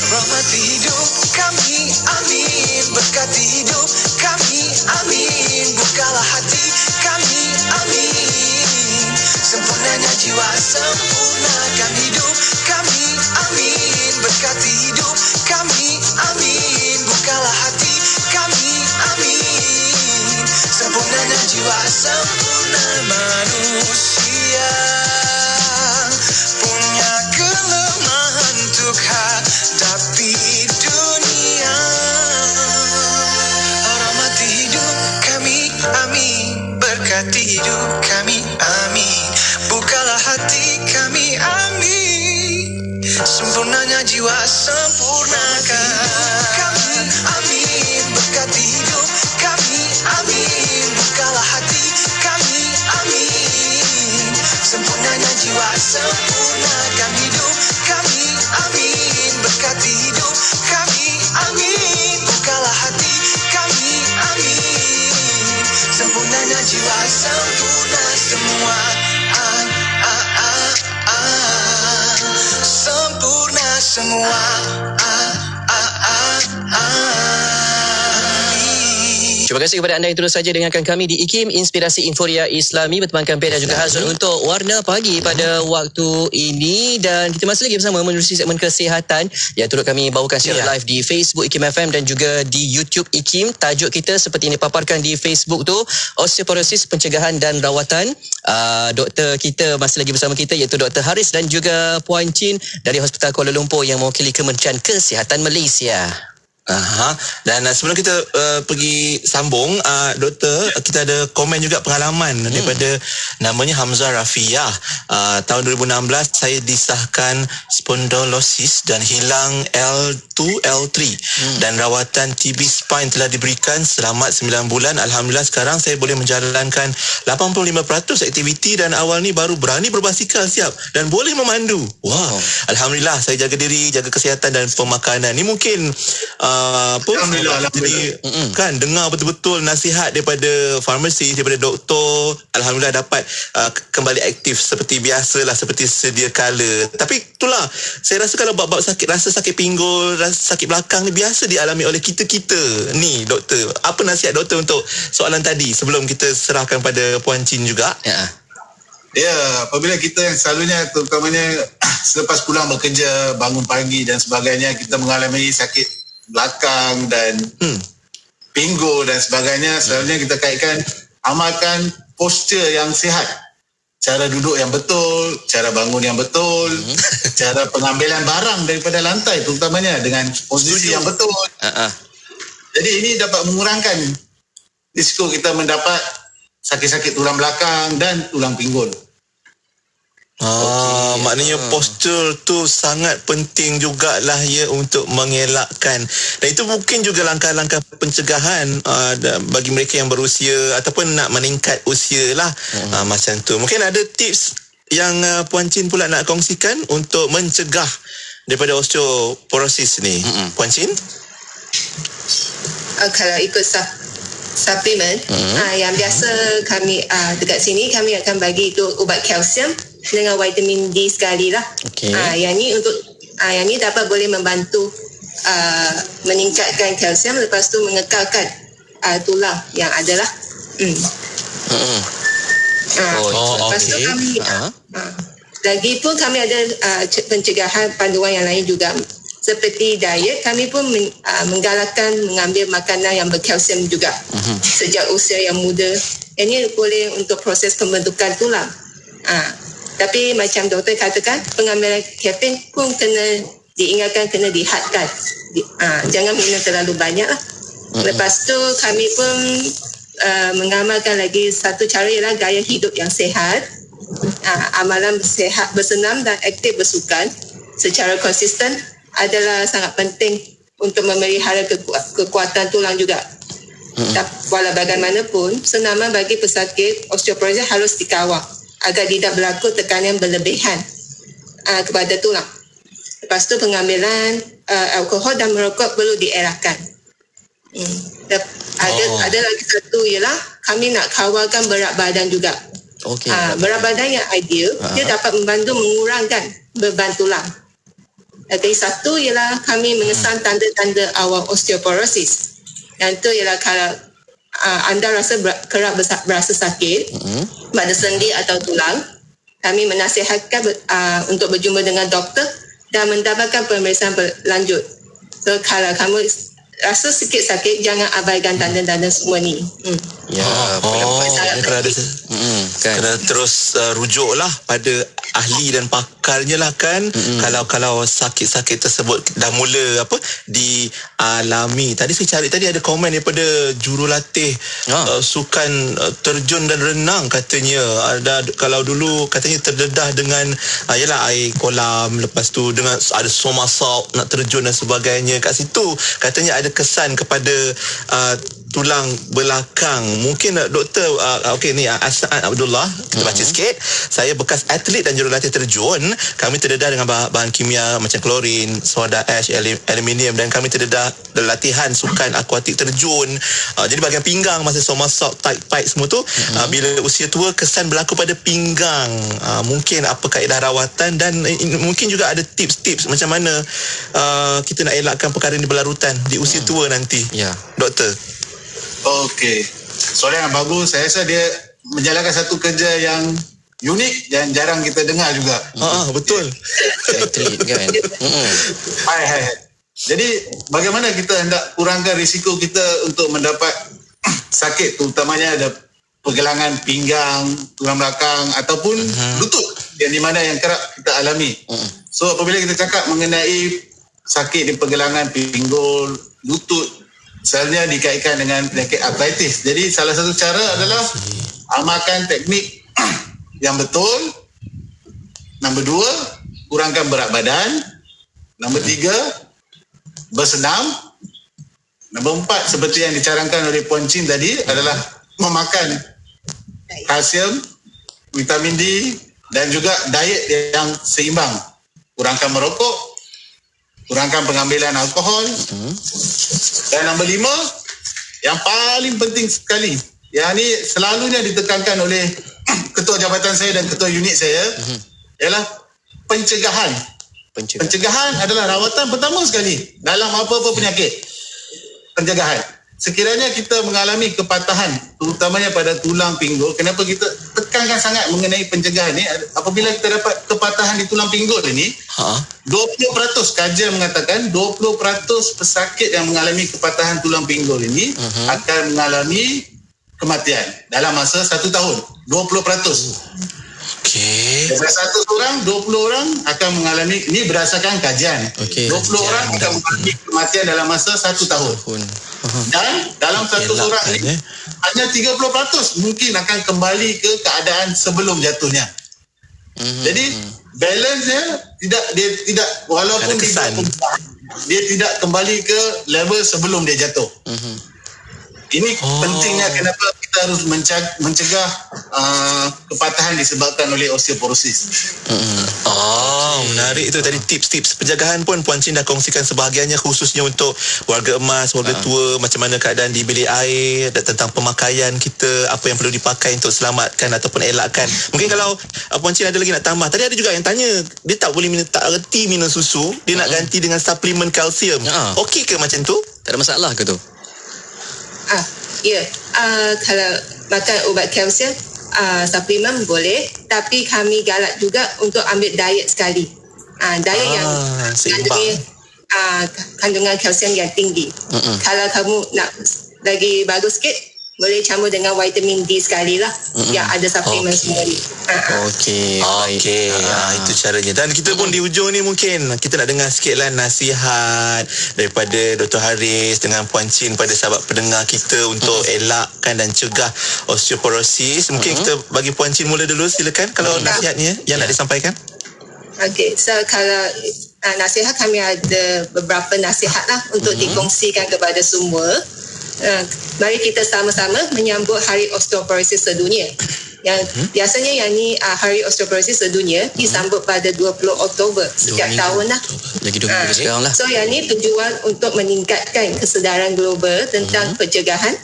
Rahmati hidup kami, amin. Berkati hidup kami, amin. Bukalah hati kami, amin. Sempurnanya jiwa, sempurnakan hidup kami, amin. Berkati hidup kami, amin. Bukalah hati kami, amin. Sempurnanya jiwa, sempurna manusia punya kelemahan untuk hadapi dunia. Rahmati hidup kami, amin. Berkati hidup kami, amin. Bukalah hati kami, amin. Sempurnanya jiwa, sempurnakan kami, amin. Berkati hidup kami, amin. Bukalah hati kami, amin. Sempurnanya jiwa, sempurnakan hidup kami, amin. Berkati hidup kami, amin. Bukalah hati kami, amin. Sempurnanya jiwa, sempurna semua. Sempurna semua. Terima kasih kepada anda yang terus saja dengarkan kami di IKIM Inspirasi Inforia Islami bertemankan Pet dan juga Hazrul untuk Warna Pagi pada waktu ini, dan kita masih lagi bersama menerusi segmen kesihatan yang turut kami bawakan secara live di Facebook IKIM FM dan juga di YouTube IKIM. Tajuk kita seperti yang dipaparkan di Facebook tu, osteoporosis pencegahan dan rawatan. Doktor kita masih lagi bersama kita iaitu Dr. Haris dan juga Puan Chin dari Hospital Kuala Lumpur yang mewakili Kementerian Kesihatan Malaysia. Dan sebelum kita pergi sambung, doktor, kita ada komen juga pengalaman daripada namanya Hamzah Rafiah. Tahun 2016 saya disahkan spondolosis dan hilang L2, L3 dan rawatan TB spine telah diberikan. Selamat 9 bulan. Alhamdulillah sekarang saya boleh menjalankan 85% aktiviti dan awal ni baru berani berbasikal siap dan boleh memandu. Wah, Alhamdulillah saya jaga diri, jaga kesihatan dan pemakanan. Ni mungkin Alhamdulillah. Jadi kan dengar betul-betul nasihat daripada farmasi, daripada doktor. Alhamdulillah dapat kembali aktif seperti biasalah, seperti sedia kala. Tapi itulah, saya rasa kalau bab-bab sakit, rasa sakit pinggul, rasa sakit belakang ni biasa dialami oleh kita-kita ni, doktor. Apa nasihat doktor untuk soalan tadi sebelum kita serahkan pada Puan Chin juga? Ya, apabila kita yang selalunya terutamanya selepas pulang bekerja, bangun pagi dan sebagainya, kita mengalami sakit belakang dan pinggul dan sebagainya, selalunya kita kaitkan amalkan postur yang sihat, cara duduk yang betul, cara bangun yang betul, cara pengambilan barang daripada lantai terutamanya dengan posisi yang betul. Jadi ini dapat mengurangkan risiko kita mendapat sakit-sakit tulang belakang dan tulang pinggul. Maknanya postur tu sangat penting jugalah ya untuk mengelakkan, dan itu mungkin juga langkah-langkah pencegahan bagi mereka yang berusia ataupun nak meningkat usia lah. Macam tu. Mungkin ada tips yang Puan Chin pula nak kongsikan untuk mencegah daripada osteoporosis ni. Puan Chin? Kalau ikut suplemen, yang biasa kami dekat sini kami akan bagi itu ubat kalsium dengan vitamin D sekali lah. Yang ni untuk yang ni dapat boleh membantu meningkatkan kalsium, lepas tu mengekalkan tulang yang ada lah. Lepas tu kami lagi pun kami ada pencegahan panduan yang lain juga, seperti diet. Kami pun menggalakkan mengambil makanan yang berkalsium juga sejak usia yang muda. Ini boleh untuk proses pembentukan tulang. Tapi macam doktor katakan, pengambilan kafein pun kena diingatkan, kena dihadkan. Jangan minum terlalu banyak lah. Lepas tu kami pun mengamalkan lagi satu cara ialah gaya hidup yang sihat. Amalan sihat bersenam dan aktif bersukan secara konsisten adalah sangat penting untuk memelihara kekuatan tulang juga. Walau bagaimanapun, senaman bagi pesakit osteoporosis harus dikawal agar tidak berlaku tekanan berlebihan kepada tulang. Lepas tu pengambilan alkohol dan merokok perlu dielakkan. Ada lagi satu ialah kami nak kawalkan berat badan juga. Berat badan yang ideal, dia dapat membantu mengurangkan beban tulang. Lagi satu ialah kami mengesan tanda-tanda awal osteoporosis. Yang itu ialah kalau anda rasa kerap berasa sakit pada sendi atau tulang, kami menasihatkan untuk berjumpa dengan doktor dan mendapatkan pemeriksaan berlanjut. So kalau kamu rasa sikit sakit, jangan abaikan tanda-tanda semua ni. Kena terus rujuk lah pada ahli dan pakarnya lah kan. Kalau sakit-sakit tersebut dah mula dialami. Tadi saya cari, tadi ada komen daripada jurulatih sukan terjun dan renang, katanya kalau dulu katanya terdedah dengan air kolam, lepas tu dengan ada somersault nak terjun dan sebagainya. Kat situ katanya ada kesan kepada tulang belakang. Mungkin doktor ni Asad Abdullah, kita baca sikit. Saya bekas atlet dan jurulatih terjun. Kami terdedah dengan bahan kimia macam klorin, soda ash, aluminium, dan kami terdedah latihan sukan akuatik terjun. Jadi bahagian pinggang masa somersault, tight pipe semua tu, bila usia tua kesan berlaku pada pinggang. Mungkin apa kaedah rawatan dan mungkin juga ada tips-tips macam mana kita nak elakkan perkara ni berlarutan di usia tua nanti. Doktor. Okey, soalan yang bagus. Saya rasa dia menjalankan satu kerja yang unik dan jarang kita dengar juga. Betul. Atlet kan. Hai. Jadi bagaimana kita hendak kurangkan risiko kita untuk mendapat sakit, terutamanya ada pergelangan pinggang, tulang belakang ataupun lutut, yang di mana yang kerap kita alami. So apabila kita cakap mengenai sakit di pergelangan pinggul, lutut, selalunya dikaitkan dengan penyakit arthritis. Jadi salah satu cara adalah amalkan teknik yang betul. Nombor 2, kurangkan berat badan. Nombor 3, bersenam. Nombor 4, seperti yang dicarankan oleh Puan Chin tadi, adalah memakan kalsium, vitamin D dan juga diet yang seimbang. Kurangkan merokok, kurangkan pengambilan alkohol. Dan nombor 5, yang paling penting sekali, yang ni selalunya ditekankan oleh ketua jabatan saya dan ketua unit saya, ialah pencegahan. Pencegahan adalah rawatan pertama sekali dalam apa-apa penyakit. Pencegahan. Sekiranya kita mengalami kepatahan, terutamanya pada tulang pinggul, kenapa kita tekankan sangat mengenai pencegahan ni? Apabila kita dapat kepatahan di tulang pinggul ini, 20%, kajian mengatakan 20% pesakit yang mengalami kepatahan tulang pinggul ini akan mengalami kematian dalam masa 1 tahun. 20%. Dari 1 orang, 20 orang akan mengalami, ini berdasarkan kajian. 20 orang akan mengalami kematian dalam masa 1 tahun. Dan dalam 100 orang ini, hanya 30% mungkin akan kembali ke keadaan sebelum jatuhnya. Jadi balance-nya tidak walaupun dia tidak kembali ke level sebelum dia jatuh. Ini pentingnya kenapa kita harus mencegah kepatahan disebabkan oleh osteoporosis. Menarik itu tadi, tips-tips pencegahan pun Puan Chin dah kongsikan sebahagiannya, khususnya untuk warga emas, warga tua, macam mana keadaan di bilik air, dan tentang pemakaian kita, apa yang perlu dipakai untuk selamatkan ataupun elakkan. Mungkin kalau Puan Chin ada lagi nak tambah. Tadi ada juga yang tanya, dia tak reti minum susu, dia nak ganti dengan suplemen kalsium. Okey ke macam tu? Tak ada masalah ke tu? Kalau makan ubat kalsium, suplemen boleh, tapi kami galak juga untuk ambil diet sekali. Diet yang kandungan kalsium yang tinggi. Kalau kamu nak lagi bagus sikit, boleh campur dengan vitamin D sekali lah. Yang ada suplemen semua ni. Okey. Itu caranya. Dan kita pun di ujung ni mungkin kita nak dengar sikit lah nasihat daripada Dr. Haris dengan Puan Chin pada sahabat pendengar kita untuk elakkan dan cegah osteoporosis. Mungkin kita bagi Puan Chin mula dulu, silakan kalau nasihatnya yang nak disampaikan. Okay, so kalau nasihat, kami ada beberapa nasihat lah untuk dikongsikan kepada semua. Mari kita sama-sama menyambut Hari Osteoporosis Sedunia. Yang biasanya yang ni Hari Osteoporosis Sedunia disambut pada 20 Oktober setiap tahun lah. Lagi 2 minggu sekarang lah. So yang ni tujuan untuk meningkatkan kesedaran global tentang pencegahan,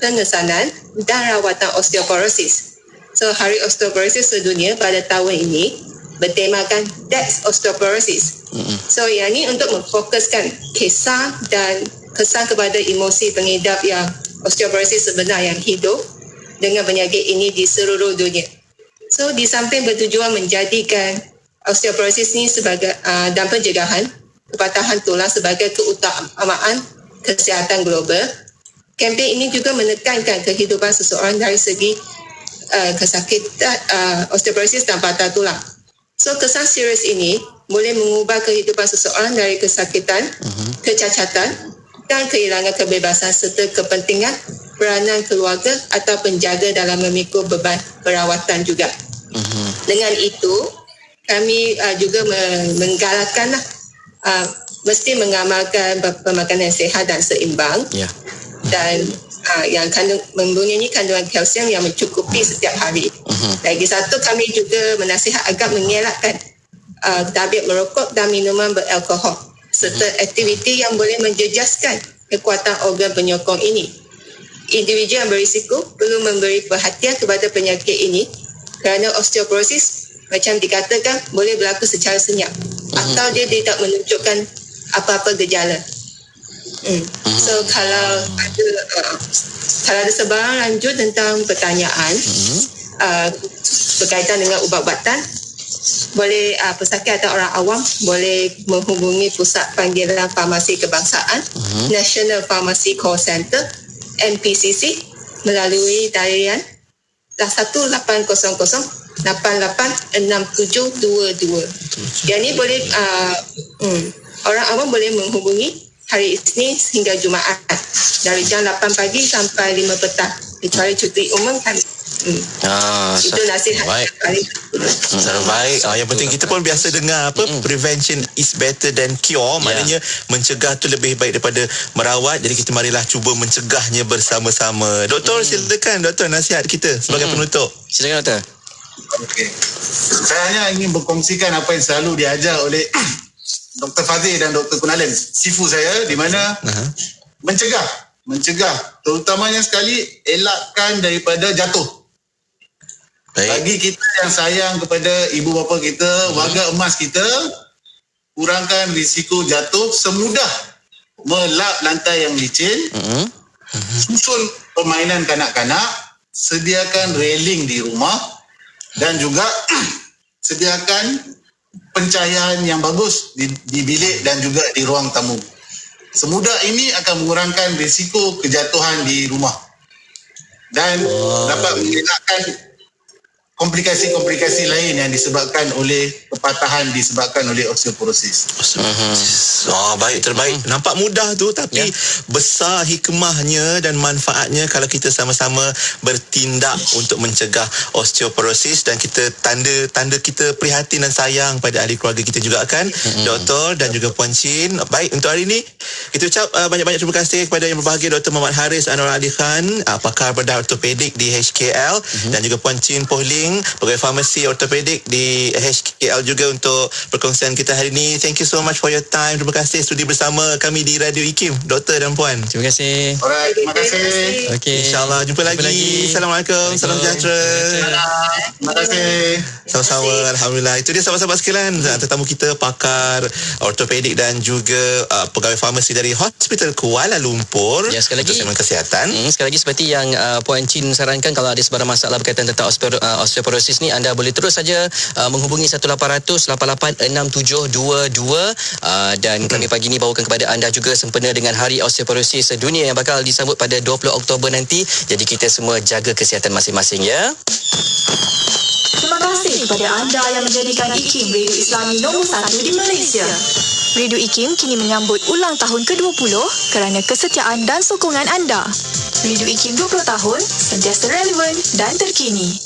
pengesanan dan rawatan osteoporosis. So Hari Osteoporosis Sedunia pada tahun ini bertemakan That's Osteoporosis. So yang ni untuk memfokuskan kisah dan kesan kepada emosi pengidap yang osteoporosis sebenar yang hidup dengan penyakit ini di seluruh dunia. So di samping bertujuan menjadikan osteoporosis ni sebagai dan pencegahan kepatahan tulang sebagai keutamaan kesihatan global, kempen ini juga menekankan kehidupan seseorang dari segi kesakitan osteoporosis dan patah tulang. So kesan serius ini boleh mengubah kehidupan seseorang dari kesakitan, kecacatan dan kehilangan kebebasan serta kepentingan peranan keluarga atau penjaga dalam memikul beban perawatan juga. Dengan itu, kami juga menggalakkan mesti mengamalkan pemakanan sihat dan seimbang dan yang mempunyai kandungan kalsium yang mencukupi setiap hari. Lagi satu, kami juga menasihat agar mengelakkan tabiat merokok dan minuman beralkohol serta aktiviti yang boleh menjejaskan kekuatan organ penyokong ini. Individu yang berisiko perlu memberi perhatian kepada penyakit ini kerana osteoporosis macam dikatakan boleh berlaku secara senyap atau dia tidak menunjukkan apa-apa gejala. So kalau ada sebarang lanjut tentang pertanyaan berkaitan dengan ubat-ubatan, boleh pesakit atau orang awam boleh menghubungi Pusat Panggilan Farmasi Kebangsaan, National Pharmacy Call Center NPCC melalui talian 1800-886722. Yang ni boleh orang awam boleh menghubungi hari Isnin hingga Jumaat dari jam 8 pagi sampai 5 petang kecuali cuti umum kan. Itu nasihat paling baik. Yang penting kita pun biasa dengar prevention is better than cure. Maknanya mencegah tu lebih baik daripada merawat. Jadi kita marilah cuba mencegahnya bersama-sama. Doktor, silakan doktor nasihat kita sebagai penutup. Silakan doktor. Okey. Saya hanya ingin berkongsikan apa yang selalu diajar oleh Dr. Fazil dan Dr. Kunalan, sifu saya, di mana mencegah terutamanya sekali elakkan daripada jatuh. Bagi kita yang sayang kepada ibu bapa kita, warga emas kita, kurangkan risiko jatuh semudah melap lantai yang licin, susun permainan kanak-kanak, sediakan railing di rumah dan juga sediakan pencahayaan yang bagus di bilik dan juga di ruang tamu. Semudah ini akan mengurangkan risiko kejatuhan di rumah dan dapat mengelakkan komplikasi-komplikasi lain yang disebabkan oleh kepatahan disebabkan oleh osteoporosis. Baik, terbaik. Nampak mudah tu tapi besar hikmahnya dan manfaatnya kalau kita sama-sama bertindak untuk mencegah osteoporosis, dan kita tanda kita prihatin dan sayang pada ahli keluarga kita juga kan, Doktor dan juga Puan Chin. Baik, untuk hari ini kita ucap banyak-banyak terima kasih kepada yang berbahagia Dr. Muhammad Haris Anwar Ali Khan, pakar bedah ortopedik di HKL, dan juga Puan Chin Pohling, pegawai farmasi ortopedik di HKL juga untuk perkongsian kita hari ini. Thank you so much for your time. Terima kasih sudi bersama kami di Radio IKIM, Doktor dan Puan. Terima kasih. Alright, terima kasih. Okay. InsyaAllah jumpa lagi. Assalamualaikum. Salam sejahtera. Terima kasih. Sama-sama. Alhamdulillah. Itu dia sahabat-sahabat sekalian, tetamu kita pakar ortopedik dan juga pegawai farmasi dari Hospital Kuala Lumpur. Ya, sekali lagi kesihatan. Sekali lagi seperti yang Puan Chin sarankan, kalau ada sebarang masalah berkaitan tentang osteoporosis ni, anda boleh terus saja menghubungi 1800-886722 dan kami pagi ni bawakan kepada anda juga sempena dengan Hari Osteoporosis Dunia yang bakal disambut pada 20 Oktober nanti. Jadi kita semua jaga kesihatan masing-masing ya. Terima kasih kepada anda yang menjadikan IKIM Radio Islami nombor 1 di Malaysia. Radio IKIM kini menyambut ulang tahun ke-20 kerana kesetiaan dan sokongan anda. Radio IKIM 20 tahun, sentiasa relevan dan terkini.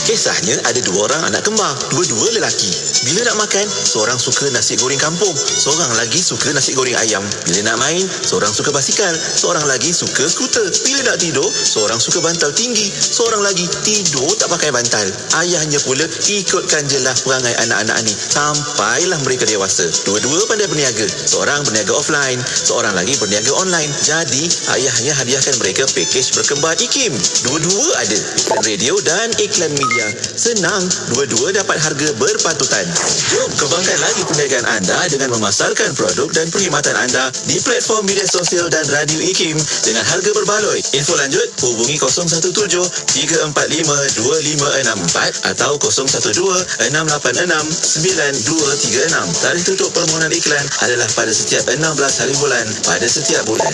Kisahnya ada 2 orang anak kembar, dua-dua lelaki. Bila nak makan, seorang suka nasi goreng kampung, seorang lagi suka nasi goreng ayam. Bila nak main, seorang suka basikal, seorang lagi suka skuter. Bila nak tidur, seorang suka bantal tinggi, seorang lagi tidur tak pakai bantal. Ayahnya pula ikutkan jelah perangai anak-anak ni sampailah mereka dewasa. Dua-dua pandai berniaga, seorang berniaga offline, seorang lagi berniaga online. Jadi ayahnya hadiahkan mereka pakej berkembar IKIM. Dua-dua ada iklan radio dan iklan media. Senang, dua-dua dapat harga berpatutan. Jom kembangkan lagi perniagaan anda dengan memasarkan produk dan perkhidmatan anda di platform media sosial dan radio IKIM dengan harga berbaloi. Info lanjut hubungi 017-345-2564 atau 012-686-9236. Tarikh tutup permohonan iklan adalah pada setiap 16 hari bulan pada setiap bulan.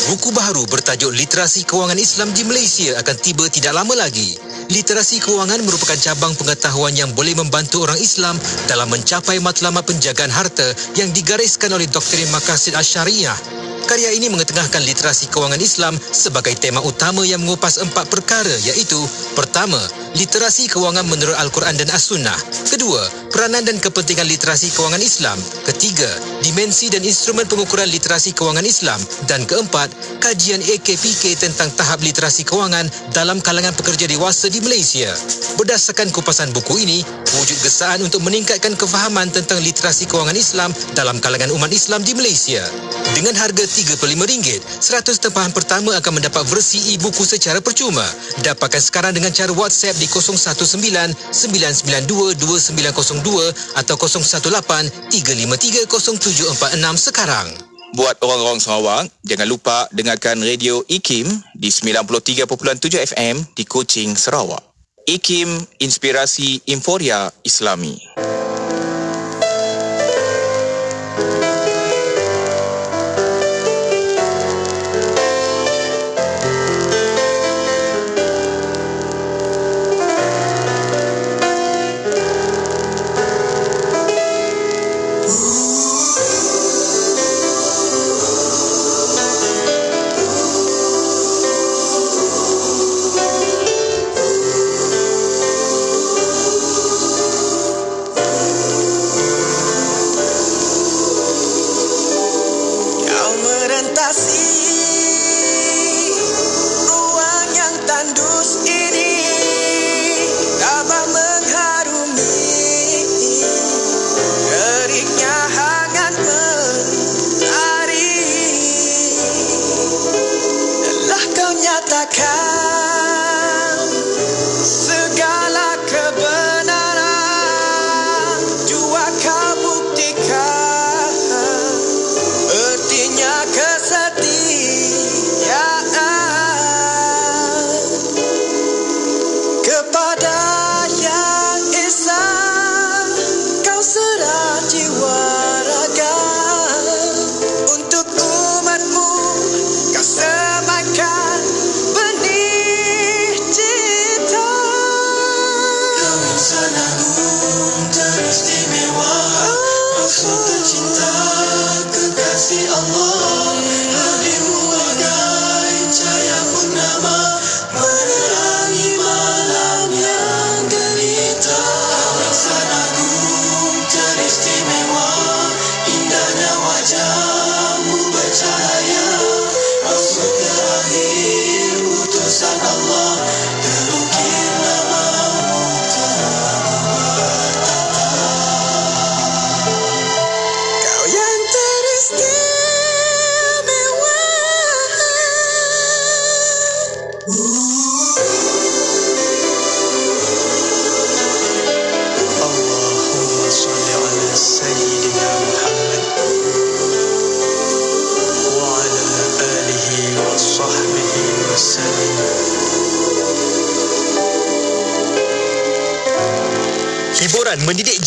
Buku baharu bertajuk Literasi Kewangan Islam di Malaysia akan tiba tidak lama lagi. Literasi kewangan merupakan cabang pengetahuan yang boleh membantu orang Islam dalam mencapai matlamat penjagaan harta yang digariskan oleh Doktrin Maqasid Asy-Syariah. Karya ini mengetengahkan literasi kewangan Islam sebagai tema utama yang mengupas 4 perkara, iaitu: pertama, literasi kewangan menurut Al-Quran dan As-Sunnah; kedua, peranan dan kepentingan literasi kewangan Islam; ketiga, dimensi dan instrumen pengukuran literasi kewangan Islam; dan keempat, kajian AKPK tentang tahap literasi kewangan dalam kalangan pekerja dewasa di Malaysia. Berdasarkan kupasan buku ini, wujud gesaan untuk meningkatkan kefahaman tentang literasi kewangan Islam dalam kalangan umat Islam di Malaysia. Dengan harga RM35, 100 tempahan pertama akan mendapat versi e-buku secara percuma. Dapatkan sekarang dengan cara WhatsApp di 019-992-2902 atau 018-353-0746 sekarang. Buat orang-orang Sarawak, jangan lupa dengarkan Radio IKIM di 93.7 FM di Kuching, Sarawak. IKIM, Inspirasi Inforia Islami. Pelajaran mendidik